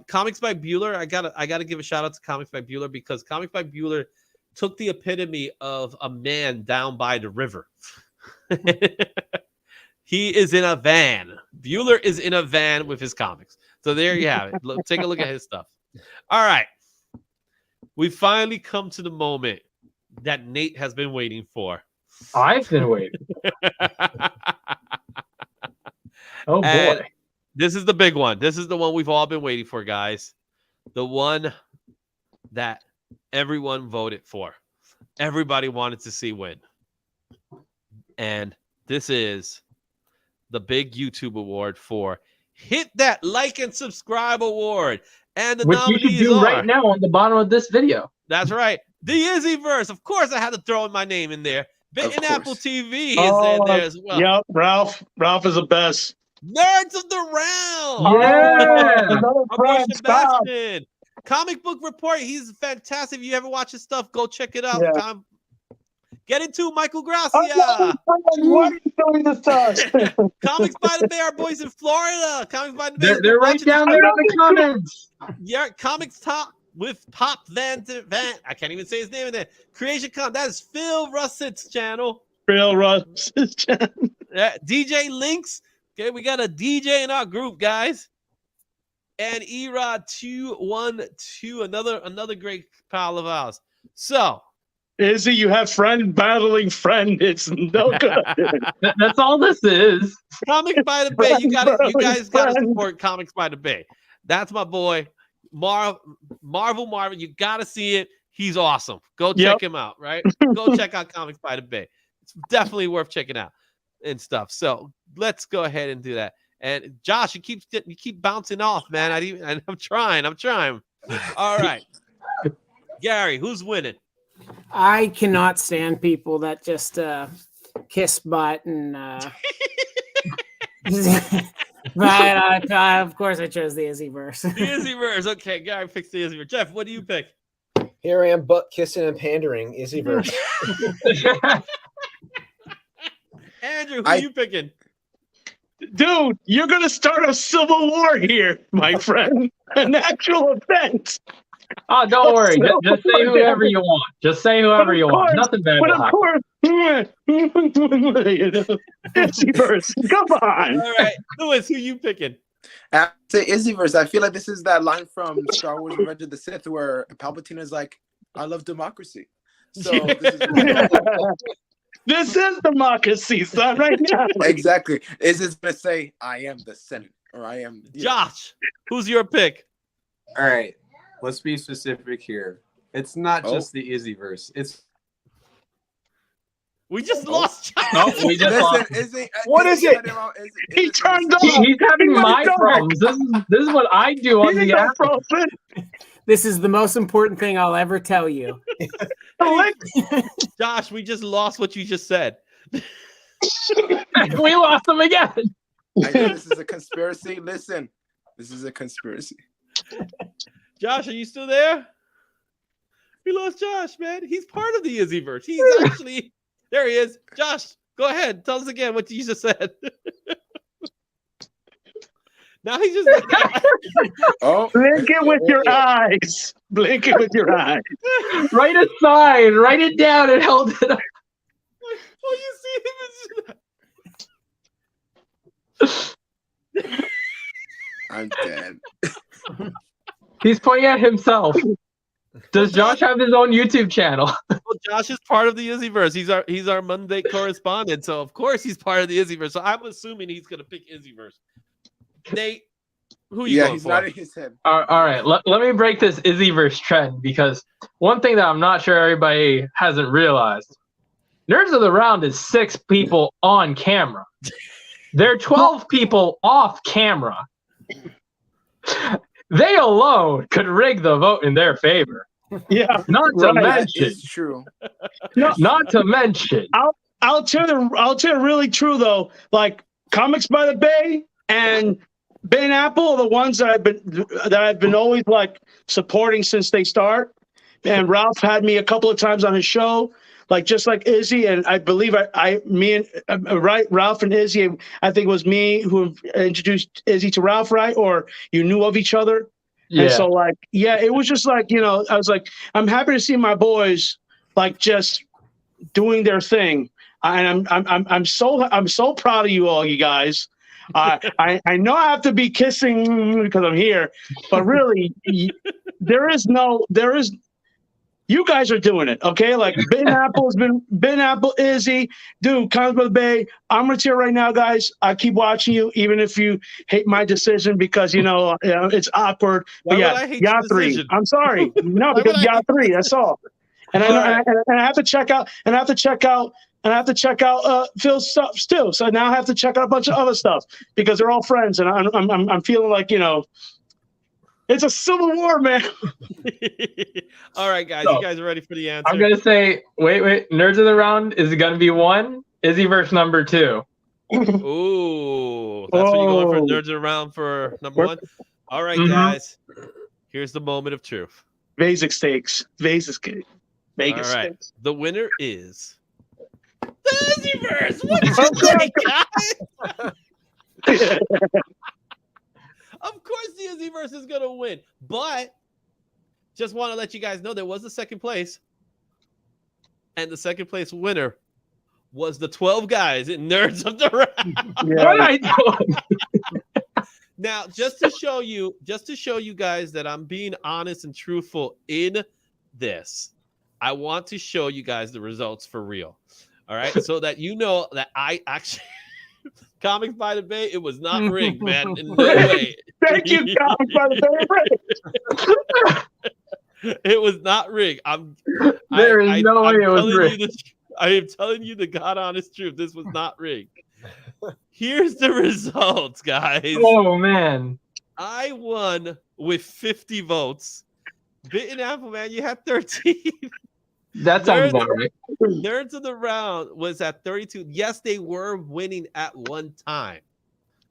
Comics by Bueller, I gotta give a shout out to Comics by Bueller because Comics by Bueller took the epitome of a man down by the river. He is in a van. Bueller is in a van with his comics. So there you have it. Take a look at his stuff. All right. We finally come to the moment that Nate has been waiting for. I've been waiting. Oh, boy. And this is the big one. This is the one we've all been waiting for, guys. The one that everyone voted for. Everybody wanted to see win. And this is the big YouTube award for Hit That Like and Subscribe Award. And the which you nominees should do are right now on the bottom of this video. That's right. The Izzyverse. Of course, I had to throw my name in there. Bitten Apple TV is in there as well. Yep, Ralph is the best. Nerds of the Round. Yeah. Our boy Sebastian. Comic Book Report. He's fantastic. If you ever watch his stuff, go check it out. Yeah. Get into Michael Gracia. Why are you doing this to Comics by the Bay. Our boys in Florida. Comics by the Bay. They're right down there in the comments. Yeah, Comics Top with Pop Van. I can't even say his name in there. Creation Com. That is Phil Russett's channel. Phil Russ's channel. Yeah, DJ Links. Okay, we got a DJ in our group, guys. And Erod 212, another great pal of ours. So, Izzy, you have friend battling friend. It's no good. That's all this is. Comics by the Bay. You guys gotta support Comics by the Bay. That's my boy, Marvel. You gotta see it. He's awesome. Go check him out, right? Go check out Comics by the Bay. It's definitely worth checking out and stuff. So let's go ahead and do that. And Josh, you keep bouncing off, man. I'm trying. All right, Gary, who's winning? I cannot stand people that just kiss butt and. But of course, I chose the Izzyverse. The Izzyverse. Okay, Gary picks the Izzyverse. Jeff, what do you pick? Here I am, butt kissing and pandering. Izzyverse. Andrew, who are you picking? Dude, you're gonna start a civil war here, my friend. An actual event. Oh, don't worry. Just say whoever you want. Just say whoever you want. Nothing bad will happen. Izzyverse, come on. All right, Lewis, who you picking? I say Izzyverse. I feel like this is that line from Star Wars: Revenge of the Sith where Palpatine is like, "I love democracy." So this is democracy, son, right now. Exactly. Izzy's gonna say, "I am the Senate," or "I am." Josh, who's your pick? All right, let's be specific here. It's not just the Izzyverse. It's we just lost Josh. No, we just lost. What is it? He turned off. He's having my problems. This is what I do on the app. This is the most important thing I'll ever tell you. Josh, we just lost what you just said. We lost him again. I know this is a conspiracy. Listen, this is a conspiracy. Josh, are you still there? We lost Josh, man. He's part of the Izzyverse. He's actually there. He is. Josh, go ahead. Tell us again what you just said. Now he's just blink it with your eyes. Blink it with your eyes. Write a sign. Write it down and hold it up. Oh, you see him? I'm dead. He's pointing at himself. Does Josh have his own YouTube channel? Well, Josh is part of the Izzyverse. He's our Monday correspondent, so of course he's part of the Izzyverse. So I'm assuming he's gonna pick Izzyverse. Nate, who are you going he's for? not in his head. All right. Let me break this Izzyverse trend because one thing that I'm not sure everybody hasn't realized: Nerds of the Round is 6 people on camera. There are 12 people off camera. They alone could rig the vote in their favor. Yeah, not to mention. It's true. Not to mention. I'll tell you really true though. Like Comics by the Bay and Ben Apple are the ones that I've been always like supporting since they start. And Ralph had me a couple of times on his show, like just like Izzy, and I believe Ralph and Izzy. I think it was me who introduced Izzy to Ralph, right? Or you knew of each other. Yeah. And so like, yeah, it was just like, I was like, I'm happy to see my boys like just doing their thing. And I'm so proud of you all, you guys. I know I have to be kissing because I'm here, but really, you guys are doing it, okay? Like Ben Apple, Izzy, dude, Comics by the Bay. I'm gonna tell you right now, guys. I keep watching you, even if you hate my decision because it's awkward. Why but yeah, would I hate y'all your three. decision? I'm sorry, no, because y'all three. That's all. And I have to check out. And I have to check out Phil's stuff still. So now I have to check out a bunch of other stuff because they're all friends, and I'm feeling like it's a civil war, man. All right, guys, you guys are ready for the answer? I'm gonna say, wait. Nerds of the Round is it gonna be 1? Izzyverse number 2. Ooh, that's what you're going for. Nerds of the Round for number 1. All right, guys. Here's the moment of truth. Vegas stakes. Vegas stakes. All right, the winner is the Izzyverse. What did you say, guys? Of course, the Izzyverse is gonna win, but just want to let you guys know there was a second place, and the second place winner was the 12 guys in Nerds of the Round. Yeah. What I doing? Now, just to show you guys that I'm being honest and truthful in this, I want to show you guys the results for real. All right, so that you know that I actually. Comics by the Bay, it was not rigged, man. In no way. Thank you, Comics by the Bay. It was not rigged. There is no way it was rigged. I am telling you the God honest truth. This was not rigged. Here's the results, guys. Oh man, I won with 50 votes. Bitten Apple, man, you had 13. that sounds about right. Nerds of the Round was at 32. Yes, they were winning at one time.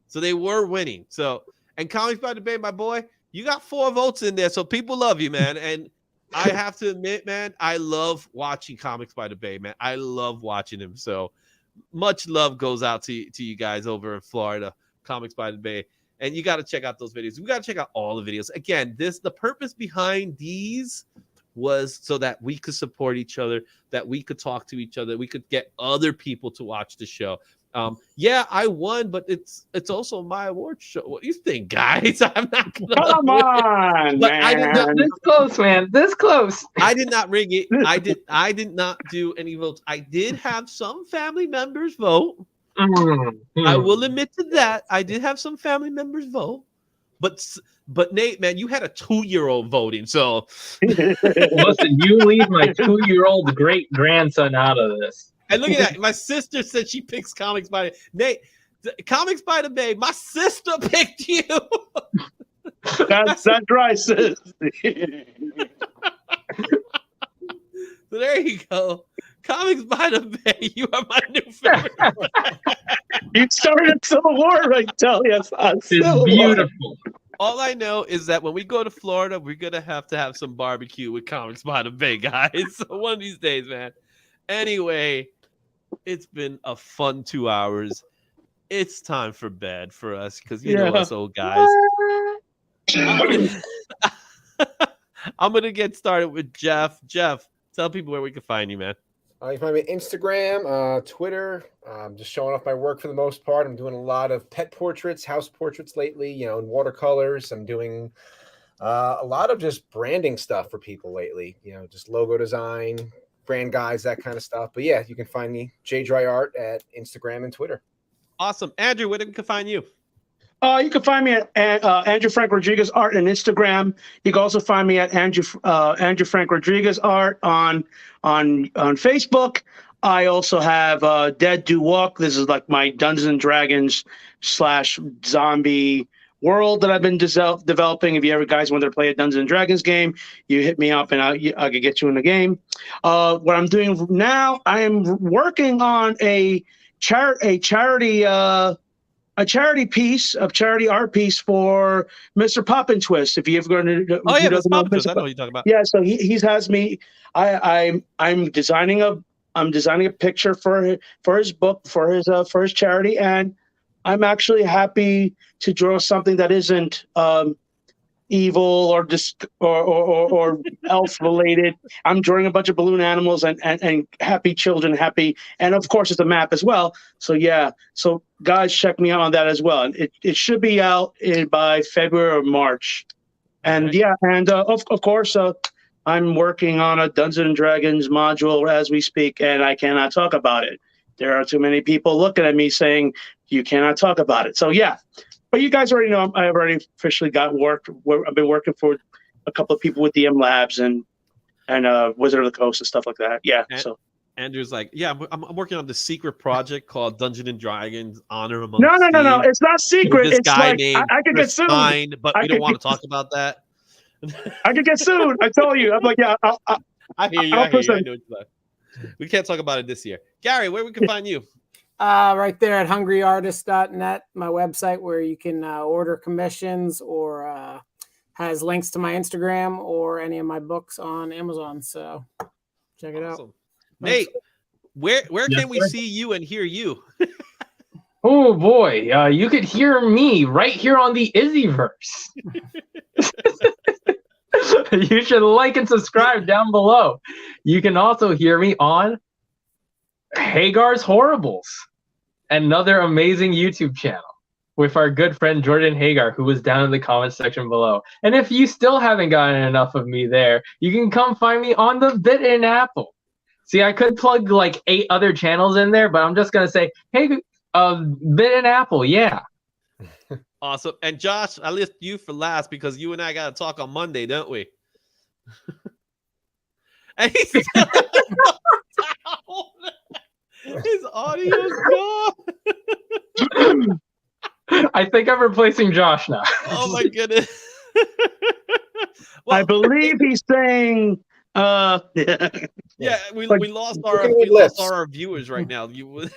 So they were winning. So, and Comics by the Bay, my boy, you got 4 votes in there. So people love you, man. And I have to admit, man, I love watching Comics by the Bay, man. I love watching him. So much love goes out to you guys over in Florida, Comics by the Bay. And you got to check out those videos. We got to check out all the videos. Again, the purpose behind these was so that we could support each other, that we could talk to each other, we could get other people to watch the show. Yeah, I won, but it's also my award show. What do you think, guys? I'm not gonna Come on, but man. I did not. This close, man. This close. I did not rig it. I did not do any votes. I did have some family members vote. I will admit to that. I did have some family members vote. But Nate, man, you had a 2-year-old voting. So Listen, you leave my 2-year-old great grandson out of this. and look at that. My sister said she picks Comics by Nate. Comics by the Bay. My sister picked you. That's right, sis. So there you go. Comics by the Bay. You are my new favorite. You started a civil war, I tell you. It's beautiful. All I know is that when we go to Florida, we're gonna have to have some barbecue with Comics by the Bay, guys. So one of these days, man. Anyway, it's been a fun 2 hours. It's time for bed for us because you know us old guys. I'm gonna get started with Jeff. Jeff, tell people where we can find you, man. You can find me on Instagram, Twitter. I'm just showing off my work for the most part. I'm doing a lot of pet portraits, house portraits lately, in watercolors. I'm doing a lot of just branding stuff for people lately, just logo design, brand guides, that kind of stuff. But yeah, you can find me, J Dry Art, at Instagram and Twitter. Awesome. Andrew, where we can find you? You can find me at Andrew Frank Rodriguez Art on Instagram. You can also find me at Andrew Frank Rodriguez Art on Facebook. I also have Dead Do Walk. This is like my Dungeons and Dragons / zombie world that I've been developing. If you ever guys want to play a Dungeons and Dragons game, you hit me up and I can get you in the game. What I'm doing now, I am working on a charity art piece for Mr. Pop and Twist. If you ever going to, Mr. Pop and Twist, I know what you're talking about. Yeah, so he has me. I'm designing a picture for his book for his charity, and I'm actually happy to draw something that isn't evil or or elf related. I'm drawing a bunch of balloon animals and happy children, and of course it's a map as well. So yeah, so guys, check me out on that as well. It should be out by February or March, and right. Yeah, and of course I'm working on a Dungeons and Dragons module as we speak, and I cannot talk about it. There are too many people looking at me saying you cannot talk about it. So yeah. But you guys already know I've already officially got work. I've been working for a couple of people with DM Labs and Wizard of the Coast and stuff like that. Yeah. So Andrew's like, yeah, I'm working on the secret project called Dungeons and Dragons Honor Among No. Thieves. It's not secret. This It's guy like named I could get sued. Fine, but we don't want to talk about that. I could get sued. I tell you. I'm like, yeah. I hear you. I know what you're saying. We can't talk about it this year. Gary, where we can find you? Right there at hungryartist.net, my website where you can order commissions or has links to my Instagram or any of my books on Amazon. So check it out. Nate, where can we see you and hear you? Oh boy, you could hear me right here on the Izzyverse. You should like and subscribe down below. You can also hear me on Hagar's Horribles, another amazing YouTube channel with our good friend Jordan Hagar, who was down in the comments section below. And if you still haven't gotten enough of me there, you can come find me on the Bitten Apple. See, I could plug like 8 other channels in there, but I'm just gonna say, hey, Bitten Apple, yeah. Awesome. And Josh, I list you for last because you and I got to talk on Monday, don't we? And he's still his audio's gone. I think I'm replacing Josh now. Oh my goodness. I believe he's saying. Yeah, we lost our viewers right now. You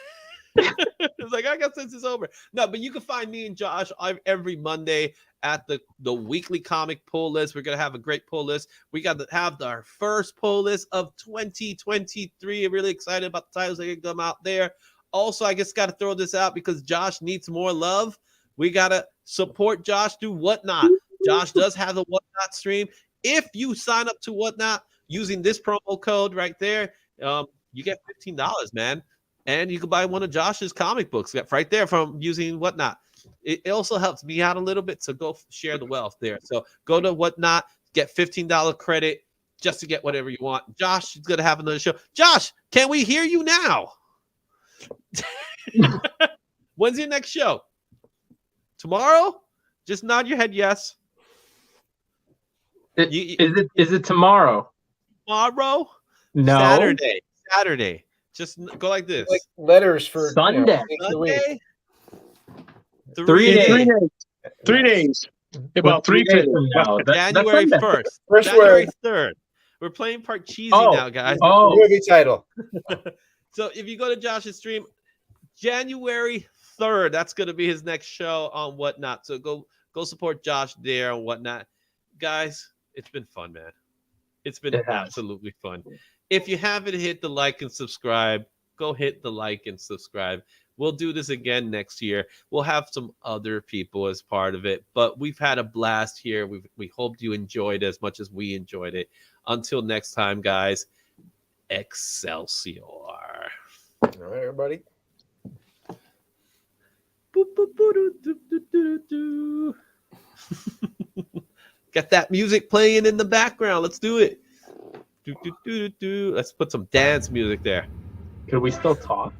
it's like I guess this is over. No, but you can find me and Josh every Monday at the weekly comic pull list. We're gonna have a great pull list. We got to have our first pull list of 2023. I'm really excited about the titles that can come out there. Also, I just got to throw this out because Josh needs more love. We gotta support Josh through Whatnot. Josh does have the Whatnot stream. If you sign up to Whatnot using this promo code right there, you get $15, man. And you can buy one of Josh's comic books right there from using Whatnot. It also helps me out a little bit, so go share the wealth there. So go to Whatnot, get $15 credit just to get whatever you want. Josh is going to have another show. Josh, can we hear you now? When's your next show? Tomorrow? Just nod your head yes. Is it tomorrow? Tomorrow? No. Saturday. Just go like this. Like letters for Sunday. Sunday? 3 days. 3 days. About 3 days from now. January 1st. First January word. 3rd. We're playing part cheesy now, guys. Oh, Movie title. So if you go to Josh's stream, January 3rd, that's going to be his next show on Whatnot. So go support Josh there on Whatnot. Guys, it's been fun, man. It's been absolutely fun. If you haven't hit the like and subscribe, go hit the like and subscribe. We'll do this again next year. We'll have some other people as part of it, but we've had a blast here. We hope you enjoyed as much as we enjoyed it. Until next time, guys, Excelsior. All right, everybody. Got that music playing in the background. Let's do it. Let's put some dance music there. could we still talk?